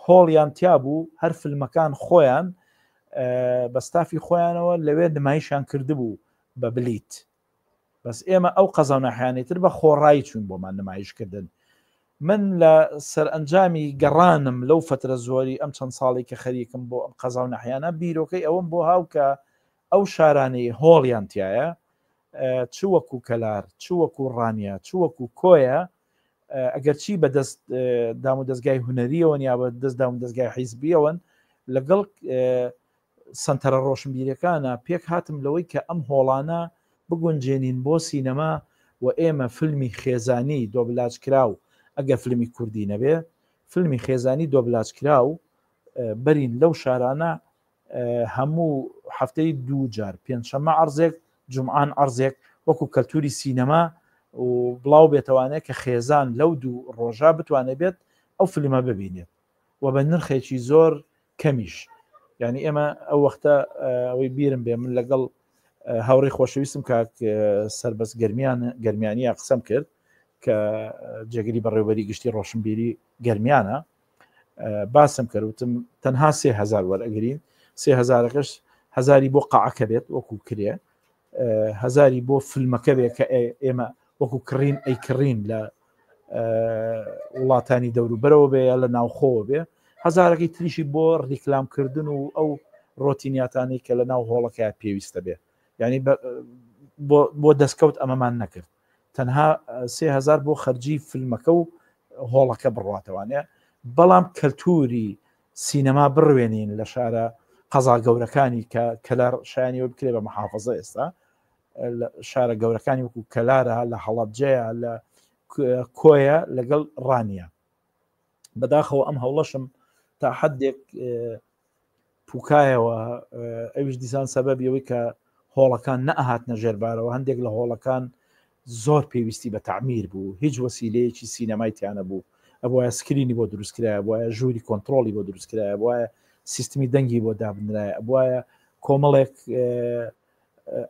هۆڵیان تیا بوو هەر فلمەکان خۆیان بەستافی خۆیانەوە لەوێ نمایشیان کردبوو بە بلیت بەس ئێمە ئەو قەزاو ناحیانێتتر بە خۆڕایی چوون بۆمان نمایشکردن من لە سەرئەنجامی گەڕانم لەو فترە زۆری ئەم چەند ساڵی کە خەریکم بۆ ئەم قەزاو ناحیانە بیرۆکەی ئەوم بۆ هاوکە ئەو شارانەی هۆڵیان تایە چ وەکو کەلار چ وەکو ڕانیا چ وەکو کۆیە ئەگەر چی بەدەست دام و دەستگای هونەریەوەن یا بە دەست دام و دەستگای حیزبیەوەن لەگەڵ سنتەرە ڕۆشنبیرەکانە پێک هاتم لەوەی کە ئەم هۆڵانە بگونجێنین بۆ سینەما و ئێمە فیلمی خێزانی دۆبلاج کراو ئەگەر فیلمی کوردی نەبێ فیلمی خێزانی دۆبلاج کراو بەرین لەو شارانە هەموو هەفتەی 2 جار پێنجشەممە عەرزێک جمعان عەرزێک وەکو کەلتوری سینەما و بڵاو بێتەوانێت کە خێزان لەو 2 ڕۆژە بتوانێت بێت ئەو فیلمە ببینێت و بە نرخێکی زۆر کەمیش یعنی ئێمە ئەو وەختە ئەوەی بیرم بێ من لەگەڵ هاوڕێی خۆشەویستم کاک سەربەست گەرمیانیە قسەم کرد کە جێگری بەڕێوەبەری گشتی ڕۆشنبیری گەرمیانە باسم کردوتم تەنها 3000 وەرئەگرین 3000ەکەش 1000 بۆ قەعەکە بێت وەکو کرێ 1000 بۆ فیلمەکە بێت کە ئێمە وەکو کڕین ئەی کڕین لە وڵاتانی دەوروبەرەوە بێ لە ناوخۆوە بێ 1000ەکەی تریشی بۆ ڕیکلامکردن و ئەو ڕۆتینیاتانی کە لە ناو هۆڵەکە پێویستە بێ ینی بۆ دەستکەوت ئەمەمان نەکرد تەنها 3000 بۆ خەرجی فیلمەکە و هۆڵەکە بڕاتەوانێ بەڵام کەلتوری سینەما بڕوێنین لە شارە قەزا گەورەکانی کە کەلار شایانیەوە بکرێ بە محافظە ئێستا شارە گەورەکانی وەکو کەلارە لە هەڵەبجەیە لە کۆیە لەگەڵ ڕانیە بەداخەوە ئەم هەوڵەشم تا حدێک پوکایەوە ئەویش دیسان سەبەبیەوەی کە هۆڵەکان نەهاتنە ژێربارەوە هەندێک لە هۆڵەکان زۆر پێویستی بە تعمیر بوو هیچ وەسیلەیەکی سینەمای تیانە بوو ئەوە سکرینی بۆ دروستکرایە بۆە ژووری کۆنتترۆلی بۆ دروستکرایە بۆە سیستمی دەنگی بۆ دابنرایە بۆە کۆمەڵێک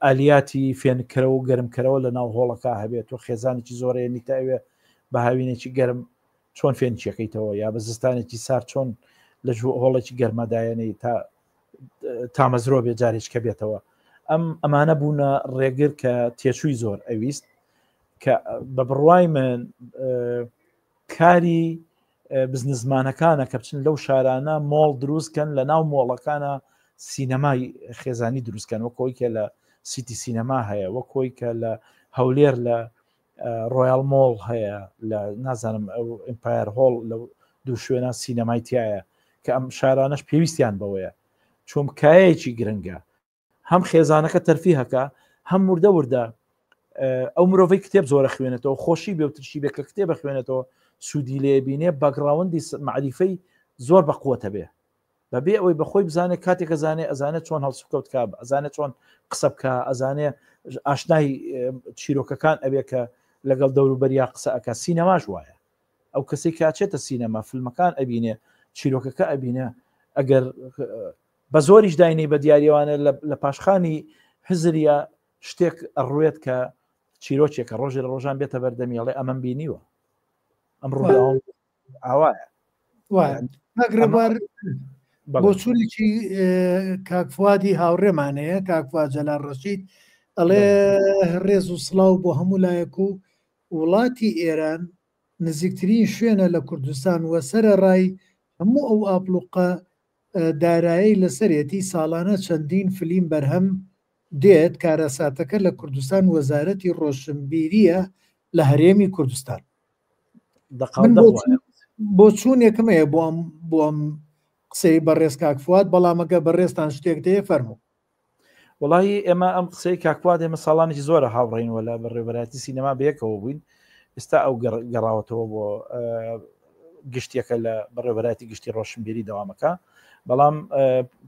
ئالیاتی فێنکەرە و گەرمکەرەوە لە ناو هۆڵەکە هەبێت و خێزانێکی زۆرێنی تاوێ بە هاوینێکی گەرم چۆن فێنچەکەیتەوە یا بە زستانێکی سار چۆن لە هۆڵێکی گەرمەدایەنەی تامەزرۆ بێ جارێک کە بێتەوە ئەمانە بوونە ڕێگر کە تێچووی زۆر ئەویست کە بە بڕوای من کاری بزنسمانەکانە کە بچن لەو شارانە مۆڵ دروستکەن لە ناو مۆڵەکانە سینەمای خێزانی دروستکەن وە کۆی کە لە سیتی سینەما هەیە وە کۆی کە لە هەولێر لە ڕۆیال مۆڵ هەیە لە نازانم ئەو ئیمپایر هۆڵ لە دوو شوێنە سینەمای تایە کە ئەم شارانەش پێویستیان بەوەیە چۆن کایەکی گرنگە هەم خێزانەکە تەرفی هەکە هەم وردە وردە ئەو مرۆڤی کتێب زۆرە خوێنێتەوە خۆشی بێ و ترشی بێ کە کتێبە خوێنێتەوە سوودی لێبینێ باگراوندی معریفەی زۆر بەقوتە بێ بەبێ ئەوەی بەخۆی بزانێت کاتێکە زانێ ئەزانێت چۆن هەڵسوکەوت کا ئەزانێت چۆن قسە بکە ئەزانێ ئاشنای چیرۆکەکان ئەبێ کە لەگەڵ دەوروبەریا قسە ئەکە سینەماش وایە ئەو کەسی کاچێتە سینەما فیلمەکان ئەبینێ چیرۆکەکە ئەبینە ئەگەر بە زۆریش داینەی بە دیاریوانە لە پاشخانی حزریە شتێک ئەڕوێت کە چیرۆکێکە ڕۆژی ڕۆژان بێتە بەردەمیاڵێ ئەمەم بینیوە ئەم ڕوو ئاوایە ئەگرەبار بۆ چوونێکی کاکفوادی هاوڕێمانەیە کاکفواد جەلال ڕەشید ئەڵێ ڕێز و سڵاو بۆ هەموو لایەک و وڵاتی ئێران نزیکترین شوێنە لە کوردستان وە سەرە ڕای هەموو ئەو ئاپلوقە دارایی لەسەرێتی ساڵانە چەندین فلیم بەرهەم دێت کارەساتەکە لە کوردستان وەزارەتی ڕۆشنبیریە لە هەرێمی کوردستان بۆ چوونێکم هەیە بۆ ئەم قسەی بەڕێز کاکفواد بەڵامەکە بەڕێستان شتێک دەیە فەرموو وڵی ئێمە ئەم قسەی کاکوات ئێمە ساڵانێکی زۆرە هاوڕێنوە لە بەڕێوەبەتی سینەما بەیەکەوە بووین ئێستا ئەو گەڕاوەتەوە بۆ گشتێکە لە بەڕێوەبەتی گشتی ڕۆشنبیری دەوامەکە بەڵام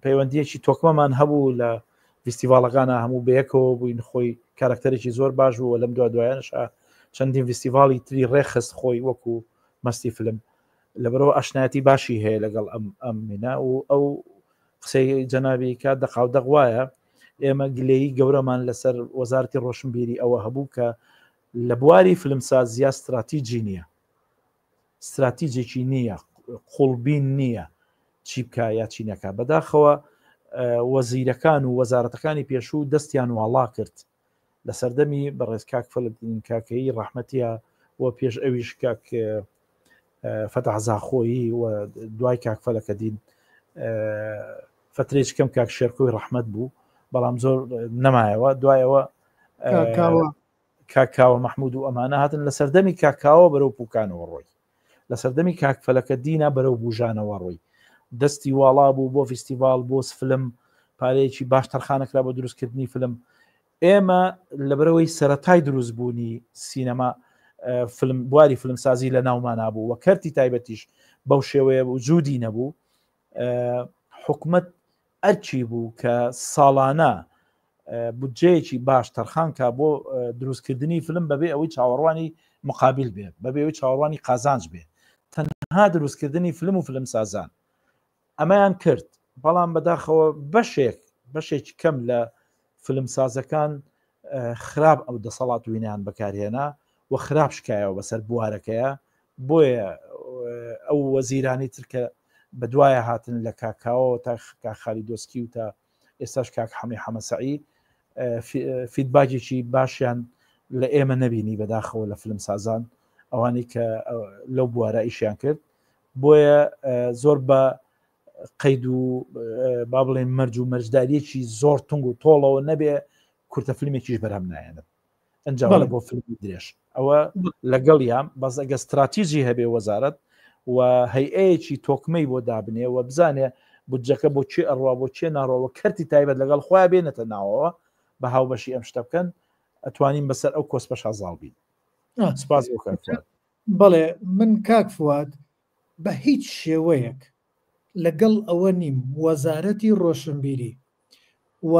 پەیوەندیەکی تۆکمەمان هەبوو لە فیستیڤالەکانە هەموو بەیەکەوە بووین خۆی کارکتەرێکی زۆر باش بوو لەم دوایانش چەندین فیستیڤالی تری ڕێخست خۆی وەکو مەستی فلم لەبەرەوە ئاشنایەتی باشی هەیە لەگەڵ ئەم مینە و ئەو قسەی جەنابی کات دەقاودەق وایە ئێمە گلەیی گەورەمان لەسەر وەزارەتی ڕۆشنبیری ئەوە هەبوو کە لە بواری فلمسازیە استراتیجی نییە استراتیجێکی نییە قوڵبین نییە چی بکە یا چی نەکە بەداخەوە وەزیرەکان و وەزارەتەکانی پێشوو دەستیان واڵا کرد لە سەردەمی بەڕێز کاک فەلەدین کاکەیی ڕەحمەتیە و پێش ئەویش کاک فتح زاخۆیی و دوای کاک فەلەکە دین فترێک کەم کاک شێرکۆی ڕەحمەت بوو بەڵام زۆر نەمایەوە دوایەوە کاکاوە مەحموود و ئەمانە هاتن لە سەردەمی کاکاوە بەرەو پوکانەوە ڕۆی لە سەردەمی کاک فەلەکە دینە بەرەو بوژانەوە ڕۆی دەستی واڵا بوو بۆ فیستیڤال بۆ فلم پارەیەکی باش تەرخانەکرا بۆ دروستکردنی فلم ئێمە لەبەرەوەی سەرەتای دروستبوونی سینەما فلم بواری فلمسازی لە ناومان نبوو وە کەرتی تایبەتیش بەو شێوەیە بوو جوودی نەبوو حکومت ئەرچی بوو کە ساڵانە بودجەیەکی باش تەرخانکە بۆ دروستکردنی فلم بەبێ ئەوەی چاوەڕوانی مقابل بێ بەبێ ئەوەی چاوەڕوانی قازانج بێ تەنها دروستکردنی فلم و فلمسازان ئەمەیان کرد بەڵام بەداخەوە بەشێکی کەم لە فلمسازەکان خراپ ئەو دەسەڵات وینیان بەکارهێنا و خراپ شکایەوە بەسەر بوارەکەیە بۆیە ئەو وەزیرانی ترکە بەدوایە هاتن لە کاکاوە تا کاخالی دۆسکی و تا ئێستاش کاک حەمی حەمەسەعی فیدباکێکی باشیان لە ئێمە نەبینی بەداخەوە لە فلمسازان ئەوانەی کە لەو بوارە ئیشیان کرد بۆیە زۆر بە قەید و با بڵێن مەرج و مەرجداریەکی زۆر تونگ و تۆڵەوە نەبێ کورتە فیلمێکیش بەرهەم نایەنێت ئەنجاوە بۆ فیلمی درێژ ئەوە لەگەڵ یام بەس ئەگە استراتیژی هەبێ وەزارەت و هەیئەیەکی تۆکمەی بۆ دابنێ و بزانێ بودجەکە بۆ چێ ئەڕوا بۆ چێ ناڕەوە کەرتی تایبەت لەگەڵ خۆیان بێنێتە ناوەوە بە هاوبەشی ئەم شتە بکەن ئەتوانین بەسەر ئەو کۆسپە شازاڵ بین. سپاس بۆ کاک. بەڵێ من کاک فواد بە هیچ شێوەیەک لەگەڵ ئەوە نیم وەزارەتی ڕۆشنبیری و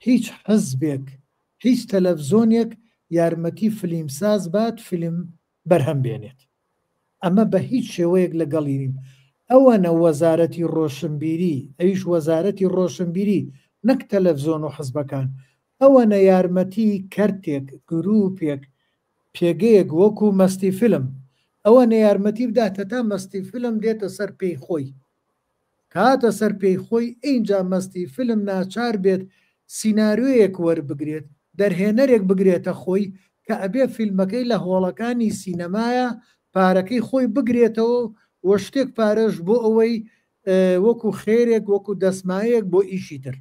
هیچ حزبێک هیچ تەلەڤزۆنێک یارمەتی فیلمساز بات فیلم بەرهەم بێنێت ئەمە بە هیچ شێوەیەک لەگەڵی نیم ئەوەنە وەزارەتی ڕۆشنبیری ئەویش وەزارەتی ڕۆشنبیری نەک تەلەڤزۆن و حزبەکان ئەوەنە یارمەتی کەرتێک گروپێک پێگەیەک وەکو مەستی فیلم ئەوەنە یارمەتی بداتە تا مەستی فیلم دێتە سەر پێی خۆی کاتە سەر پێی خۆی ئینجا مەستی فیلم ناچار بێت سیناریۆیەک وەربگرێت دەرهێنەرێک بگرێتە خۆی کە ئەبێ فیلمەکەی لە هۆڵەکانی سینەمایە پارەکەی خۆی بگرێتەوە وە شتێک پارەش بۆ ئەوەی وەکو خێرێک وەکو دەسمایەک بۆ ئیشی تر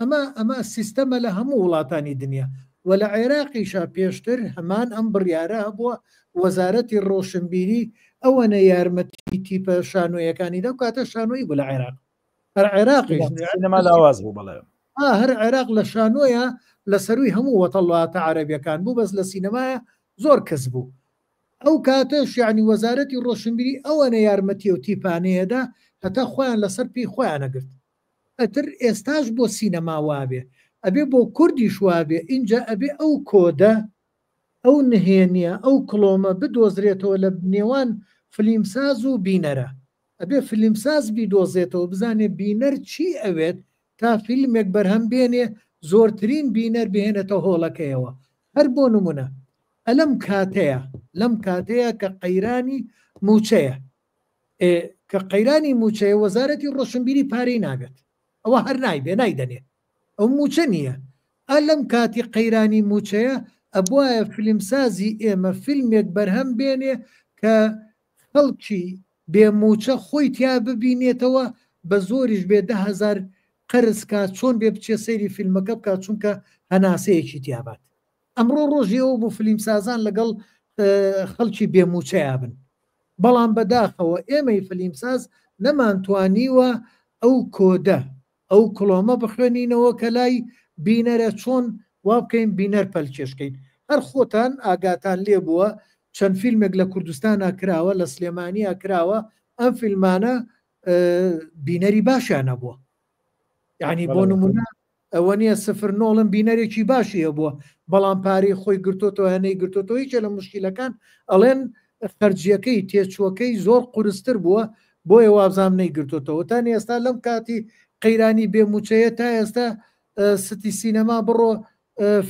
ئەمە سیستەمە لە هەموو وڵاتانی دنیا و لە عێراقیشا پێشتر هەمان ئەم بڕیارە هەبووە وەزارەتی ڕۆشنبیری ئەوەنە یارمەتی تیپە شانۆیەکانی دا و کاتە شانۆی بوو لە عێراق هەر عێراقیش سینەما لاواز بوو بەڵێ هەر عێراق لە شانۆیە لە سەروی هەموو وەتەڵاتە عەرەبیەکان بوو بەس لە سینەمایە زۆر کەس بوو ئەو کاتەش یعنی وەزارەتی ڕۆشنبیری ئەوەنە یارمەتی و تیپانەیەدا هەتا خۆیان لەسەر پێی خۆیان نەگرت ئەتر ئێستاش بۆ سینەما وابێ ئەبێ بۆ کوردیش وابێ اینجا ئەبێ ئەو کۆدە ئەو نهێنیە ئەو کڵۆمە بدۆزرێتەوە لە نێوان فلیمساز و بینەرە ئەبێ فلیمساز بیدۆزێتەوە بزانێ بینەر چی ئەوێت تا فیلمێک بەرهەم بێنێ زۆرترین بینەر بهێنێتەوە هۆڵەکەیەوە هەر بۆ نمونە ئەلەم کاتەیە کە قەیرانی موچەیە کە قەیرانی موچەیە وەزارەتی ڕۆشنبیری پارەی ناگەت ئەوە هەر نایبێ نایدەنێ ئەو موچە نییە ئەلەم کاتی قەیرانی موچەیە ئەبواە فیلمسازی ئێمە فیلمێک بەرهەم بێنێ کە خەڵکی بێموچە خۆی تیا ببینێتەوە بە زۆریش بێ 10,000 قرس کات چۆن بێ بچێ سەیری فیلمەکە بکات چونکە هەناسەیەکی تیابات ئەمڕۆ ڕۆژیەوە بۆ فیلمسازان لەگەڵ خەڵکی بێموچەیە بن بەڵام بەداخەوە ئێمەی فیلمساز نەمانتوانیوە ئەو کۆدە ئەو کڵۆمە بخوێنینەوە کە لای بینەرە چۆن وا بکەین بینەر پەلکێشکەین هەر خۆتان ئاگاتان لێ بووە چەند فیلمێک لە کوردستانە کراوە لە سلێمانیە کراوە ئەم فیلمانە بینەری باشیانە بووە یعنی بۆ نمونە ئەوە نیە سفر نۆڵم بینەرێکی باشیە بووە بەڵام پارەی خۆی گرتۆتەوە هەنەی گرتۆتەوە هیچە لە مشکیلەکان ئەڵێن خەرجیەکەی تێچووەکەی زۆر قورستر بووە بۆیە وابزانام نەیگرتۆتەوە تا ئێستا لەم کاتی قەیرانی بێموچەیە تا ئێستا ستی سینەما بڕۆ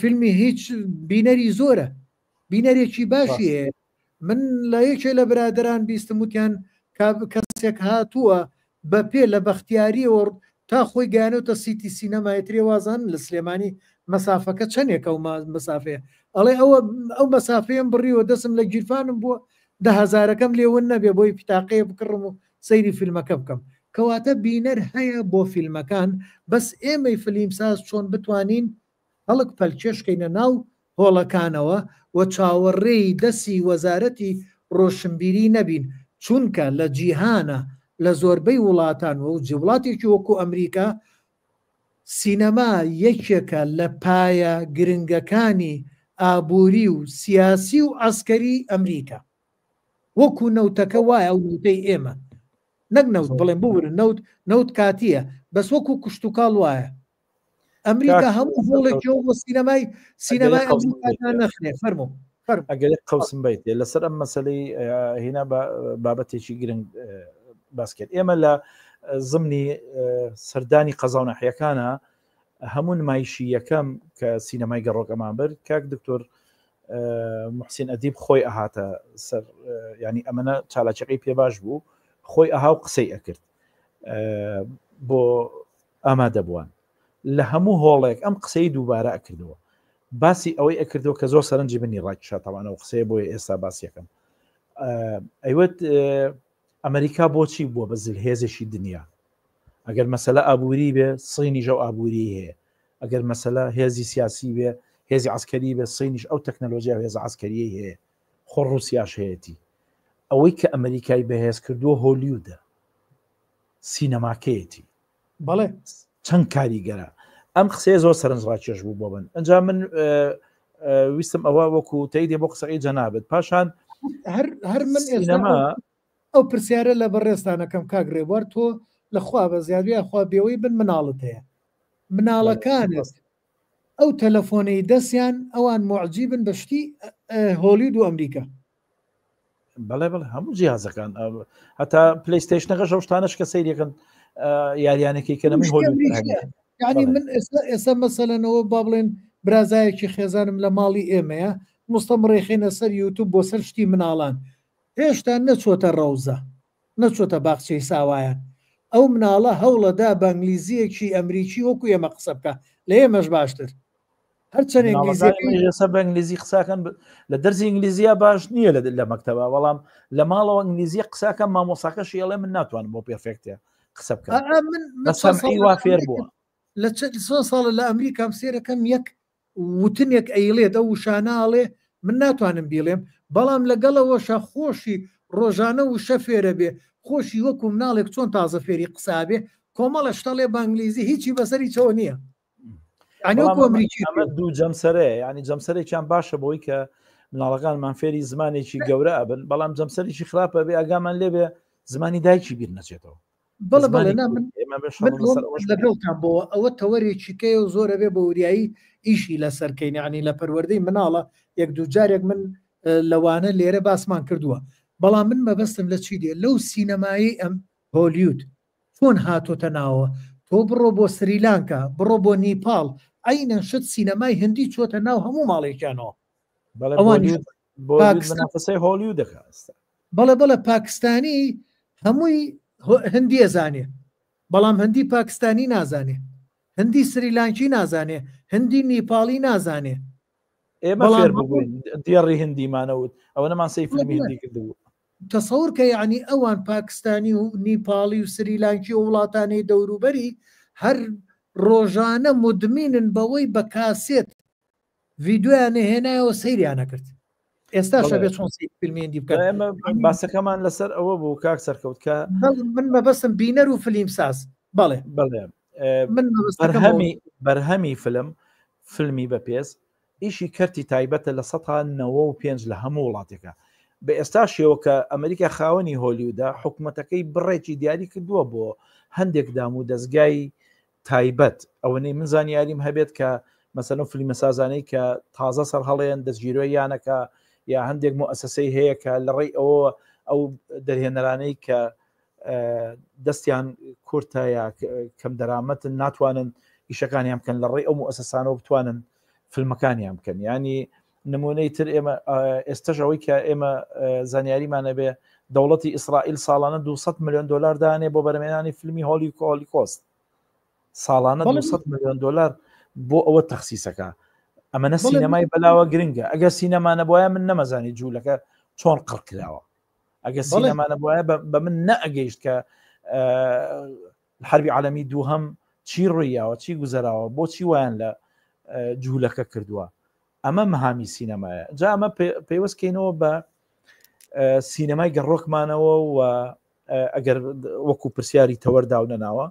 فیلمی هیچ بینەری زۆرە بینەرێکی باشیە من لە یەکێ لە برادران بیستم وتیان کەسێک هاتووە بە پێ لە بەختیاریەوە تا خۆی گیانەوەتە سیتی سینەمایەتری وازان لە سلێمانی مەسافەکە چەندێکە و مەسافەیە ئەڵێ ئەو مەسافەیەم بڕیوە دەسم لە گیرفانم بووە 10,000ەکەم لێون نەبێ بۆی پیتاقەیە بکڕم و سەیری فیلمەکە بکەم کەواتە بینەر هەیە بۆ فیلمەکان بەس ئێمەی فیلمساز چۆن بتوانین هەڵک پەلکێشکەینە ناو هۆڵەکانەوە و چاوەڕێی دەسی وەزارەتی ڕۆشنبیری نەبین چونکە لە جیهانە لە زۆربەی وڵاتانەوە و جوڵاتێکی وەکو ئەمریکا سینەما یەکێکە لە پایە گرنگەکانی ئابووری و سیاسی و عەسکەری ئەمریکا وەکو نەوتەکە وایە ئەو نوتەی ئێمە نەک نەوت بڵێن بورن نەوت کاتیە بەس وەکو کوشت و کاڵ وایە ئەمریکا هەموو هۆڵێکەوە بۆ سینەمای ئەمریکا نەخنێ فەرمو ئەگەر قەوسم بیت لەسەر ئەم مەسەلەی هێنا بابەتێکی گرنگ باس کرد ئێمە لە زمنی سەردانی قەزا و ناحیەکانە هەموو نمایشی یەکەم کە سینەمای گەڕۆکەمان برد کاک دکتۆر محسین ئەدیب خۆی ئەهاتە سەر ینی ئەمەە چالاچەقی پێ باش بوو خۆی ئەها و قسەی ئەکرد بۆ ئامادەبووان لە هەموو هۆڵێک ئەم قسەی دووبارە ئەکردەوە باسی ئەوەی ئەکردەوە کە زۆر سەرنجی بنی ڕاکشاتەوانەوە قسەیە بۆیە ئێستا باسیەکەم ئەیوت ئەمریکا بۆچی بووە بە زلهێزێکی دنیا ئەگەر مەسەلە ئابووری بێ سینی ژەو ئابووری هەیە ئەگەر مەسەلە هێزی سیاسی بێ هێزی عسکەری بێ سینیش ئەو تەکنەلۆژیا هێز عسکەری هەیە خۆ ڕوسیاش هەیەی ئەوەی کە ئەمریکای بەهێز کردووە هۆلیوودە سینەماکەیەتی بەڵێ چەند کاریگەرە ئەم قسەیە زۆر سەرنجڕاکێش بوو بۆ بن ئەنجا من ویستم ئەوە وەکو تەیدێ بۆ قسەی جەنابێت پاشان هەر من ئێستا ئەو پرسیارە لە بەڕێستانەکەم کاگرێوار تۆ لەخوا بە زیادویە خوا بێەوەی بن مناڵت هەیە مناڵەکانت ئەو تەلەفۆنەی دەستیان ئەوان معجیبن بەشتی هۆلیود و ئەمریکا بەڵێ بڵێ هەموو جیازەکان هەتا پلیستیشنەکە شەوشتانش کە سەیرەکەن یاریانێکی کە نەمی ینی من ئێستا مەسەلەنەوە با بڵێن برازایەکی خێزانم لە ماڵی ئێمەیە مستەمڕێخێنە سەر یوتوب بۆ سەر شتی مناڵان هێشتا نەچۆتە ڕەوزە نەچۆتە باخچەی ساوایان ئەو مناڵە هەوڵەدا بە ئەنگلیزیەکی ئەمریکی وەکو ئێمە قسە بکە لە ئێمەش باشتر هەرچەند ئینگلیزی بە ئەنگلیزی قساکەن لە دەرزی ئینگلیزیە باش نییە لە مەکتەبە بەڵام لە ماڵەوە ئینگلیزی قساکە مامۆساکەشی ئەڵێ من ناتوانم بۆ پێرفێکتە قسە بکەم وا فێر بووە لە 100 ساڵە لە ئەمریکام سێرەکەم یەک وتنێک ئەیڵێت ئەو وشاناڵێ من ناتوانم بیڵێم بەڵام لەگەڵەوەشە خۆشی ڕۆژانە و شە فێرە بێ خۆشی وەکو مناڵێک چۆن تازە فێری قسابێ کۆمەڵە شتەڵێ بەنگلیزی هیچی بەسەری چۆ نییە ئەمە دوو جەمسەرەیە ینی جەمسەرێکیان باشە بۆی کە مناڵەکانمان فێری زمانێکی گەورە ئەبن بەڵام جەمسەرێکی خراپە بێ ئەگامان لێبێ زمانی دایکی بیر نەچێتەوە بەڵێ بەڵێ لەگەڵتان بۆ ئەوە تەوەرێکی کەی و زۆرە بێ بە وریایی ئیشی لەسەرکەین عنی لە پەروەردەی مناڵە یەک دوو جارێک من لەوانە لێرە باسمان کردووە بەڵام من مەبەستم لە چی دێ لەو سینەمایی ئەم هۆلیود چۆن هاتۆتە ناوە تۆ بڕۆ بۆ سریلانکا بڕۆ بۆ نیپال ئەینە شت سینەمای هەندی چۆتە ناو هەموو ماڵێکیانەوە هۆلیود دەکات بەڵێ پاکستانی هەمووی هەندی ئەزانێ بەڵام هەندی پاکستانی نازانێ هەندی سریلانکی نازانێ هەندی نیپاڵی نازانێ ئێمە فێر ببووین دیێڕی هەندیمانەوت ئەوە نەمان سەی فیلمی هەندی کردبوو تەسەور کە یعنی ئەوان پاکستانی و نیپاڵی و سریلانکی و وڵاتانی دەوروبەری هەر ڕۆژانە مدمینن بەوەی بە کاسێت ڤیددیویانە هێنایەوە سەیریانە کرد ئێستا شەبێ چۆن فیلمێندی بکەن باسەکەمان لەسەر ئەوە بوو کاک سەرکەوت کە من مەبەستم بینەر و فیلم ساز بەڵێ بەرهەمی فیلمی بەپێز ئیشی کەرتی تایبەتە لە 1995 لە هەموو وڵاتێکە بە ئێستا شێوە کە ئەمریکا خاوەنی هۆلیودا حکوومەتەکەی بڕێکی دیاری کردووە بۆ هەندێک دام و دەستگای تایبەت ئەوەی من زانیاریم هەبێت کە مەسەلەن فیلمە سازانەی کە تازە سەر هەڵەیەن دەستگیرۆی یانەکە یا هەندێک مؤسسەی هەیە کە لەڕێی ئەو دەرهێنەرانەی کە دەستیان کورتە یا کەم دەرامەتن ناتوانن ئیشەکانیان بکەن لەڕێی ئەو مؤسسانەوە بتوانن فیلمەکانیان بکەن ینی نمونەی تر ئێمە ئێستەژەوەی کە ئێمە زانیاریمانە بێ دەوڵەتی ئیسرائیل ساڵانە 200 میلیۆن دلار دانێ بۆ بەرهێنانی فیلمی هۆلیکۆست ساڵانە 200 میلیۆن دلار بۆ ئەوە تەخسیسەکە ئەمەنە سینەمای بەلاوە گرنگە ئەگەر سینەمانە بواە من نەمەزانی جوولەکە چۆن قڕکراوە ئەگەر سینەمانە بواە بە من نەئەگەیشت کە حربی عالەمی دووهەم چی ڕوویاوە چی گوزەراوە بۆچی وایان لە جوولەکە کردووە ئەمە مەهامی سینەمایە جا ئەمە پێوەستکەینەوە بە سینەمای گەڕۆکمانەوە و ئەگەر وەکو پرسیاری تەوەرداو نەناوە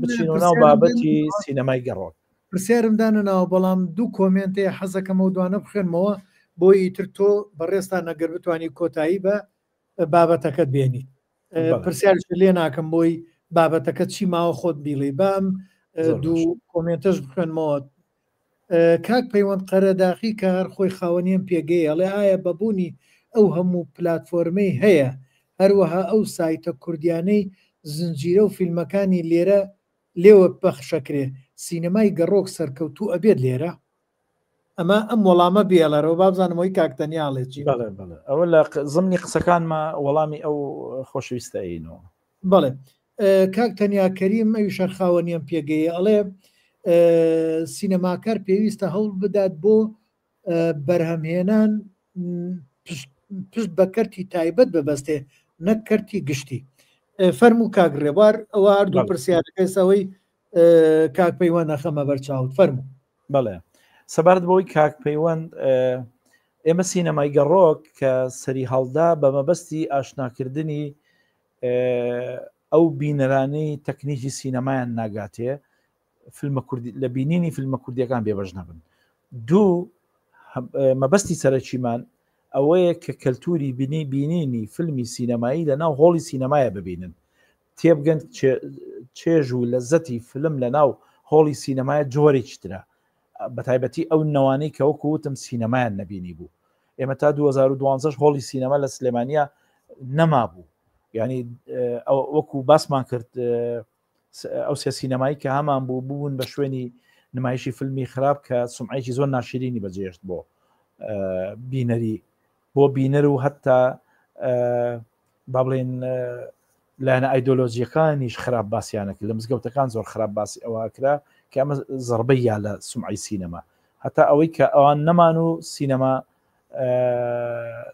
بچینەوە ناو بابەتی سینەمای گەڕۆک پرسیارمدانە ناوە بەڵام دوو کۆمنتەیە حەزەکەمە و دوانە بخێنمەوە بۆی ئیتر تۆ بەڕێستان نەگەر بتوانانی کۆتایی بە بابەتەکەت بێنیت پرسیارش لێ ناکەم بۆی بابەتەکە چی ماوە خۆت بیڵی بام دوو کۆمنتەش بخێنمەوە کاک پەیوەند قەرەداخی کە هەر خۆی خاوەنیان پێگەی ئەڵێ ئایا بەبوونی ئەو هەموو پلاتفۆرمەی هەیە هەروەها ئەو سایتە کوردیانەی زنجیرە و فیلمەکانی لێرە لێوە پەخشەکرێ سینەمای گەڕۆک سەرکەوتوو ئەبێت لێرە ئەمە ئەم وەڵامە بێڵەرەوە بابزانمەوەی کاکتەنیاڵێکی ئەوە لە زمانی قسەکانمە وەڵامی ئەو خۆشەویستەینەوە بەڵێ کاک تەنیا کەریم ئەوی شەرخاوەنیان پێگەی ئەڵێ سینەماکار پێویستە هەوڵ بدات بۆ بەرهەمهێنان پشت بە کەرتی تایبەت ببەستێ نەک کەرتی گشتی فەرموو کاک ڕێبوار ئەوە هەردوو پرسیارەکەسەوەی کاک پەیوەند نەخەمە بەرچاوت فەرموو بەڵێ سەبارەت بەوەی کاک پەیوەند ئێمە سینەمای گەڕۆک کە سەری هەڵدا بە مەبەستی ئاشناکردنی ئەو بینەرانی تەکنیکی سینەمایان ناگاتێ فیلمە کوردی لە بینینی فیلمە کوردیەکان بێبەش نەبن دوو مەبەستی سەرەکیمان ئەوەیە کە کەلتوری بینینی فیلمی سینەمایی لە ناو هۆڵی سینەمایە ببینن تێبگەن چێژ و لەزەتی فیلم لە ناو هۆڵی سینەمایە جۆرێکی ترە بە تایبەتی ئەو نەوانەی کە وەکو وتم سینەمایان نەبینی بوو ئێمە تا 2012 هۆڵی سینەما لە سلێمانیا نەما بوو ینی وەکو باسمان کرد ئەو سێ سینەمایی کە هەمان بوو بوون بە شوێنی نمایشی فیلمی خراپ کە سومعەیەکی زۆر ناشرینی بەجێشت بۆ بینەری بۆ بینەر و هەتا با بڵێن لایەنە ئایدۆلۆژیەکانیش خراپ باسییانەکە لە مزگەوتەکان زۆر خراپ باسی ئەوەکرا کە ئەمە زەربەی یا لە سومعی سینەما هەتا ئەوەی کە ئەوان نەمان و سینەما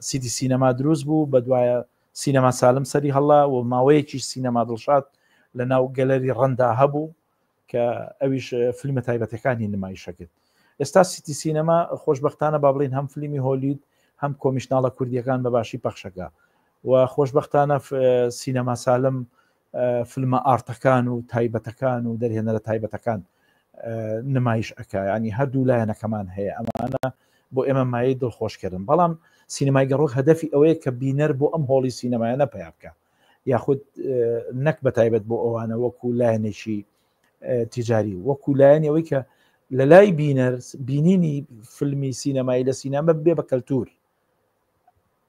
سیدی سینەما دروست بوو بە دوایە سینەما سالم سەری هەڵا و ماوەیەکی سینەما دڵشاد لە ناو گەلەری ڕەندا هەبوو کە ئەویش فیلمە تایبەتەکانی نمایشەکرد ئێستا سیتی سینەما خۆشببختانە با بڵین هەم فیلمی هۆلیود هەم کۆمیشناڵە کوردیەکان بە باشی پەخشەکە و خۆشببختانە سینەما سالم فیلمە ئارتەکان و تایبەتەکان و دەرهێنەرە تایبەتەکان نمایش ئەکا ینی هەردوو لایەنەکەمان هەیە ئەمانە بۆ ئێمە مایەی دڵخۆشکردن بەڵام سینەمای گەڕۆک هەدەفی ئەوەیە کە بینەر بۆ ئەم هۆڵی سینەمایانە پیا بکە یاخود نەک بە تایبەت بۆ ئەوانە وەکو لایەنێکی تیجاری وەکو لایەنی ئەوەی کە لە لای بینەر بینینی فیلمی سینەمایی لە سینەمە بێ بە کەلتور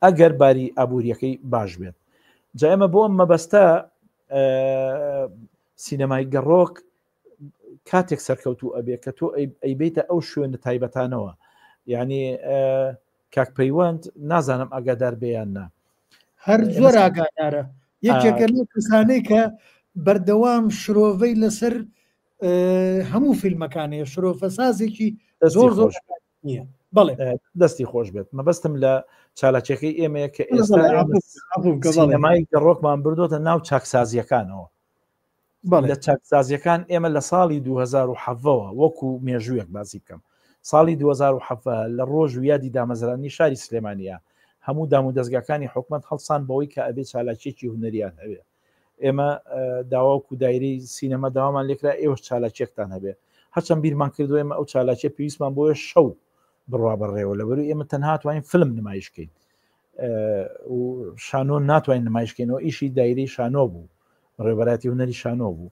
ئەگەر باری ئابوووریەکەی باش بێت جا ئێمە بۆ ئەم مەبەستە سینەمای گەڕۆک کاتێک سەرکەوتو ئەبێ کە تۆ ئەیبیتە ئەو شوێنە تایبەتانەوە یعنی کاک پەیوەند نازانم ئاگادار بێیان نا هەر زۆر ئاگادارە یەکێکە لە کەسانەی کە بەردەوام شرۆڤەی لەسەر هەموو فیلمەکانەیە شرۆفە سازێکی زۆر زۆر نییە بەڵێ دەستی خۆش بێت مەبەستم لە چالاکیەکەی ئێمەیە کە ئێستا سینەمای گەڕۆکمان بردۆتە ناو چاکسازیەکانەوە لە چاکسازیەکان ئێمە لە ساڵی 2007ەوە وەکو مێژوویەک باسی بکەم ساڵی 2007 لە ڕۆژ و یادی دامەزرانی شاری سلێمانیە هەموو دام و دەستگاکانی حکومت هەڵسان بەوەی کە ئەبێ چالاکیێکی هونەریان هەبێ ئێمە داواکو دایری سینەمە داوامان لێکرا ئێوە چالاکیەکتان هەبێ هەرچەند بیرمان کردو ئێمە ئەو چالاکیە پێویستمان بۆیە شەو بڕوا بەڕێوە لەبەروی ئێمە تەنها توانین فیلم نمایشکەین و شانۆ ناتوانین نمایشکەینەوە ئیشی دایری شانۆ بوو ڕێبەراتی هونەری شانۆ بوو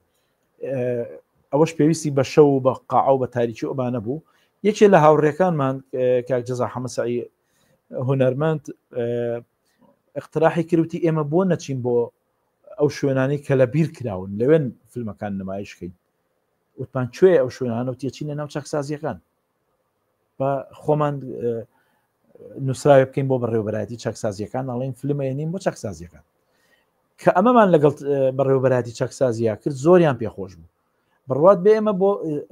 ئەوەش پێویستی بە شەو و بە قاع و بە تاریکی ئۆبانە بوو یەکێ لە هاوڕێکانمان کاک جەزا حەمەسعی هونەرمەند اقتراحی کردوتی ئێمە بۆ نەچین بۆ ئەو شوێنانی کە لە بیر کراون لەوێن فیلمەکان نمایشکەین وتمان کوێ ئەو شوێنانە و تێچینە ناو چاکسازیەکان بە خۆمان نووسراوی بکەین بۆ بەڕێوەبەرایەتی چاکسازیەکان ئەڵێن فیلمێنین بۆ چاکسازیەکان کە ئەمەمان لەگەڵ بەڕێوەبەرایەتی چاکسازیە کرد زۆریان پێخۆش بوو بڕوات بێ ئێمە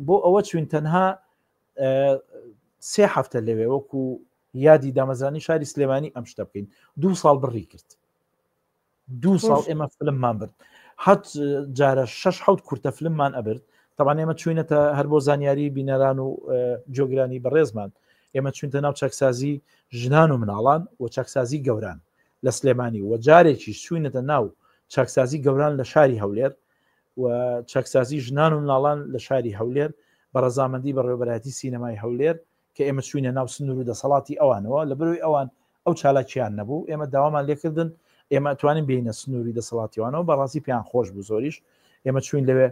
بۆ ئەوە چوین تەنها 3 هەفتە لەوێ وەکو یادی دامەزانی شاری سلێمانی ئەم شتە بکەین 2 ساڵ بڕی کرد 2 ساڵ ئێمە فیلممان برد حەت جارە 6-7 کورتە فیلممان ئەبرد طبعا ئێمە چوینەتە هەر بۆ زانیاری بینەران و جۆگرانی بەڕێزمان ئێمە چوینتە ناو چاکسازی ژنان و مناڵان و چاکسازی گەوران لە سلێمانی و جارێکی چوینەتە ناو چاکسازی گەوران لە شاری هەولێر و چاکسازی ژنان و مناڵان لە شاری هەولێر بە ڕەزامەندی بەڕێوەبەرایەتی سینەمای هەولێر کە ئێمە چوینە ناو سنوور و دەسەڵاتی ئەوانەوە لە بەروی ئەوان ئەو چالاکیان نەبوو ئێمە داوامان لێکردن ئێمە توانین بینە سنووری دەسەڵاتیوانەوە بەڕاستی پیان خۆش بوو زۆریش ئێمە چوین لەوێ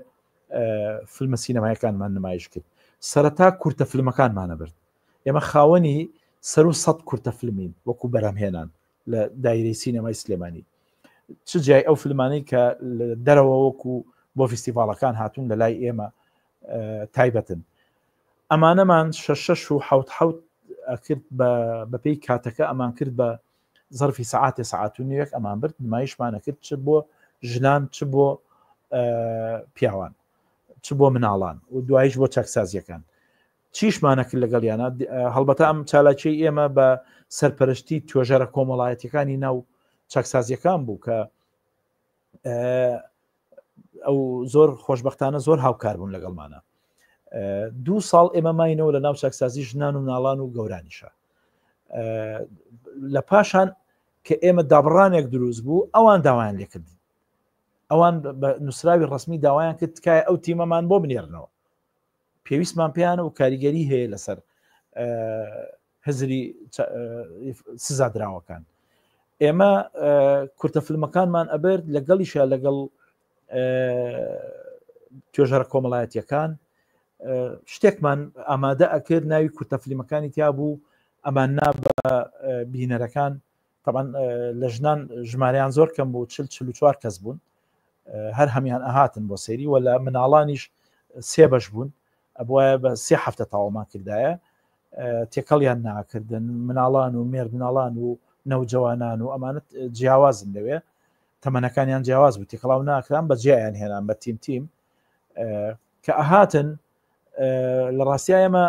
فیلمە سینەمایەکانمان نمایش کرد سەرەتا کورتە فیلمەکانمانە برد ئێمە خاوەنی سەر و 100 کورتە فیلمین وەکو بەرهەمهێنان لە دایرەی سینەمای سلێمانی چ جای ئەو فیلمانەی کە دەرەوە وەکو بۆ فیستیڤاڵەکان هاتوون لە لای ئێمە تایبەتن ئەمانەمان 6 و 7 کرد بەپێی کاتەکە ئەمان کرد بە ظرفی سعاتێ سعات و نیوەک ئەمان برد نمایشمانە کرد چ بۆ ژنان چ بۆ پیاوان چ بۆ مناڵان و دوایش بۆ چاکسازیەکان چیشمانە کرد لەگەڵیانە هەڵبەتە ئەم چالاکی ئێمە بە سەرپەرشتی توێژەرە کۆمەڵایەتیەکانی ناو چاکسازیەکان بوو کە ئەو زۆر خۆشببختانە زۆر هاوکار بوون لەگەڵمانە 2 ساڵ ئێمە ماینەوە لە ناو چاکسازی ژنان و مناڵان و گەورانیشە لە پاشان کە ئێمە دابڕانێک دروست بوو ئەوان داوایان لێکردن ئەوان بە نووسراوی ڕسمی داوایان کرد تکایە ئەو تیمەمان بۆ بنێرنەوە پێویستمان پێیانە و کاریگەری هەیە لەسەر هەزری سزادراوەکان ئێمە کورتە فیلمەکانمان ئەبرد لەگەڵیشە لەگەڵ توێژەرە کۆمەڵایەتیەکان شتێکمان ئامادە ئەکرد ناوی کورتە فیلمەکانی تیا بوو ئەمان نا بە بینەرەکان طبعا لە ژنان ژمارەیان زۆر کەم بوو 44 کەس بوون هەر هەمیان ئەهاتن بۆ سەیری و لە مناڵانیش 3 بەش بوون ئەبواە بە 3 هەفتە تاوامان کردایە تێکەڵیان ناکردن مناڵان و مێر مناڵان و نەوجەوانان و ئەمانت جیاوازن لەوێ تەمەنەکانیان جیاواز بوو تێکەڵاو ناکران بە جیایان هێنان بە تیم کە ئەهاتن لە ڕاستیایەمە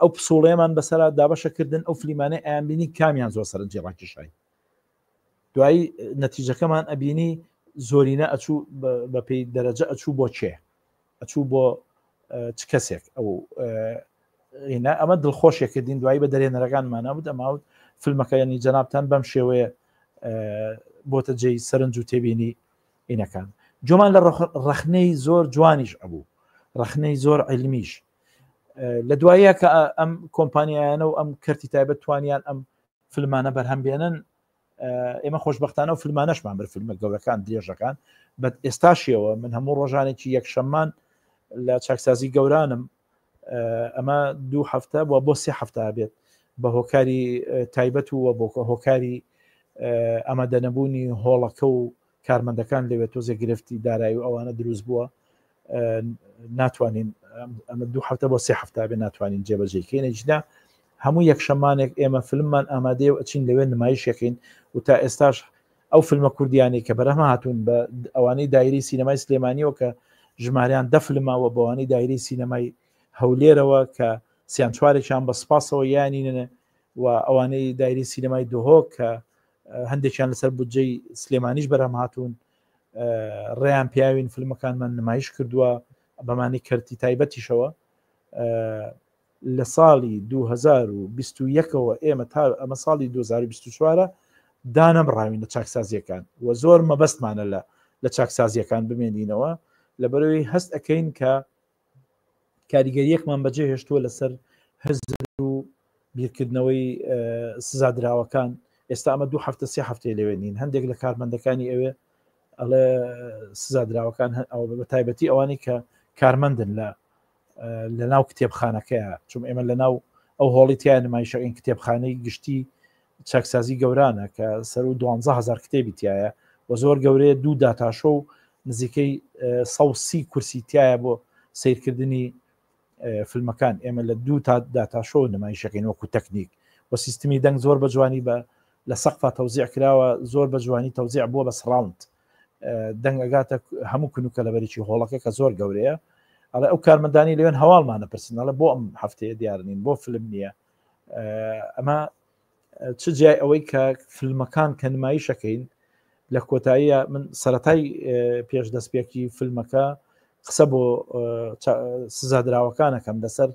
ئەو پسوڵەیەمان بەسەرا دابەشەکردن ئەو فلیمانەی ئەیانبینی کامیان زۆر سەرنجی ڕاکێشای دوایی نەتیجەکەمان ئەبینی زۆرینە ئەچوو بە پێی دەرەجە ئەچوو بۆ چێ ئەچوو بۆ چ کەسێک ئەو ئەمە دڵخۆشیەکردین دوایی بە دەرێنەرەکانمانە بود ئەماوت فیلمەکە ینی جەنابتان بەم شێوەیە بۆتە جێی سەرنج و تێبینی ئینەکان جۆمان لە ڕەخنەی زۆر جوانیش ئەبوو ڕەخنەی زۆر عیلمیش لە دواییە کە ئەم کۆمپانیایانە و ئەم کەرتی تایبەت توانیان ئەم فیلمانە بەرهەم بێنن ئێمە خۆشببختانە و فیلمانەشمان بەر فیلمە گەورەکان درێژەکان بە ئێستاشیەوە من هەموو ڕۆژانێکی یەکشەممان لە چاکسازی گەورانم ئەمە 2 هەفتە بۆ 3 هەفتە بێت بە هۆکاری تایبەت و بۆ هۆکاری ئەمادەنەبوونی هۆڵەکە و کارمەندەکان لەوێت تۆزە گرفتی دارایی و ئەوانە دروست بووە ناتوانین ئەمە 2 هەفتە بۆ 3 هەفتە بێ ناتوانین جێبەجێکەین جدا هەموو یەکشەمانێک ئێمە فیلممان ئامادەیە و ئەچین لەوێ نمایشەکەین و تا ئێستاش ئەو فیلمە کوردیانی کە بەرەمە هاتوون بە ئەوانەی دایری سینەمای سلێمانیەوە کە ژماریان 10 فیلمەوە بەوانەی دایری سینەمای هەولێرەوە کە سیان چوارێکیان بە سپاسەوە یانینە و ئەوانەی دایری سینەمای دۆهۆ کە هەندێکیان لەسەر بودجەی سلێمانیش بەرەم هاتوون ڕێیان پیاوین فیلمەکانمان نمایش کردووە بەمانی کەرتی تایبەتیشەوە لە ساڵی 2021ەوە ئێمە تا ئەمە ساڵی 2024 دانەم ڕاوین لە چاکسازیەکان و زۆر مەبەستمانە لە چاکسازیەکان بمێنینەوە لەبەرەوەی هەست ئەەکەین کە کاریگەریەکمان بەجێ هێشتووە لەسەر هەزر و بیرکردنەوەی سزادراوەکان ئێستا ئەمە 2 هەفتە 3 هەفتەی لەوێنین هەندێک لە کارمەندەکانی ئەوێ ئەڵێ سزادراوەکان ئەو بە تایبەتی ئەوانی کە کارمەندن لە ناو کتێبخانەکەیە چون ئێمە لە ناو ئەو هۆڵیتیان نمایشەکەین کتێبخانەی گشتی چاکسازی گەورانە کە سەر و 12,000 کتێبی تایە و زۆر گەورەیە 2 داتاشۆ و نزیکەی 130 کورسی تایە بۆ سیرکردنی فیلمەکان ئێمە لە 2 تا داتاشۆ نمایشەکەین وەکو تەکنیک و سیستمی دەنگ زۆر بە جوانی بە لە سەقفا تەوزیع کراوە زۆر بە جوانی تەوزیع بووە بە سراوند دەنگ ئەگاتە هەموو کنوکە لەبەرێکی هۆڵەکە کە زۆر گەورەیە ئەڵێ ئەو کارمەندانی لەوێن هەواڵمانە پرسنەڵە بۆ ئەم هەفتەیە دیارنین بۆ فیلم نییە ئەمە چ جای ئەوەی کە فیلمەکان کە نمایشەکەین لە کۆتاییە من سەرەتای پێش دەستپێکی فیلمەکە قسە بۆ سزادراوەکانەکەم لەسەر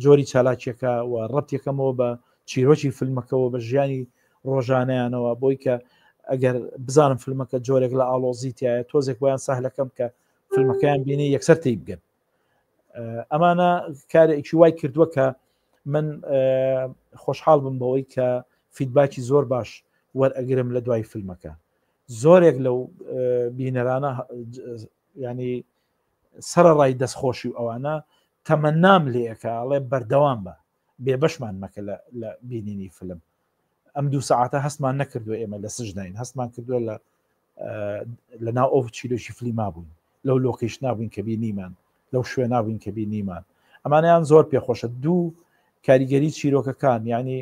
جۆری چالاکیەکە و ڕەتێکەمەوە بە چیرۆکی فیلمەکەەوە بە ژیانی ڕۆژانەیانەوە بۆی کە ئەگەر بزانم فیلمەکە جۆرێک لە ئالۆزیتایە تۆزێک بۆیان ساحلەکەم کە فیلمەکەیان بینی یەکسەر تی بگەن ئەمانە کارێکی وای کردووە کە من خۆشحاڵ بم بەوەی کە فیدباکی زۆر باش وەرئەگرم لە دوای فیلمەکە زۆرێک لەو بینەرانە ینی سەرڕای دەستخۆشی و ئەوانە تەمەنام لێەکەڵێ بەردەوام بە بێبەشمان مەکە لە بینینی فیلم ئەم 2 ساعتە هەستمان نەکردو ئێمە لە سژداین هەستمان کردووە لە ناو ئەو چیرۆکی فلیما بووین لەو لۆکیش نابووین کە بینیمان لەو شوێ نابووین کە بینیمان ئەمانیان زۆر پێخۆشە 2 کاریگەری چیرۆکەکان یعنی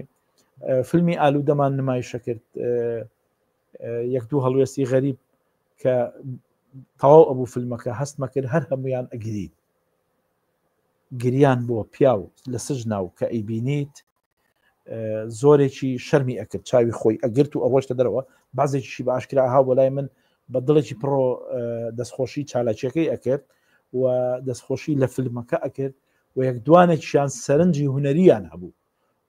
فیلمی ئالوودەمان نمایشە کرد 1-2 هەڵوێستی غەریب کە تەواو ئەبوو فیلمەکە هەستمە کرد هەر هەمویان ئەگری گریان بۆ پیاو لە سژنا و کە ئەیبینیت زۆرێکی شەرمی ئەکرد چاوی خۆی ئەگرت و ئەوەشتە دەرەوە بازێکیشی بە ئاشکرا ها بۆ لای من بە دڵێکی پڕۆ دەستخۆشی چالاکیەکەی ئەکرد و دەستخۆشی لە فیلمەکە ئەکرد و یەک دوانێکیان سەرنجی هونەریان هەبوو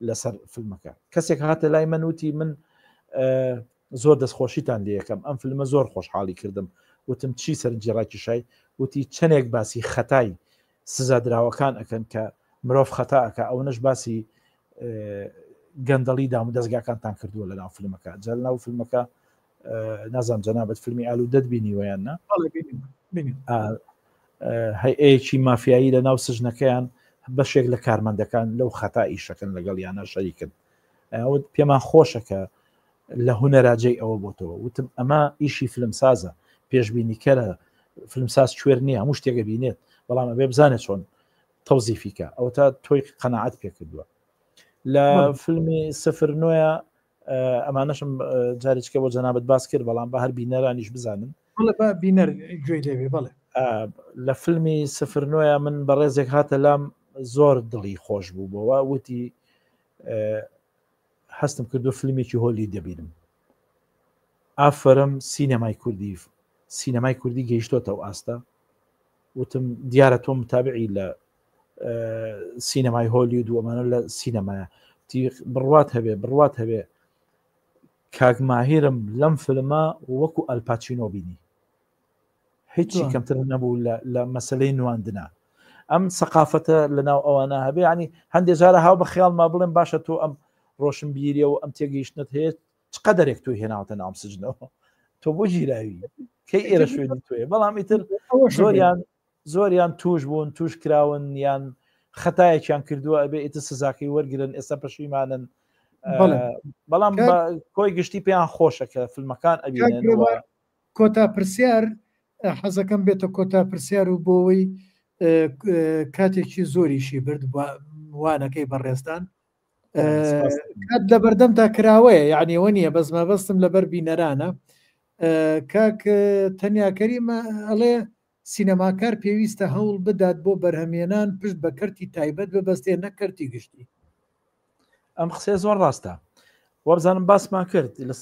لەسەر فیلمەکە کەسێک هاتە لای من وتی من زۆر دەستخۆشیتان لێ یەکەم ئەم فیلمە زۆر خۆشحاڵی کردم وتم چی سەرنجی ڕاکیشای وتی چەندێک باسی خەتای سزادراوەکان ئەکەن کە مرۆڤ خەتا ئەکە ئەو نەش باسی گەندەڵی دام و دەستگاکانتان کردووە لە ناو فیلمەکە جەل ناو فیلمەکە نازانم جەنابەت فیلمی ئالوودەت بینیوەیان نا هەیەکی مافیایی لە ناو سژنەکەیان بەشێک لە کارمەندەکان لەو خەتا ئیشەکەن لەگەڵ یانە شەریکن پێمان خۆشەکە لە هونەراجەی ئەوە بۆتەوە وتم ئەمە ئیشی فیلمسازە پێشبینیکەرە فیلمساز کوێر نییە هەموو شتێکە بینێت بەڵام ئەبێ بزانێت چۆن تەوزیفیکە ئەوە تا تۆی قەناعەت پێ کردووە لە فیلمی 09 ئەمانەشم جارێککە بۆ جەنابەت باس کرد بەڵام بە هەر بینەرانیش بزانن بینەر گوێی لێوێ بڵێ لە فیلمی 09 من بە ڕێزێک هاتە لام زۆر دڵی خۆش بوو بۆەوە وتی هەستم کردو فیلمێکی هۆلی دەبینم ئافرم سینەمای کوردی گەیشتۆتەوە ئاستا وتم دیارە تۆ متابعی لە سینەمای هۆلیود و ئەمانە لە سینەمایە بڕوات هەبێ کاگماهیرم لەم فلمە وەکو ئەلپاچینۆ بینی هیچی کەمتر نەبوو لە مەسلەی نواندنا ئەم سەقافەتە لەناو ئەوانە هەبێ ینی هەندێک جارە هاو بە خیاڵما بڵێن باشە تۆ ئەم ڕۆشنبیریە و ئەم تێگەیشتنت هەیە چقەدەرێک توی هێناوتە ناو سجنەوە تۆ بۆ ژیراوی کەی ئێرە شوێنی توێ بەڵام ئیتر زۆریان توش بوون توش کراون یان خەتایەکیان کردووە ئەبێ ئیتر سزاکەی وەرگرن ئێستا پەشیمانن بەڵام کۆی گشتی پێیان خۆشە کە فیلمەکان ئەبینێنەوە کۆتا پرسیار حەزەکەم بێتە کۆتا پرسیار و بۆەوەی کاتێکی زۆریشی برد وانەکەی بەڕێستان کات لە بەردەمدا کراوەیە یعنیەوە نییە بەزمە بەستم لەبەر بینەرانە کاک تەنیا کەریمە ئەڵێ سینەماکار پێویستە هەوڵ بدات بۆ بەرهەمێنان پشت بە کەرتی تایبەت ببەستێ نەکەرتی گشتی ئەم قسێ زۆر ڕاستە وەبزانم باسمان کرد لە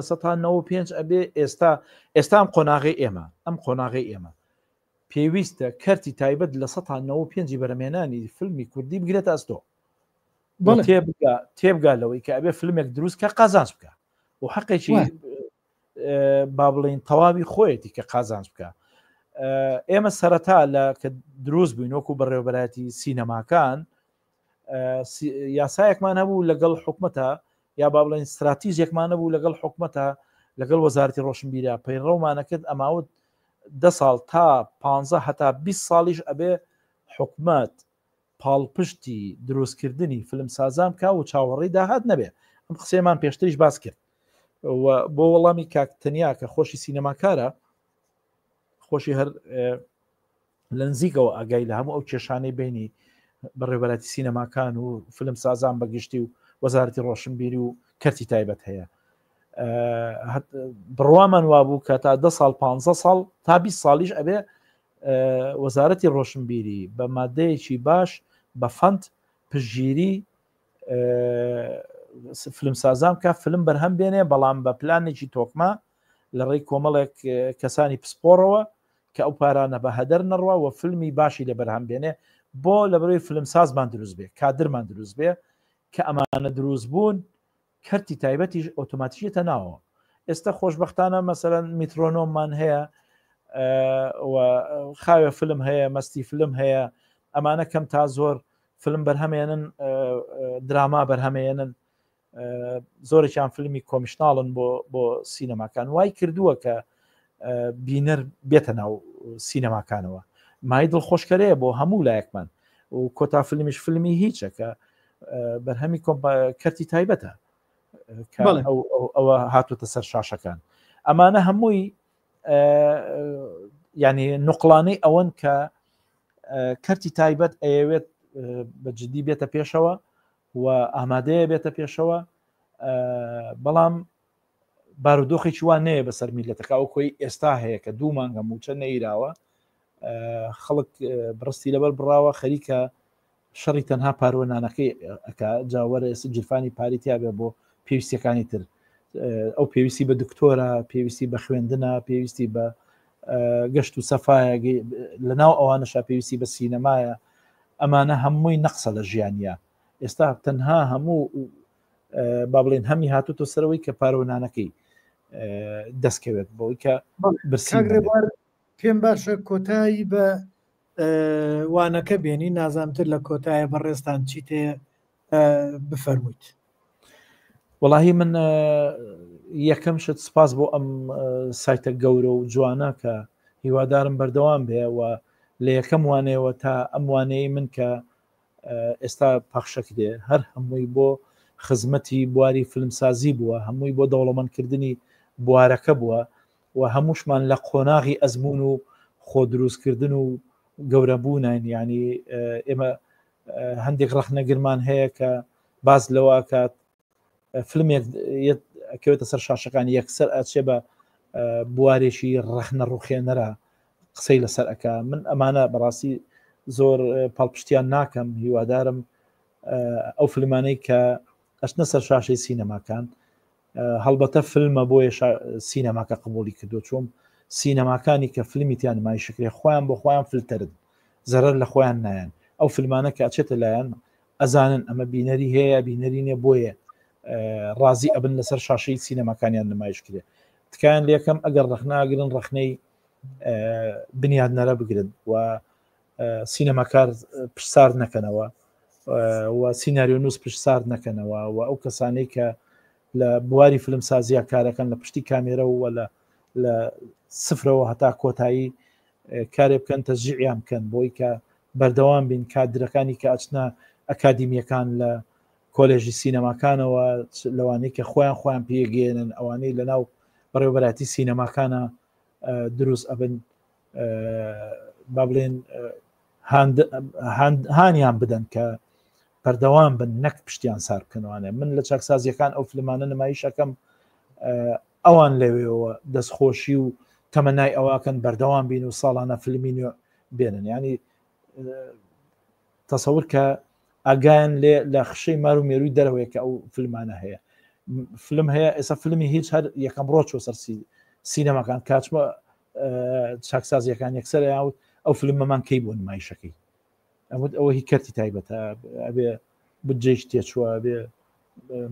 1995 ئەبێ ئێستا ئەم قۆناغی ئێمە پێویستە کەرتی تایبەت لە 1995 بەرهەمێنانی فیلمی کوردی بگرێت ئەستۆ تێبگا لەوەی کە ئەبێ فیلمێک دروست کە قازانج بکە و حەقێکی با بڵین تەواوی خۆیەتی کە قازانج بکە ئێمە سەرەتا لە کە دروست بووین وەکو بەڕێوەبەراتی سینەماکان یاسایەکمان هەبوو لەگەڵ حکومەتە یا با بڵین استراتیژێکمان هەبوو لەگەڵ حکومەتە لەگەڵ وەزارەتی ڕۆشنبیرە پەیڕەومانە کرد ئەماوت 10 ساڵ تا 15 هەتا 20 ساڵیش ئەبێ حکومەت پاڵپشتی دروستکردنی فیلم سازان کا و چاوەڕێی داهات نەبێ ئەم قسەیەمان پێشتریش باس کرد بۆ وەڵامی کاکتەنیا کە خۆشی سینەماکارە خۆشی هەر لە نزیکەوە ئاگای لە هەموو ئەو کێشانەی بینی بەڕێوەبەراتی سینەماکان و فیلم سازان بەگشتی و وەزارەتی ڕۆشنبیری و کەرتی تایبەت هەیە بڕوامان وابوو کە تا 10 ساڵ 15 ساڵ تا 20 ساڵیش ئەبێ وەزارەتی ڕۆشنبیری بە مادەیەکی باش بە فەند پشگیری فیلم سازان کە فیلم بەرهەم بێنێ بەڵام بە پلانێکی تۆکمە لە ڕێی کۆمەڵێک کەسانی پسپۆڕەوە کە ئەو پارانە بە هەدەر نەڕوا و فیلمی باشی لە بەرهەم بێنێ بۆ لە بەرەوەی فیلم سازمان دروست بێ کادرمان دروست بێ کە ئەمانە دروست بوون کەرتی تایبەتیش ئۆتۆماتیکێتە ناوە ئێستا خۆشبەختانە مەسەرەن میترۆنۆممان هەیە خاوێ فیلم هەیە مەستی فیلم هەیە ئەمانە کەم تا زۆر فیلم بەرهەمێنن دراما بەرهەمێنن زۆرێکیان فیلمی کۆمیشناڵن بۆ سینەماکان وای کردووە کە بینەر بێتە ناو سینەماکانەوە مای دڵخۆشکەرەیە بۆ هەموو لایەکمان و کۆتا فیلمیش فیلمی هیچە کە بەرهەمی کەرتی تایبەتە ئەوە هاتوتە سەر شاشەکان ئەمانە هەمووی ینی نوقلانەی ئەوەن کە کەرتی تایبەت ئەیەوێت بەجددی بێتە پێشەوە و ئامادەیە بێتە پێشەوە بەڵام بارودۆخێکی وان نەیە بەسەر میلەتەکە ئەو کۆی ئێستا هەیە کە 2 مانگە موچە نەیراوە خەڵک بڕستی لەبەر بڕاوە خەریکە شەڕی تەنها پارۆنانەکەی ئەکا جاوەرە جلفانی پاریتیا بێ بۆ پێویستیەکانی تر ئەو پێویستی بە دکتۆرە پێویستی بە خوێندنە پێویستی بە گەشت و سەفایە لەناو ئەوانەشا پێویستی بە سینەمایە ئەمانە هەمووی نەقسە لە ژیانیە ئێستا تەنها هەموو با بڵێن هەمی هاتوتۆ سەرەوەی کە پارۆنانەکەی دەستکەوێت بۆی کە برسیێوار پێم باشە کۆتایی بە وانەکە بێنی نازانتر لە کۆتایە بەڕێستان چیت هەیە بفەرموویت وەڵاهی من یەکەم شت سپاس بۆ ئەم سایتە گەورە و جوانە کە هیوادارم بەردەوام بێ و لە یەکەم وانەیەوە تا ئەم وانەیە من کە ئێستا پەخشەک دێ هەر هەمووی بۆ خزمەتی بواری فیلمسازی بووە هەمووی بۆ دەوڵەمەندکردنی بوارەکە بووە و هەمووشمان لە قۆناغی ئەزمون و خۆ دروستکردن و گەورەبوونین ینی ئێمە هەندێک ڕەخنەگرمان هەیە کە باز لەوە کات فیلمێک ئەکەوێتە سەر شاشەکانی یەکسەر ئەچێ بە بوارێکی ڕەخنە ڕوخێنەرە قسەی لەسەر ئەکا من ئەمانە بەڕاستی زۆر پاڵپشتیان ناکەم هیوادارم ئەو فیلمانەی کە ئەچنە سەر شاشەی سینەماکان هەڵبەتە فیلمە بۆیە سینەماکە قبولی کردو چۆم سینەماکانی کە فیلمیتیان نمایشکرێ خۆیان بۆ خۆیان فلترن زەرەر لە خۆیان نایەن ئەو فیلمانە کە ئەچێتە لایەن ئەزانن ئەمە بینەری هەیە بینەری نیە بۆیە ڕازی ئەبن لەسەر شاشەی سینەماکانیان نمایش کرێ تکایان لێکم ئەگەر ڕخناگرن ڕخنەی بنیادنەرە بگرن و سینەماکار پرسار نەکەنەوە و سیناریۆ نووس پرسار نەکەنەوە و ئەو کەسانەی کە لە بواری فلم سازیە کارەکەن لە پشتی کامێرە و لە سفرەوە هەتا کۆتایی کارێ بکەن تەشجیعیان بکەن بۆی کە بەردەوام بین کادرەکانی کە ئەچنە ئەکادیمیەکان لە کۆلێژی سینەماکانەوە لەوانەیە کە خۆیان پێگەێنن ئەوانەی لەناو بەڕێوەبەتی سینەماکانە دروست ئەبن با بڵێن هانیان بدەن کە بەردەوام بن نەک پشتیان سار بکەنوانێ من لە چاکسازیەکان ئەو فلمانە نمایشەکەم ئەوان لەوێەوە دەستخۆشی و تەمەنای ئەوواکەن بەردەوام بین و ساڵانە فیلمی بێنن ینی تەسەور کە ئاگایان لێ لە خشەی مار و مێرووی دەرەوەی کە ئەو فیلمانە هەیە فیلم هەیە ئێستا فیلمی هیچ هەر یەکەم ڕۆچۆ سەر سینەماکان کاتچمە چاکسازیەکان یەکسەر یاوت ئەو فیلمەمان کەی بۆ نمایشەکەی ئەوە هی کەرتی تایبەتە ئەبێ بجێش تێچووە بێ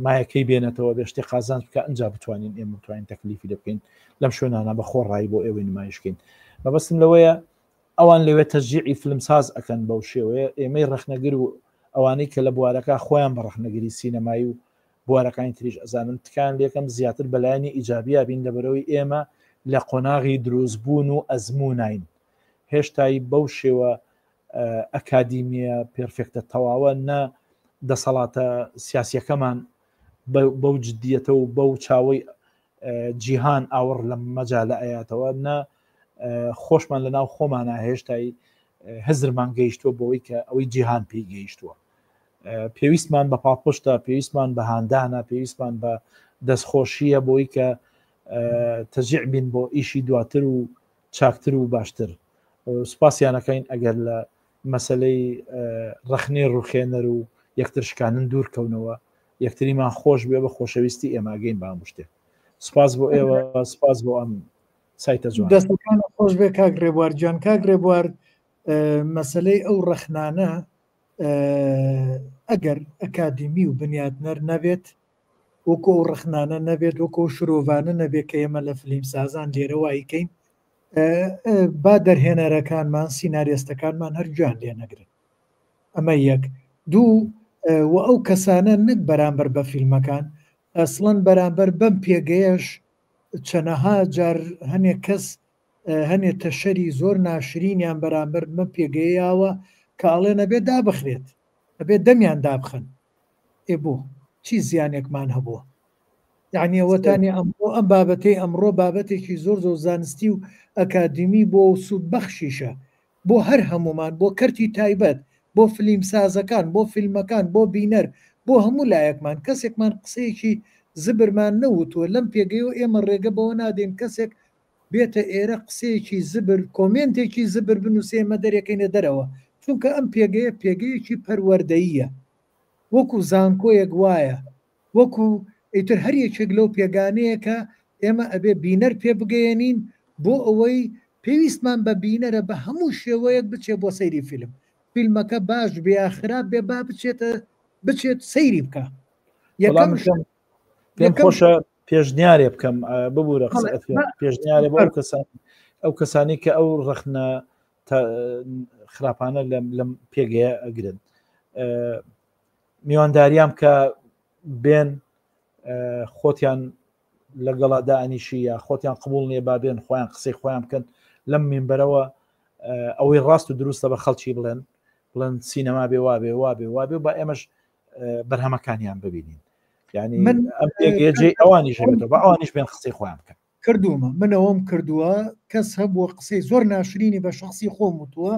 مایەکەی بێنێتەوە بێ شتێ قازان بکە ئەنج بتوانین ئێمە بتوانین تەکلیفی لێ بکەین لەم شوێنانە بە خۆڕایی بۆ ئێوەی نمایشکەین بەبەستم لەوەیە ئەوان لەوێ تەشجیعی فیلمساز ئەکەن بەو شێوەیە ئێمەی ڕەخنەگر و ئەوانەی کە لە بوارەکە خۆیان بە ڕەخنەگەری سینەمایی و بوارەکانی تریش ئەزانن تکان لێکم زیاتر بەلایانی ئیجابیا بین لەبەرەوەی ئێمە لە قۆناغی دروستبوون و ئەزمونین هێشتایی بەو شێوە ئەکادیمیە پێرفێکتە تەواوە نە دەسەڵاتە سیاسیەکەمان بەو جددیەتە و بەو چاوەی جیهان ئاوڕ لە مەجالە ئەیاتەوە نە خۆشمان لە ناو خۆمانە هێشتایی هەزرمان گەیشتووە بۆەوەی کە ئەوەی جیهان پێی گەیشتووە پێویستمان بە پاپشتە پێویستمان بە هاندانە پێویستمان بە دەستخۆشیە بۆی کە تەجیع بین بۆ ئیشی دواتر و چاکتر و باشتر سوپاسیانەکەین ئەگەر لە مەسلەی ڕەخنەی ڕوخێنەر و یەکتر شکانن دوورکەونەوە یەکتریمان خۆش بێ بە خۆشەویستی ئێماگەین بام شتێ سپاس بۆ ئێوە سپاس بۆ ئەم سایتە جوان دەستەکان خۆش بێ کاگرێبوار جان کاگرێبوار مەسلەی ئەو ڕەخنانە ئەگەر ئەکادیمی و بنیادنەر نەبێت وەکو ئەو ڕەخنانە نەبێت وەکو شرۆڤانە نەبێت کە ئێمە لە فلیم سازان لێرە وایکەین با دەرهێنەرەکانمان سیناریستەکانمان هەرگیان لێ نەگرن ئەمە یەک دوو و ئەو کەسانە نەک بەرامبەر بە فیلمەکان ئەسڵەن بەرامبەر بەم پێگەیەش چەنەها جار هەنێک کەس هەنێتە شەری زۆر ناشرینیان بەرامبەر بە پێگەیاوە کە ئاڵێ نەبێت دابخرێت ئەبێت دەمیان دابخن بۆ چی زیانێکمان هەبووە یعنی ئەوەتانی ئەمڕۆ ئەم بابەتەی ئەمڕۆ بابەتێکی زۆر زۆر زانستی و ئەکادیمی بۆ سوود بەخشیشە بۆ هەر هەمومان بۆ کەرتی تایبەت بۆ فیلم سازەکان بۆ فیلمەکان بۆ بینەر بۆ هەموو لایەکمان کەسێکمان قسەیەکی زبرمان نەوتووە لەم پێگەیەوە ئێمە ڕێگە بەوە نادێن کەسێک بێتە ئێرە قسەیەکی زبر کۆمنتێکی زبر بنووسێ ئێمە دەرێکەینە دەرەوە چونکە ئەم پێگەیە پێگەیەکی پەروەردەییە وەکو زانکۆیەک وایە وەکو ئیتر هەر یەکێک لەو پێگانەیە کە ئێمە ئەبێ بینەر پێ بگەێنین بۆ ئەوەی پێویستمان بە بینەرە بە هەموو شێوەیەک بچێ بۆ سەیری فیلم فیلمەکە باش بێ بێ با بچێت سەیری بکە یەکەم پێم خۆشە پێشنیارێ بکەم ببوورە پێشنیارێ بۆ ئەو کەسانی کە ئەو ڕەخنە خراپانە لەم پێگەیە ئەگرن میوانداریام کە بێن خۆتیان لەگەڵا دائنیشی یا خۆتیان قبول نییە با بێن خۆیان قسەی خۆیان بکەن لەم مینبەرەوە ئەوەی ڕاست و دروستە بە خەڵکی بڵێن سینەما بێ وابێ وابێ با ئێمەش بەرهەمەکانیان ببینین یعنی ئەمجێ ئەوانیش بێتەوە بە ئەوانیش بێن قسەی خۆیان بکەن کردومە منەوەم کردووە کەس هەبووە قسەی زۆر ناشرینی بە شخصی خۆم وتووە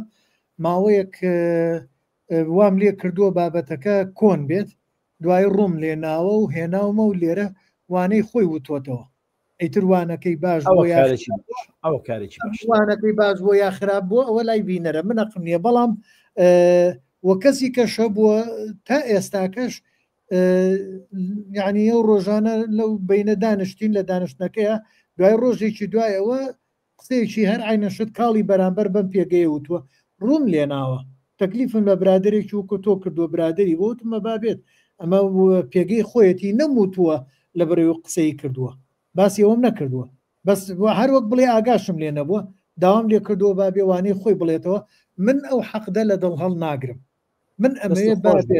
ماوەیەک وام لێ کردووە بابەتەکە کۆن بێت دوای ڕوم لێناوە و هێناومە و لێرە وانەی خۆی وتۆتەوە ئەیتر وانەکەی باش وانەکەی باش بۆ یا خراپ بووە ئەوە لای بینەرە منەقم نییە بەڵام وە کەسی کەشە بووە تا ئێستاکەش یعنی ئەو ڕۆژانە لەو بینە دانیشتین لە دانیشتەکەیە دوای ڕۆژێکی دوایەوە قسەیەکی هەر عینەشت کاڵی بەرامبەر بەم پێگەی وتووە ڕووم لێناوە تەکلیفم بە برادێکی وکو تۆ کردو برادری بۆتمە بابێت ئەمە پێگەی خۆیەتی نەموتووە لە بەرەوەی قسەی کردووە باسی ئەوم نەکردووە بەس هەر وەک بڵێ ئاگاشم لێ نەبووە داوام لێ کردووە بابێوانەی خۆی بڵێتەوە من ئەو حەقدە لە دڵ هەڵ ناگرم من ئەمەیە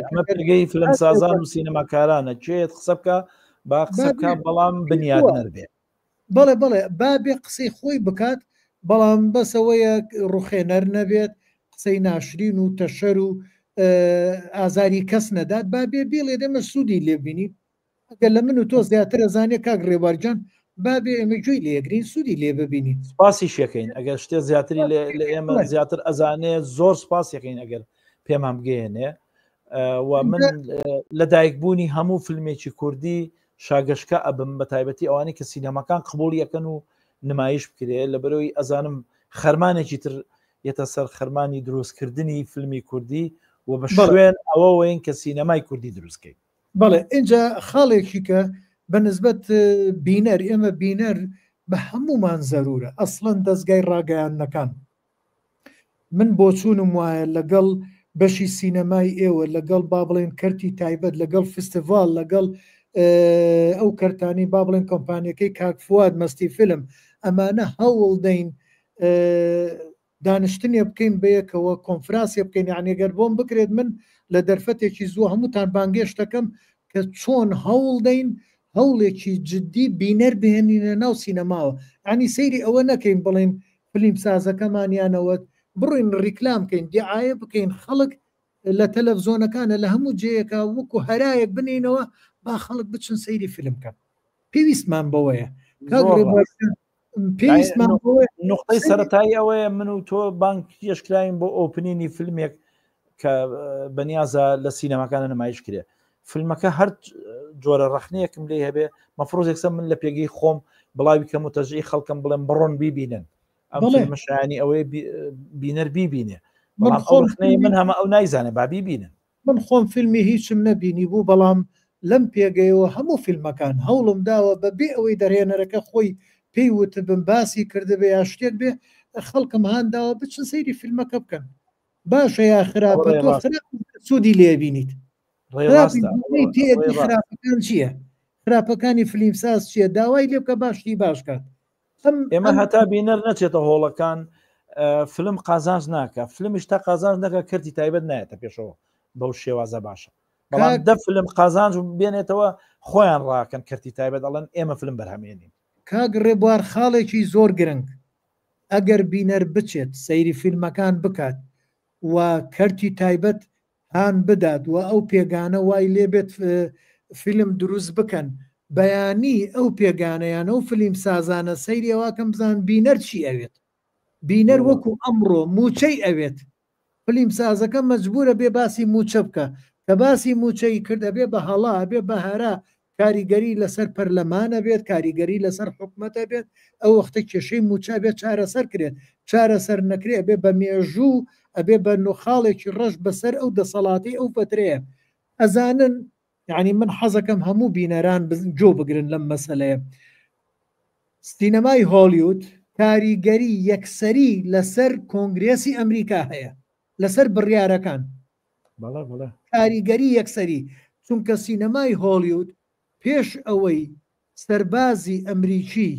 ئەمە پێگەی فیلمسازان و سینەماکارانە چێت قسە بکە با قسە بکە بەڵام بنیاد نەبێ بەڵێ بڵێ بابێ قسەی خۆی بکات بەڵام بەسەوەیە ڕوخێنەر نەبێت قسەی ناشرین و تەشەر و ئازاری کەس نەدات بابێ بێڵێ دەمە سوودی لێبینی ئەگەر لە من و تۆ زیاتر ئەزانێ کاک ڕێوارجان بابێ ئێمە گوێی لێگرین سوودی لێ ببینی سپاسی شەکەین ئەگەر شتێ زیاتری لە ئێمە زیاتر ئەزانێ زۆر سپاس یەکەین ئەگەر پێمان بگەێنێ و من لە دایکبوونی هەموو فیلمێکی کوردی شاگەشکە ئەبم بە تایبەتی ئەوانەی کە سینەماکان قبول یەکەن و نمایش بکرێ لە بەرەوەی ئەزانم خەرمانێکی تر یەتە سەر خەرمانی دروستکردنی فیلمی کوردی و بە شوێن ئەوەوەین کە سینەمای کوردی دروستکەین بەڵێ اینجا خاڵێکی کە بە نسبەت بینەر ئێمە بینەر بە هەمومان زەرورە ئەسڵەن دەستگای ڕاگەیاندنەکان من بۆ چوونم وایە لەگەڵ بەشی سینەمای ئێوە لەگەڵ با بڵێن کەرتی تایبەت لەگەڵ فستیڤال لەگەڵ ئەو کەرتانی با بڵێن کۆمپانیەکەی کاکفواد مەستی فیلم ئەمانە هەوڵ دەین دانیشتنیە بکەین بەیەکەوە کۆنفرانسیە بکەین یعنێگەر بۆم بکرێت من لە دەرفەتێکی زوو هەمووتان بانگێشتەکەم کە چۆن هەوڵ دەین هەوڵێکی جددی بینەر بهێنینە ناو سینەماوە ینی سەیری ئەوە نەکەین بڵێن فیلم سازەکەمانیانەوە بڕین ڕیکلام بکەین دیعاە بکەین خەڵک لە تەلەڤزۆنەکانە لە هەموو جەیەکە وەکو هەرایەک بنینەوە با خەڵک بچن سەیری فیلم بکەن پێویستمان بەوەیە پێویستمان نقطەی سەرەتایی ئەوەیە من و تۆ بانک پێشکراین بۆ ئۆپنینی فیلمێک کە بەنیازە لە سینەماکانە نمایش کرێ فیلمەکە هەر جۆرە ڕەخنەیەکم لێ هەبێ مەفرۆزێکسە من لە پێگەی خۆم بڵاوی کە متەژی خەڵکم بڵێن بڕۆن بیبینن مەشانی ئەوەی بینەر بیبینێ من هەمە ئەو نایزانێ با بیبینن من خۆم فیلمی هیچم نەبینی بوو بەڵام لەم پێگەیەوە هەموو فیلمەکان هەوڵم داوە بەبێ ئەوەی دەرهێنەرەکە خۆی پێی وتبم باسی کردبێ یا شتێک بێ خەڵکم هانداوە بچن سەیری فیلمەکە بکەن باشە یا خراپە تۆ سوودی لێبینیت خراپەکان چییە خراپەکانی فیلمساز چییە داوای لێ بکە باشی باشکات ئێمە هەتا بینەر نەچێتە هۆڵەکان فیلم قازانج ناکە فیلمش تا قازانج نەکە کردی تایبەت نایەتە پێشەوە بەو شێوازە باشە بەڵام دە فیلم قازانج بێنێتەوە خۆیان ڕاکەن کردی تایبەت ئەڵەن ئێمە فیلم بەرهەمێنین کاک ڕێبوار خاڵێکی زۆر گرنگ ئەگەر بینەر بچێت سەیری فیلمەکان بکات و کەرتی تایبەت هان بدات و ئەو پێگانە وای لێبێت فیلم دروست بکەن بەیانی ئەو پێگانەیان ئەو فیلم سازانە سەیری ئەوواکەم بزان بینەر چی ئەوێت بینەر وەکو ئەمڕۆ موچەی ئەوێت فیلم سازەکە مەجبورە بێ باسی موچە بکە کە باسی موچەی کردە بێ بە هەڵا بێ بەهارا کاریگەری لەسەر پەرلەمانە بێت کاریگەری لەسەر حکومەتە بێت ئەو وەختە کێشەی موچە بێت چارەسەر کرێت چارەسەر نەکرێ بێ بە مێژوو ئەبێ بە نوخاڵێکی ڕەش بەسەر ئەو دەسەڵاتی ئەو فترەیە ئەزانن یعنی من حەزەکەم هەموو بینەران جۆ بگرن لەم مەسەلەیە سینەمای هۆلیوود کاریگەری یەکسەری لەسەر کۆنگرێسی ئەمریکا هەیە لەسەر بڕیارەکان کاریگەری یەکسەری چونکە سینەمای هۆلیوود پێش ئەوەی سەربازی ئەمریکی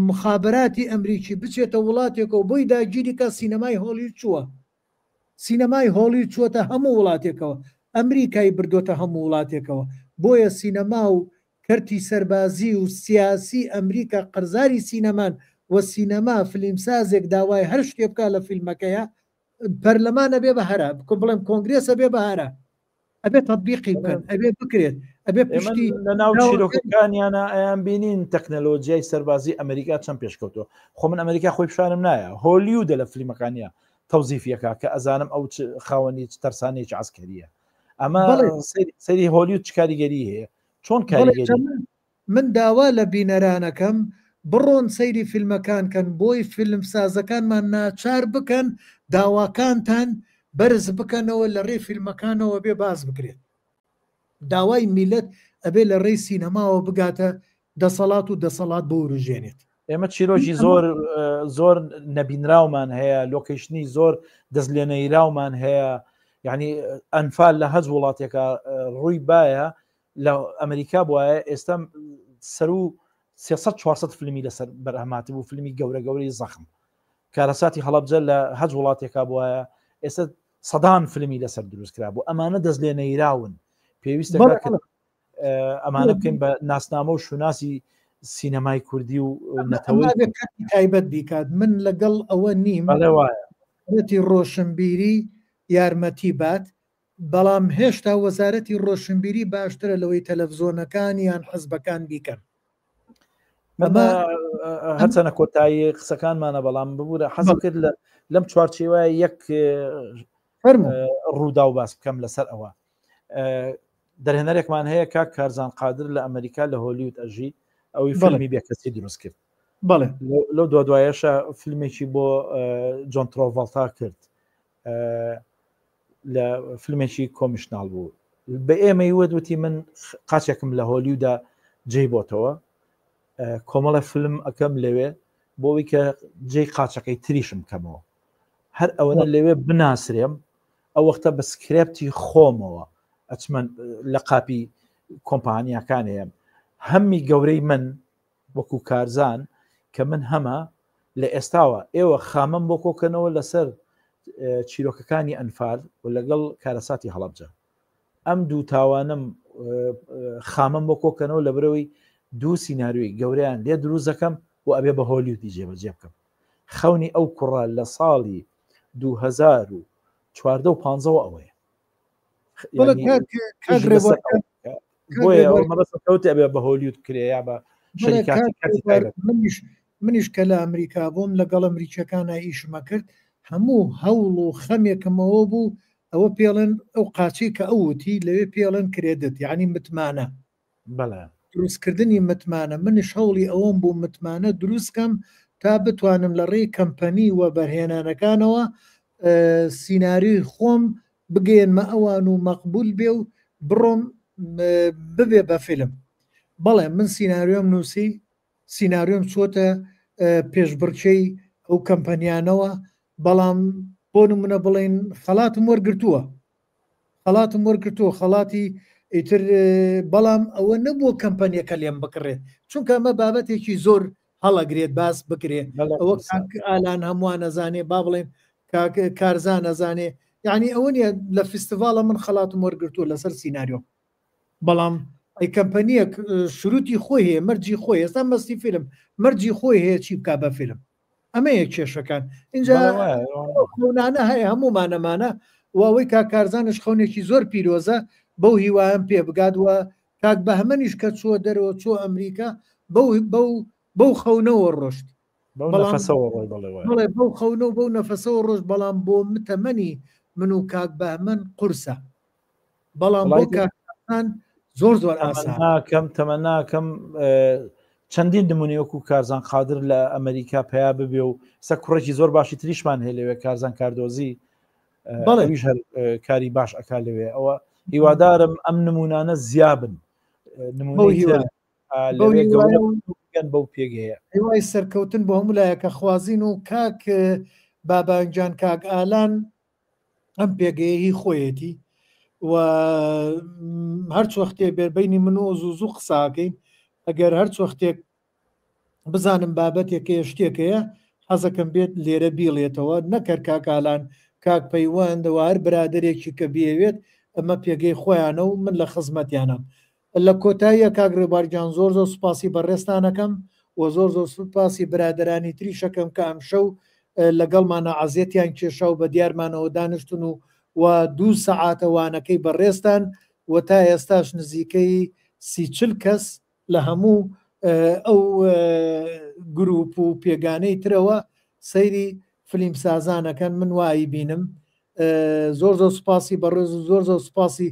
مخابراتی ئەمریکی بچێتە وڵاتێکەوە بۆی داگیریکە سینەمای هۆلیوود چووە سینەمای هۆلیوود چووەتە هەموو وڵاتێکەوە ئەمریکای بردوۆتە هەموو وڵاتێکەوە بۆیە سینەما و کەرتی سەربازی و سیاسی ئەمریکا قەرزاری سینەمان و سینەما فیلمسازێک داوای هەر شتێ بکە لە فیلمەکەیە پەرلەمانە بێ بە هەرا بڵێم کۆنگرێسە بێ بە هەرا ئەبێ تەطبیقی بکەن ئەبێ بکرێت ئەبێ پشتی لە ناو چیرۆکەکانیانە ئەیان بینین تەکنەلۆژیای سەربازی ئەمریکا چەند پێشکەوتەوە خۆ من ئەمریکا خۆی پیشانم نایە هۆلیوودە لە فیلمەکانیە تەوزیفیەکە کە ئەزانم ئەو خاوەنی تەرسانەیەکی عسکەریە ئەمە سەری هۆلیوود چ کاریگەری هەیە چۆن کاریگەری من داوا لە بینەرانەکەم بڕۆن سەیری فیلمەکان کەن بۆی فیلم سازەکانمان ناچار بکەن داواکانتان بەرز بکەنەوە لە ڕێی فیلمەکانەوە بێ باز بکرێت داوای میلەت ئەبێ لە ڕێی سینەماوە بگاتە دەسەڵات و دەسەڵات بۆ وروژێنێت ئێمە چیرۆژی زۆر نەبینراومان هەیە لۆکیشنی زۆر دەست لێ نەیراومان هەیە یعنی ئەنفال لە هەز وڵاتێکە ڕووی باە لە ئەمریکا بواە ئێستا سەر و 300-400 فیلمی لەسەر بەرهەماتی بوو فیلمی گەورە گەورەی زەخم کارەساتی هەڵەبجە لە هەز وڵاتێکا بواە ئێستا سەدان فیلمی لەسەر دروستکرا بوو ئەمانە دەست لێ نەیراون پێویستە ئەمانە بکەین بە ناسنامە و شوناسی سینەمای کوردی و نەتەوەی تایبەت بیکات من لەگەڵ ئەوە نیمەتی ڕۆشنبیری یارمەتی بات بەڵام هێشتا وەزارەتی ڕۆشنبیری باشترە لەوەی تەلەڤزۆنەکان یان حەزبەکان بیکەن هەرچەنە کۆتایی قسەکانمانە بەڵام ببوورە حەزم کرد لەم چوارچێوە یەک ڕوودا و باس بکەم لەسەر ئەوە دەرهێنەرێکمان هەیە کاک کارزان قادر لە ئەمریکا لە هۆلیوود ئەژی ئەوەی فیلمی بێکەسی دروست کرد لەو دوایەشە فیلمێکی بۆ جۆن ترۆڤڵتا کرد لە فیلمێکی کۆمیشناڵ بوو بە ئێمەی وەدوتی من قاچێکم لە هۆلیوودا جێی بۆتەوە کۆمەڵە فیلم ئەەکەم لەوێ بۆەوەی کە جێی قاچەکەی تریشم کەمەوە هەر ئەوەنە لەوێ بناسرێم ئەو وەختە بە سکرێپتی خۆمەوە ئەچمە لە قاپی کۆمپانیاکانەیە هەممی گەورەی من وەکو کارزان کە من هەمە لە ئێستاوە ئێوە خامەم بۆ کۆکەنەوە لەسەر چیرۆکەکانی ئەنفال و لەگەڵ کارەساتی هەڵەبجە ئەم دوو تاوانم خامەم بۆ کۆکەنەوە لە برەوەی دوو سینناریۆی گەورەیان لێ دروست دەکەم و ئەبێ بە هۆلیوودی جێبەجێ بکەم خەونی ئەو کوڕە لە ساڵی 2014 ئەوەیە بۆیە ئەبێ بە هۆلیوود کرێ بە منیش کە لە ئەمریکا بووم لەگەڵ ئەمریکیەکانە ئیشمە کرد هەموو هەوڵ و خەمێکمەوە بوو ئەوە پێڵێن ئەو قاچی کە ئەوتی لەوێ پێڵێن کرێدت یعنی متمانە دروستکردنی متمانە منیش هەوڵی ئەوەم بوو متمانە دروستکەم تا بتوانم لە ڕێی کەمپەنی و بەرهێنانەکانەوە سینناریۆی خۆم بگەێنمە ئەوان و مەقبول بێ و بڕۆم ببێ بە فیلم بەڵێ من سینناریۆم نووسی سینناریۆم چۆتە پێشبڕچەی ئەو کەمپەنیانەوە بەڵام بۆ نمونە بڵێن خەڵاتم وەرگرتووە خەڵاتی ئیتر بەڵام ئەوە نەبووە کەمپەنیەکە لێم بکڕێت چونکە ئەمە بابەتێکی زۆر هەڵەگرێت باس بکرێت ئەوە ئالان هەمووان نەزانێ با بڵێن کارزان نەزانێ یعنی ئەوە نیە لە فستیڤالە من خەڵاتم وەرگرتووە لەسەر سینناریۆ بەڵام ئەی کەمپەنیەک شروعی خۆی هەیە مەرجی خۆی ئێستا مەستی فیلم مەرجی خۆی هەیە چی بکا بە فیلم ئەمە یەک کێشەکان اینجا خەونانە هەیە هەمومانەمانە واوەی کارزانش خەونێکی زۆر پیرۆزە بەو هیوایان پێ بگاتوە کاک بە هەمەنیش کە چوە دەرەوە چۆ ئەمریکا بەو خەونەوە ڕۆشت بەڵێ بەو خەونەوە بەو نەفەسەوە ڕۆژ بەڵام بۆ متەمەنی من و کاک بەهمەن قورسە بەڵام بۆ کاکان زۆر ئاسان تەمەناکەم چەندین نمونەیەکو کارزان قادر لە ئەمریکا پیا ببێ و سە کوڕێکی زۆر باشی تریشمان هەیە لەوێ کارزان کاردۆزی بەڵێویش هەر کاری باش ئەکا لەوێ ئەوە هیوادارم ئەم نمونانە زیابن بەو پێگەیە هیوای سەرکەوتن بۆ هەموو لایەکە خوازین و کاک بابانجان کاک ئالان ئەم پێگەیەهی خۆیەتی و هەرچ وەختێک بێربینی من و زوو قساکەین ئەگەر هەرچ وەختێک بزانم بابەتێکە شتێکەیە حەزەکەم بێت لێرە بیڵێتەوە نەکرد کاکالان کاک پەیوەندەوە هەر برادێکی کە بێوێت ئەمە پێگەی خۆیانە و من لە خزمەتیانم لە کۆتاییە کاک ڕێبارگیان زۆر سوپاسی بەڕێستانەکەم و زۆر سوپاسی برادرانی تریشەکەم کە ئەم شەو لەگەڵمانە عەزیەتیان کێشا و بە دیارمانەوە دانیشتن و 2 سەعاتەوانەکەی بەڕێستان و تا ئێستاش نزیکەی 30 کەس لە هەموو ئەو گروپ و پێگانەی ترەوە سەیری فیلمسازانەکەن من وایی بینم زۆر سوپاسی بەڕێز و زۆر سوپاسی